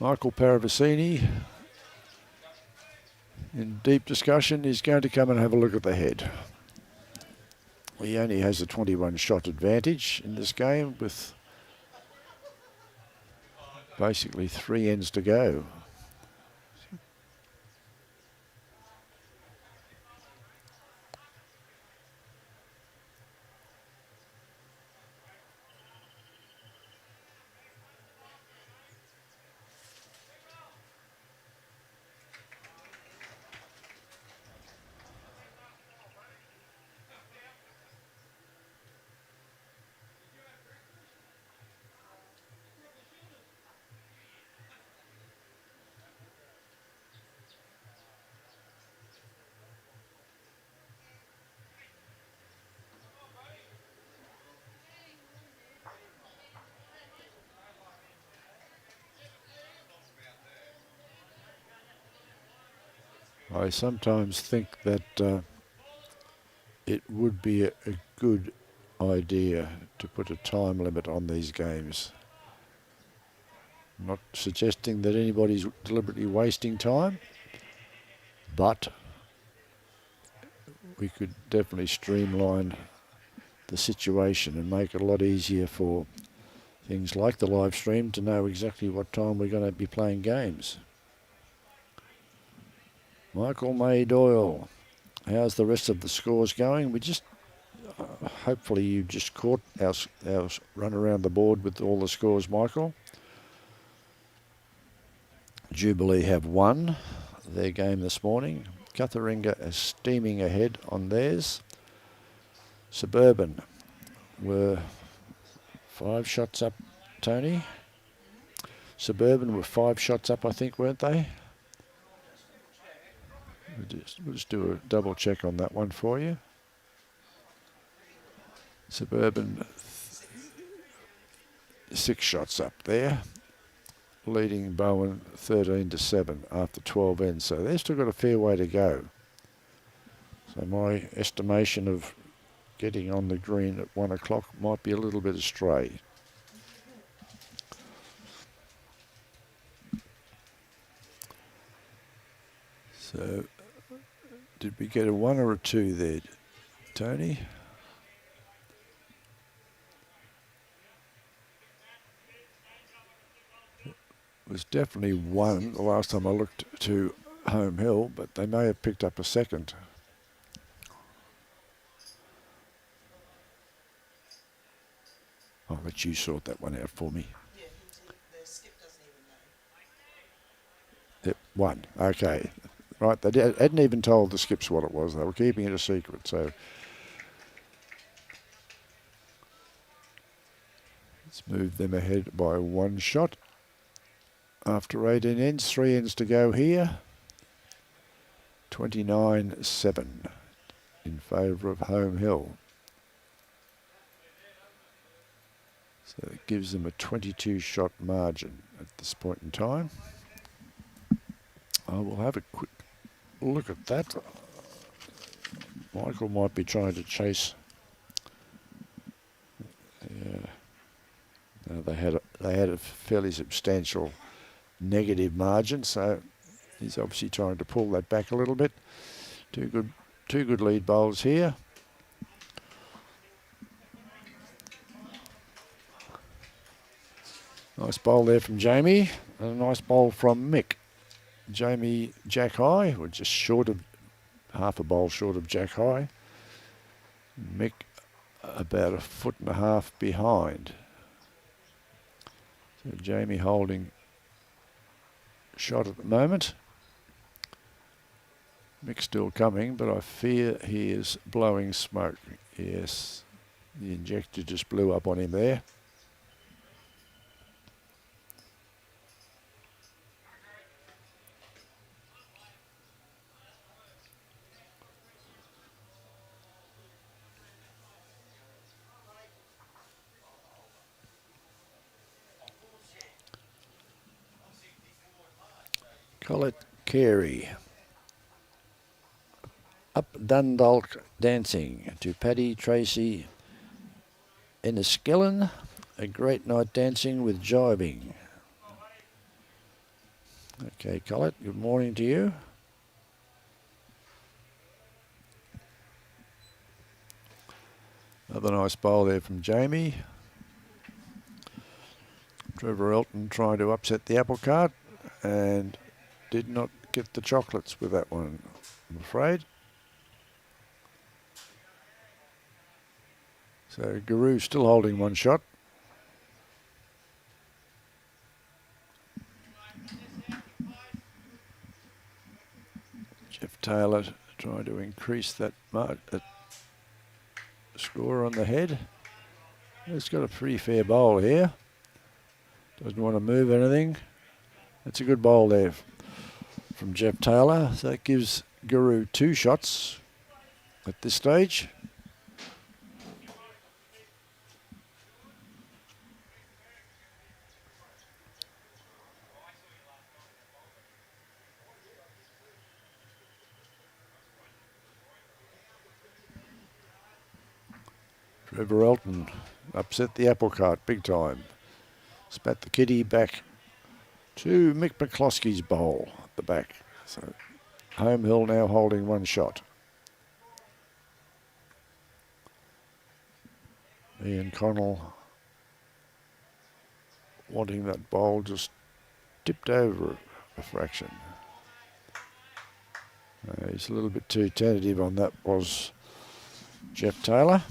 Michael Parravicini, in deep discussion, is going to come and have a look at the head. He only has a 21 shot advantage in this game with basically 3 ends to go. I sometimes think that it would be a good idea to put a time limit on these games. I'm not suggesting that anybody's deliberately wasting time, but we could definitely streamline the situation and make it a lot easier for things like the live stream to know exactly what time we're going to be playing games. Michael May Doyle, how's the rest of the scores going? We just, hopefully you just caught our run around the board with all the scores, Michael. Jubilee have won their game this morning. Cutharinga is steaming ahead on theirs. Suburban were 5 shots up, Tony. Suburban were 5 shots up, I think, weren't they? We'll just do a double check on that one for you. Suburban 6 shots up there, leading Bowen 13-7 after 12 ends. So they've still got a fair way to go. So my estimation of getting on the green at 1 o'clock might be a little bit astray. So did we get a 1 or a 2 there, Tony? It was definitely 1 the last time I looked to Home Hill, but they may have picked up a second. I'll let you sort that one out for me. Yeah, the skip doesn't even know. Yep, 1. Okay. Right, they hadn't even told the skips what it was. They were keeping it a secret, so let's move them ahead by 1 shot. After 18 ends, 3 ends to go here. 29-7 in favour of Home Hill. So it gives them a 22-shot margin at this point in time. I will have a quick look at that. Michael might be trying to chase. Yeah. No, they had a fairly substantial negative margin, so he's obviously trying to pull that back a little bit. Two good lead bowls here. Nice bowl there from Jamie, and a nice bowl from Mick. Jamie Jack High, we're just short of half a bowl short of Jack High. Mick about 1.5 foot behind. So Jamie holding shot at the moment. Mick's still coming, but I fear he is blowing smoke. Yes, the injector just blew up on him there. Colette Carey. Up Dundalk dancing to Paddy Tracy Enniskillen. A great night dancing with jibing. Okay, Colette, good morning to you. Another nice bowl there from Jamie. Trevor Elton trying to upset the apple cart and did not get the chocolates with that one, I'm afraid. So Giru still holding 1 shot. Geoff Taylor trying to increase that score on the head. He's got a pretty fair bowl here. Doesn't want to move anything. That's a good bowl there from Geoff Taylor. So that gives Giru 2 shots at this stage. Trevor Elton upset the apple cart big time. Spat the kitty back to Mick McCloskey's bowl at the back. So Home Hill now holding one shot. Ian Connell wanting that bowl just tipped over a fraction. He's a little bit too tentative on that, was Geoff Taylor.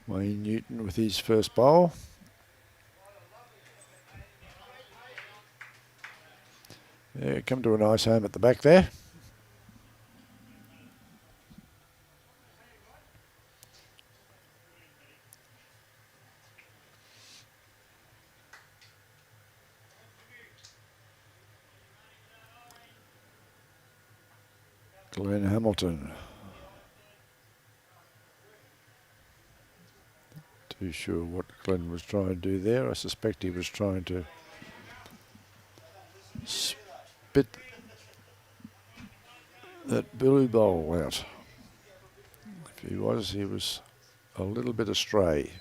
Wayne Newton with his first bowl. Yeah, come to a nice home at the back there. Glen Hamilton. Too sure what Glen was trying to do there. I suspect he was trying to spit that blue bowl out. If he was a little bit astray.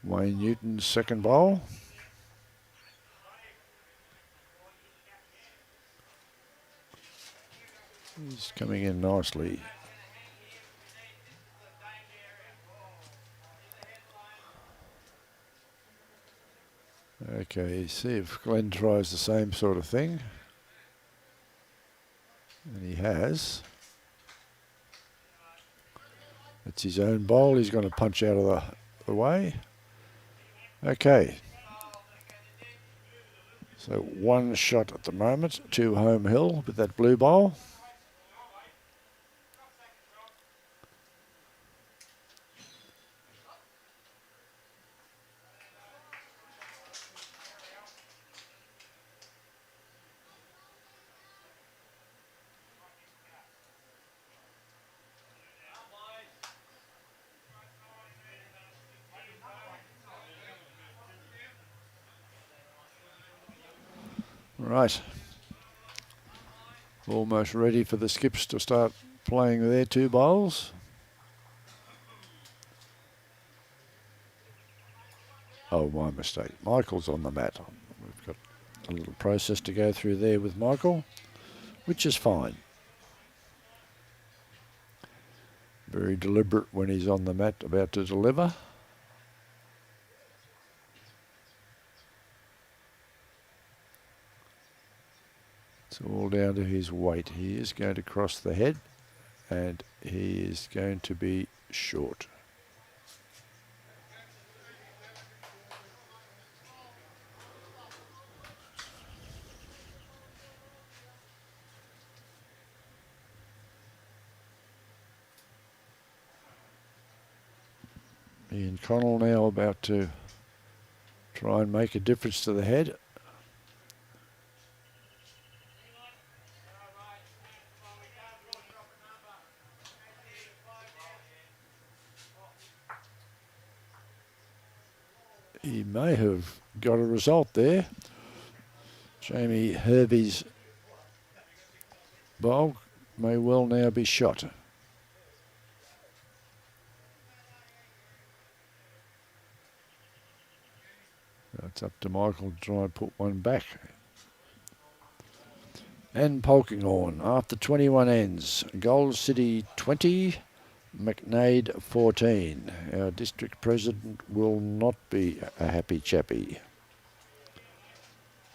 Wayne Newton's second bowl. He's coming in nicely. Okay, see if Glen tries the same sort of thing. And he has. It's his own bowl. He's going to punch out of the way. Okay. So one shot at the moment to Home Hill with that blue bowl. Right. Almost ready for the skips to start playing their two bowls. Oh, my mistake. Michael's on the mat. We've got a little process to go through there with Michael, which is fine. Very deliberate when he's on the mat about to deliver. It's all down to his weight. He is going to cross the head and he is going to be short. Ian Connell now about to try and make a difference to the head. He may have got a result there. Jamie Hervey's bowl may well now be shot. It's up to Michael to try and put one back. And Polkinghorn after 21 ends. Gold City 20, McNade 14. Our district president will not be a happy chappy.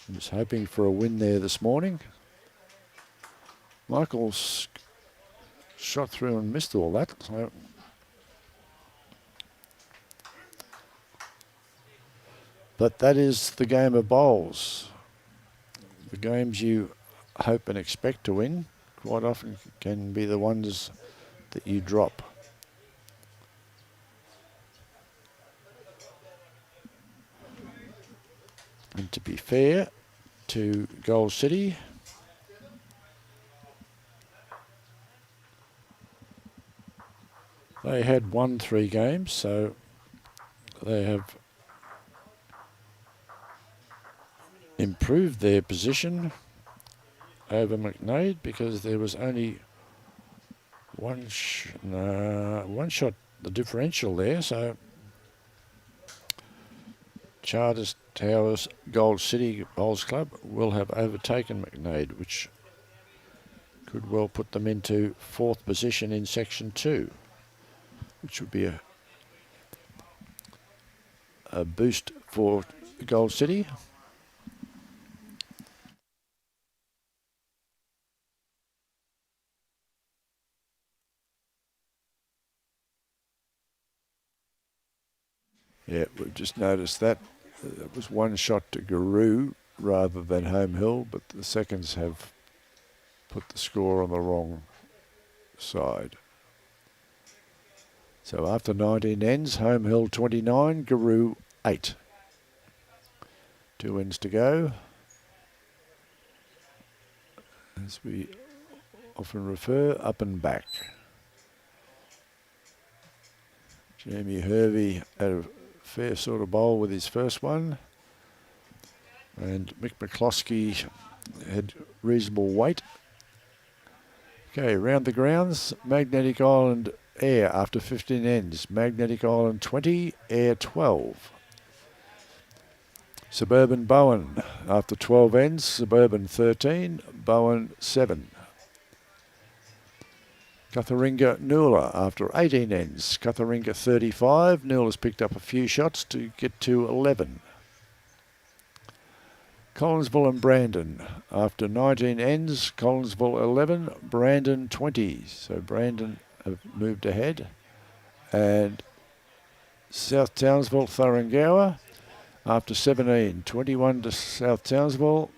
He was hoping for a win there this morning. Michael's shot through and missed all that. So but that is the game of bowls. The games you hope and expect to win quite often can be the ones that you drop. fair to Gold City. They had won 3 games, so they have improved their position over McNade because there was only one shot the differential there. So Charters Towers Gold City Bowls Club will have overtaken McNade, which could well put them into 4th position in Section 2, which would be a boost for Gold City. Yeah, we've just noticed that. It was 1 shot to Giru rather than Home Hill, but the seconds have put the score on the wrong side. So after 19 ends, Home Hill 29, Giru 8. 2 ends to go. As we often refer, up and back. Jamie Hervey had a fair sort of bowl with his first one. And Mick McCloskey had reasonable weight. Okay, round the grounds, Magnetic Island Air after 15 ends. Magnetic Island 20, Air 12. Suburban Bowen after 12 ends. Suburban 13, Bowen 7. Cutharinga Noola after 18 ends. Cutharinga 35. Noola's picked up a few shots to get to 11. Collinsville and Brandon after 19 ends. Collinsville 11, Brandon 20. So Brandon have moved ahead. And South Townsville Thuringowa after 17. 21 to South Townsville,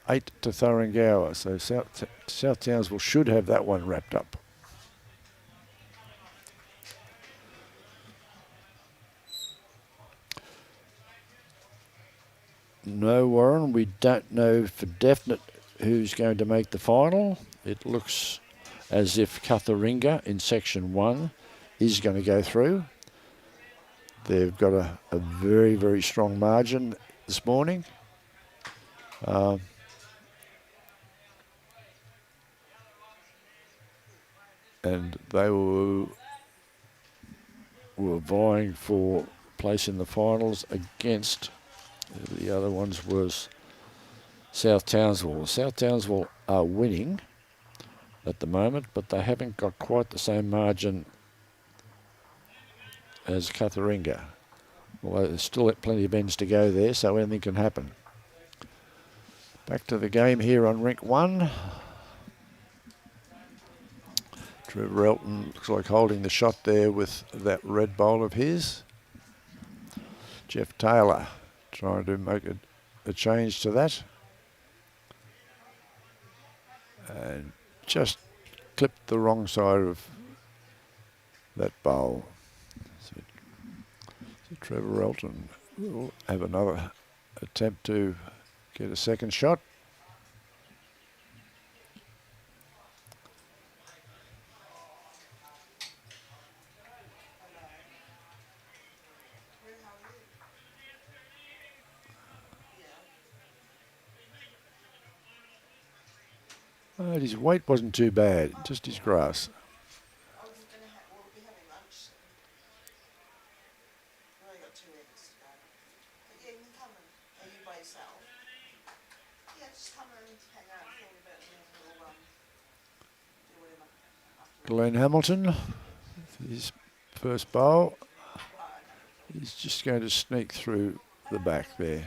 8 to Thuringowa. So South Townsville should have that one wrapped up. No, Warren, we don't know for definite who's going to make the final. It looks as if Cutharinga in Section 1 is going to go through. They've got a very, very strong margin this morning. And they were vying for place in the finals against... The other ones was South Townsville. South Townsville are winning at the moment, but they haven't got quite the same margin as Cutharinga. Although there's still plenty of ends to go there, so anything can happen. Back to the game here on Rink 1. Trevor Elton looks like holding the shot there with that red bowl of his. Geoff Taylor trying to make a change to that. And just clipped the wrong side of that bowl. So Trevor Elton will have another attempt to get a second shot. His weight wasn't too bad, just his grass. We'll be having lunch. We've only got 2 ends to go. But yeah, you can come and are you by yourself? Yeah, just come and hang out for a bit and then we'll do whatever. Glen Hamilton, his first bowl. He's just going to sneak through the back there.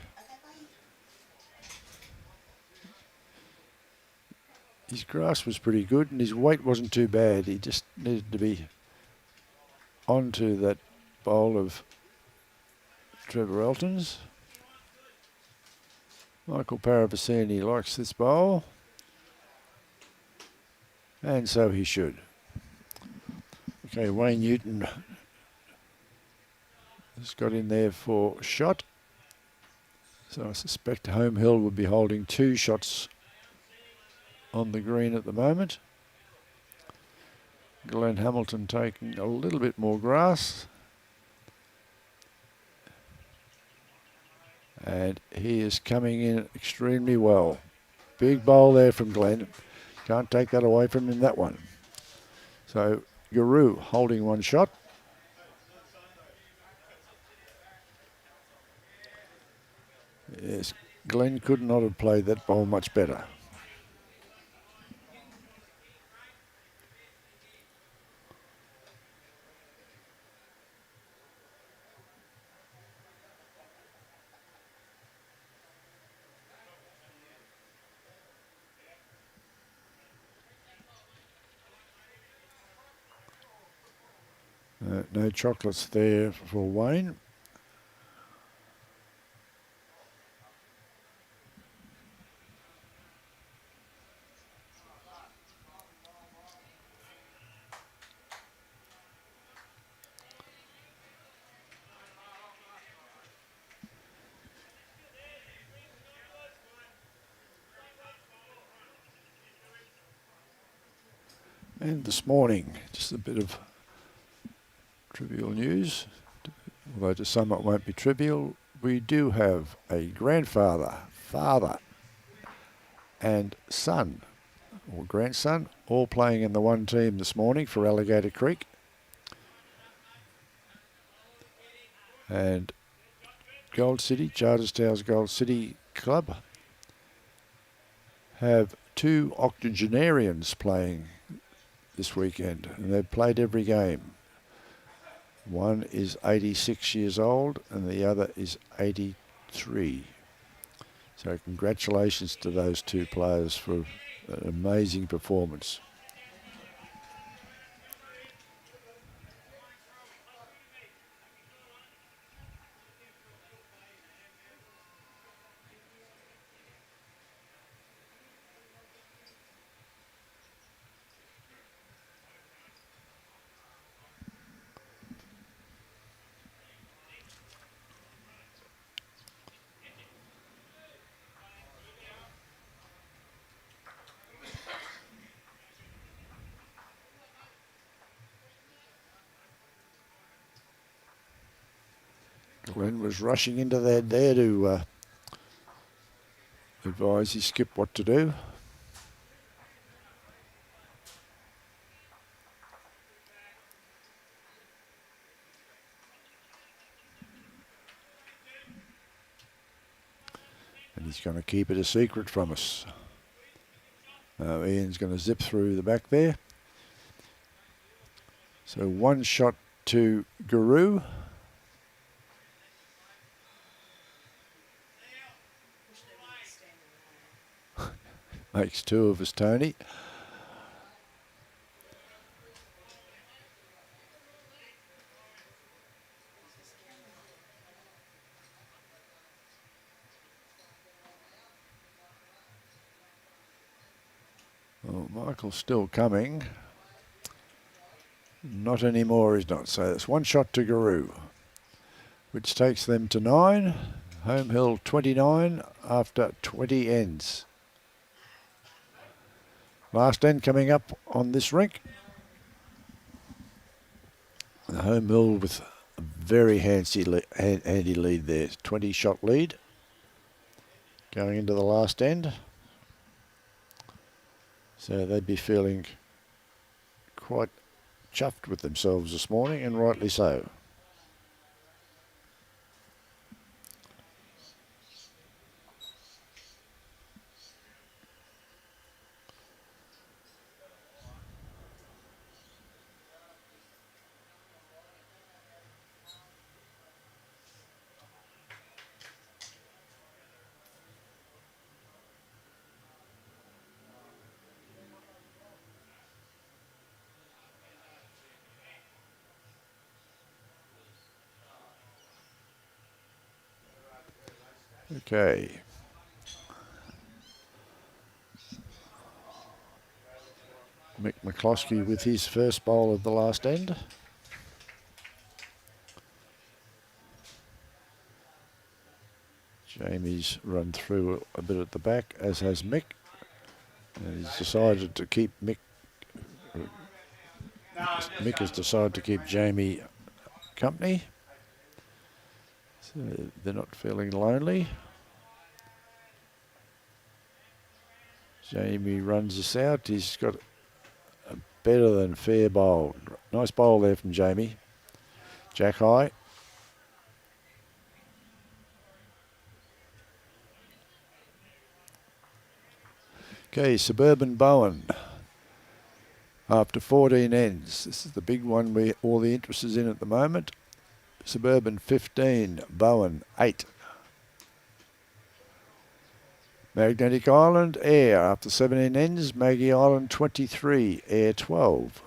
His grass was pretty good and his weight wasn't too bad. He just needed to be onto that bowl of Trevor Elton's. Michael Parravicini likes this bowl. And so he should. Okay, Wayne Newton has got in there for shot. So I suspect Home Hill would be holding 2 shots on the green at the moment. Glen Hamilton taking a little bit more grass. And he is coming in extremely well. Big bowl there from Glen. Can't take that away from him, that one. So Giru holding 1 shot. Yes, Glen could not have played that bowl much better. No chocolates there for Wayne. And this morning, just a bit of trivial news, although to some it won't be trivial. We do have a grandfather, father and son, or grandson, all playing in the one team this morning for Alligator Creek. And Gold City, Charterstow's Gold City Club, have 2 octogenarians playing this weekend, and they've played every game. One is 86 years old and the other is 83. So congratulations to those 2 players for an amazing performance. Glen was rushing into that there to advise his skip what to do. And he's going to keep it a secret from us. Ian's going to zip through the back there. So 1 shot to Giru. Makes 2 of us, Tony. Well, Michael's still coming. Not anymore, he's not. So that's 1 shot to Giru, which takes them to 9. Home Hill 29 after 20 ends. Last end coming up on this rink. The Home Hill with a very handy lead there. 20 shot lead going into the last end. So they'd be feeling quite chuffed with themselves this morning, and rightly so. Okay. Mick McCloskey with his first bowl of the last end. Jamie's run through a bit at the back, as has Mick. And he's decided to keep Mick. Mick has decided to keep Jamie company. So they're not feeling lonely. Jamie runs this out. He's got a better than fair bowl. Nice bowl there from Jamie. Jack high. Okay, Suburban Bowen. After 14 ends. This is the big one where all the interest is in at the moment. Suburban 15, Bowen 8. Magnetic Island, Air. After 17 ends, Maggie Island 23, Air 12.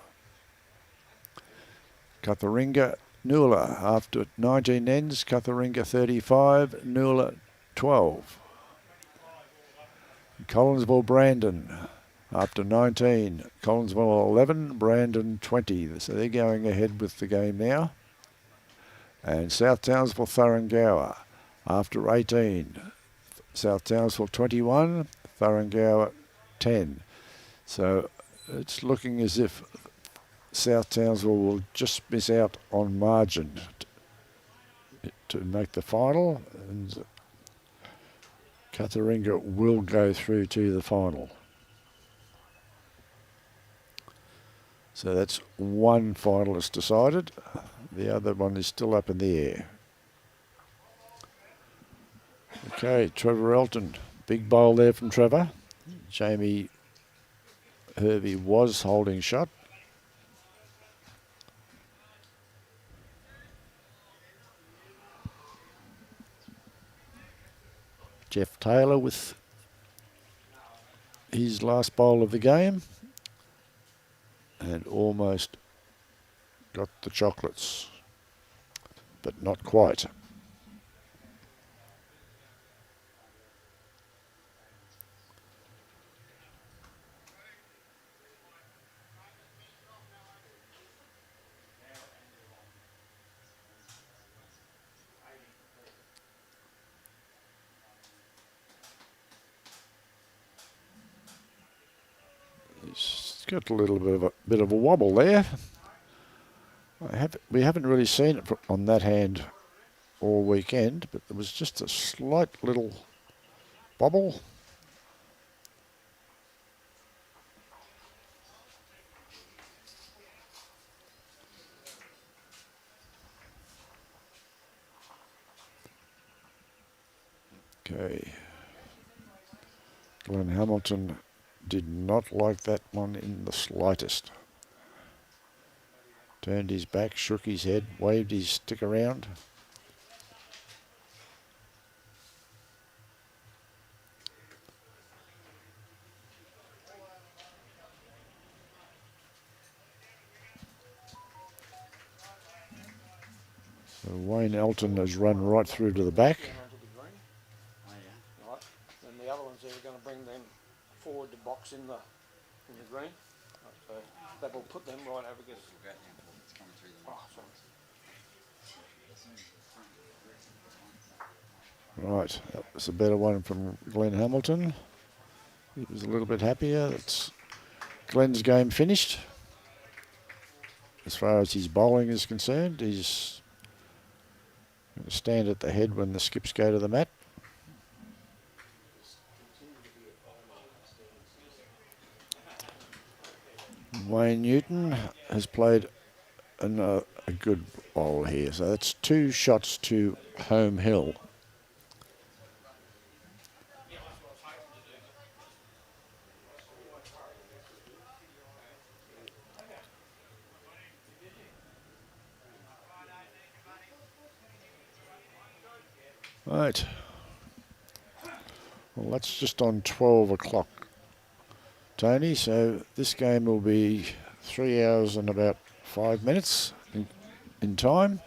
Cutharinga, Noola. After 19 ends, Cutharinga 35, Noola 12. Collinsville, Brandon. After 19, Collinsville 11, Brandon 20. So they're going ahead with the game now. And South Townsville, Thuringowa. After 18, South Townsville 21, Thuringowa 10. So it's looking as if South Townsville will just miss out on margin to make the final, and Cutharinga will go through to the final. So that's one finalist decided. The other one is still up in the air. Okay, Trevor Elton. Big bowl there from Trevor. Jamie Hervey was holding shot. Geoff Taylor with his last bowl of the game. And almost got the chocolates, but not quite. He's got a little bit of a wobble there. We haven't really seen it on that hand all weekend, but there was just a slight little bobble. Okay. Glen Hamilton did not like that one in the slightest. Turned his back, shook his head, waved his stick around. So Wayne Elton has run right through to the back. Oh, yeah. Right. And the other ones there are going to bring them forward to box in the green. Right, so that will put them right over against. It's coming through the Oh, sorry. Right, that was a better one from Glen Hamilton. He was a little bit happier. That's Glen's game finished. As far as his bowling is concerned, he's going to stand at the head when the skips go to the mat. Wayne Newton has played a good bowl here. So that's 2 shots to home hill. Right. Well, that's just on 12 o'clock, Tony. So this game will be 3 hours and about 5 minutes in time.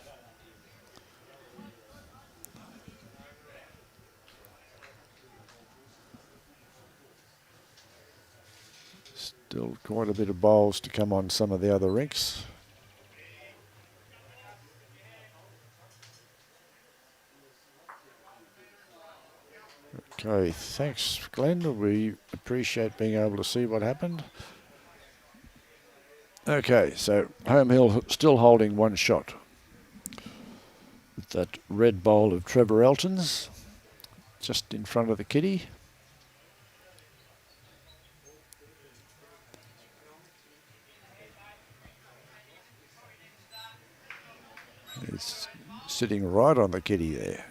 Still quite a bit of bowls to come on some of the other rinks. Okay, thanks, Glen. We appreciate being able to see what happened. Okay, so Home Hill still holding one shot with that red bowl of Trevor Elton's just in front of the kitty. It's sitting right on the kitty there.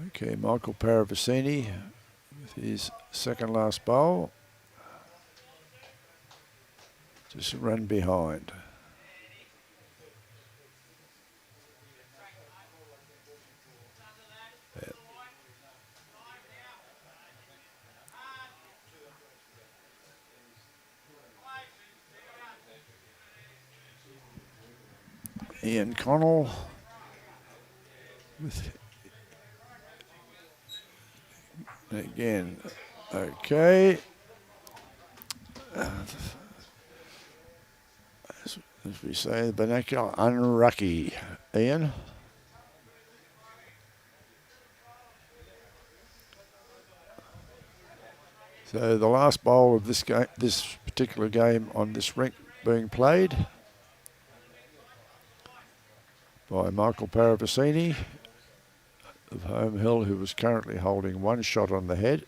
Okay, Michael Parravicini with his second last bowl. Just run behind. Ian Connell with again. Okay. As we say, the vernacular, unlucky. Ian. So the last bowl of this game, this particular game on this rink being played by Michael Parravicini of Home Hill, who was currently holding one shot on the head.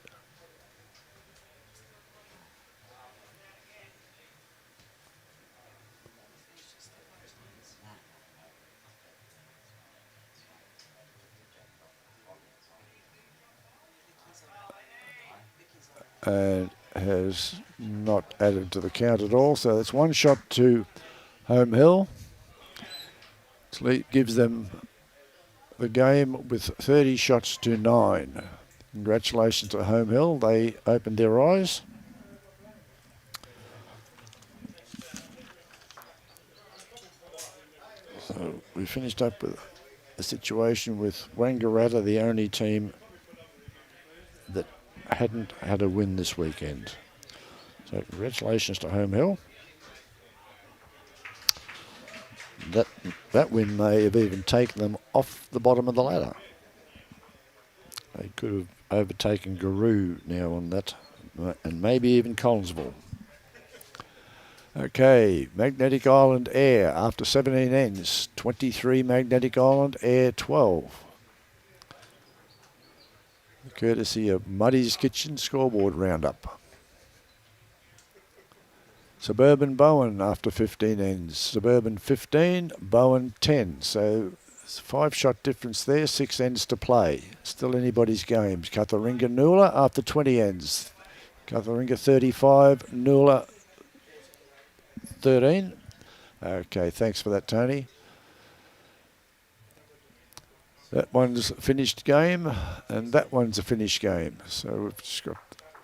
And has not added to the count at all. So that's one shot to Home Hill. Gives them the game with 30 shots to 9. Congratulations to Home Hill. They opened their eyes. So we finished up with a situation with Wangaratta, the only team that hadn't had a win this weekend. So congratulations to Home Hill. That win may have even taken them off the bottom of the ladder. They could have overtaken Giru now on that, and maybe even Collinsville. Okay, Magnetic Island Air after 17 ends, 23 Magnetic Island Air 12. Courtesy of Muddy's Kitchen Scoreboard Roundup. Suburban Bowen after 15 ends. Suburban 15, Bowen 10. So it's a 5-shot difference there, 6 ends to play. Still anybody's games. Katharinga Noola after 20 ends. Katharinga 35, Noola 13. Okay, thanks for that, Tony. That one's a finished game, and that one's a finished game. So we've just got...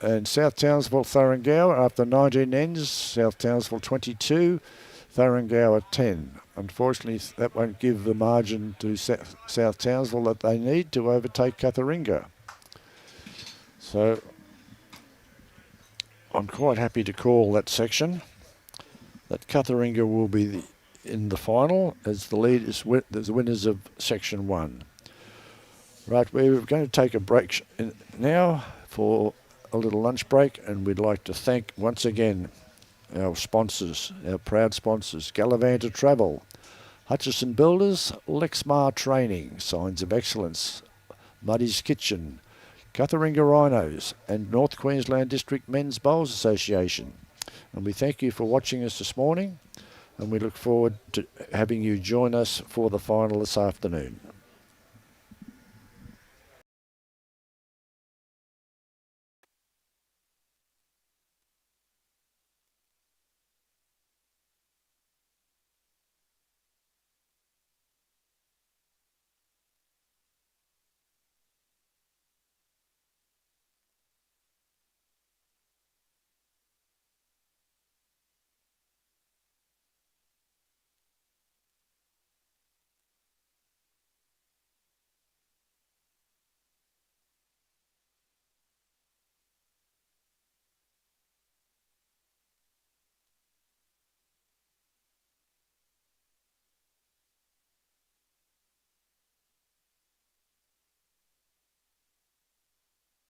And South Townsville, Thuringowa after 19 ends. South Townsville 22, Thuringowa 10. Unfortunately, that won't give the margin to South Townsville that they need to overtake Katharinga. So I'm quite happy to call that section that Katharinga will be in the final as the leaders, the winners of section 1. Right, we're going to take a break now for a little lunch break, and we'd like to thank once again our sponsors, our proud sponsors: Gallivanta Travel, Hutchison Builders, Lexmar Training, Signs of Excellence, Muddy's Kitchen, Katharinga Rhinos, and North Queensland District Men's Bowls Association. And we thank you for watching us this morning, and we look forward to having you join us for the final this afternoon.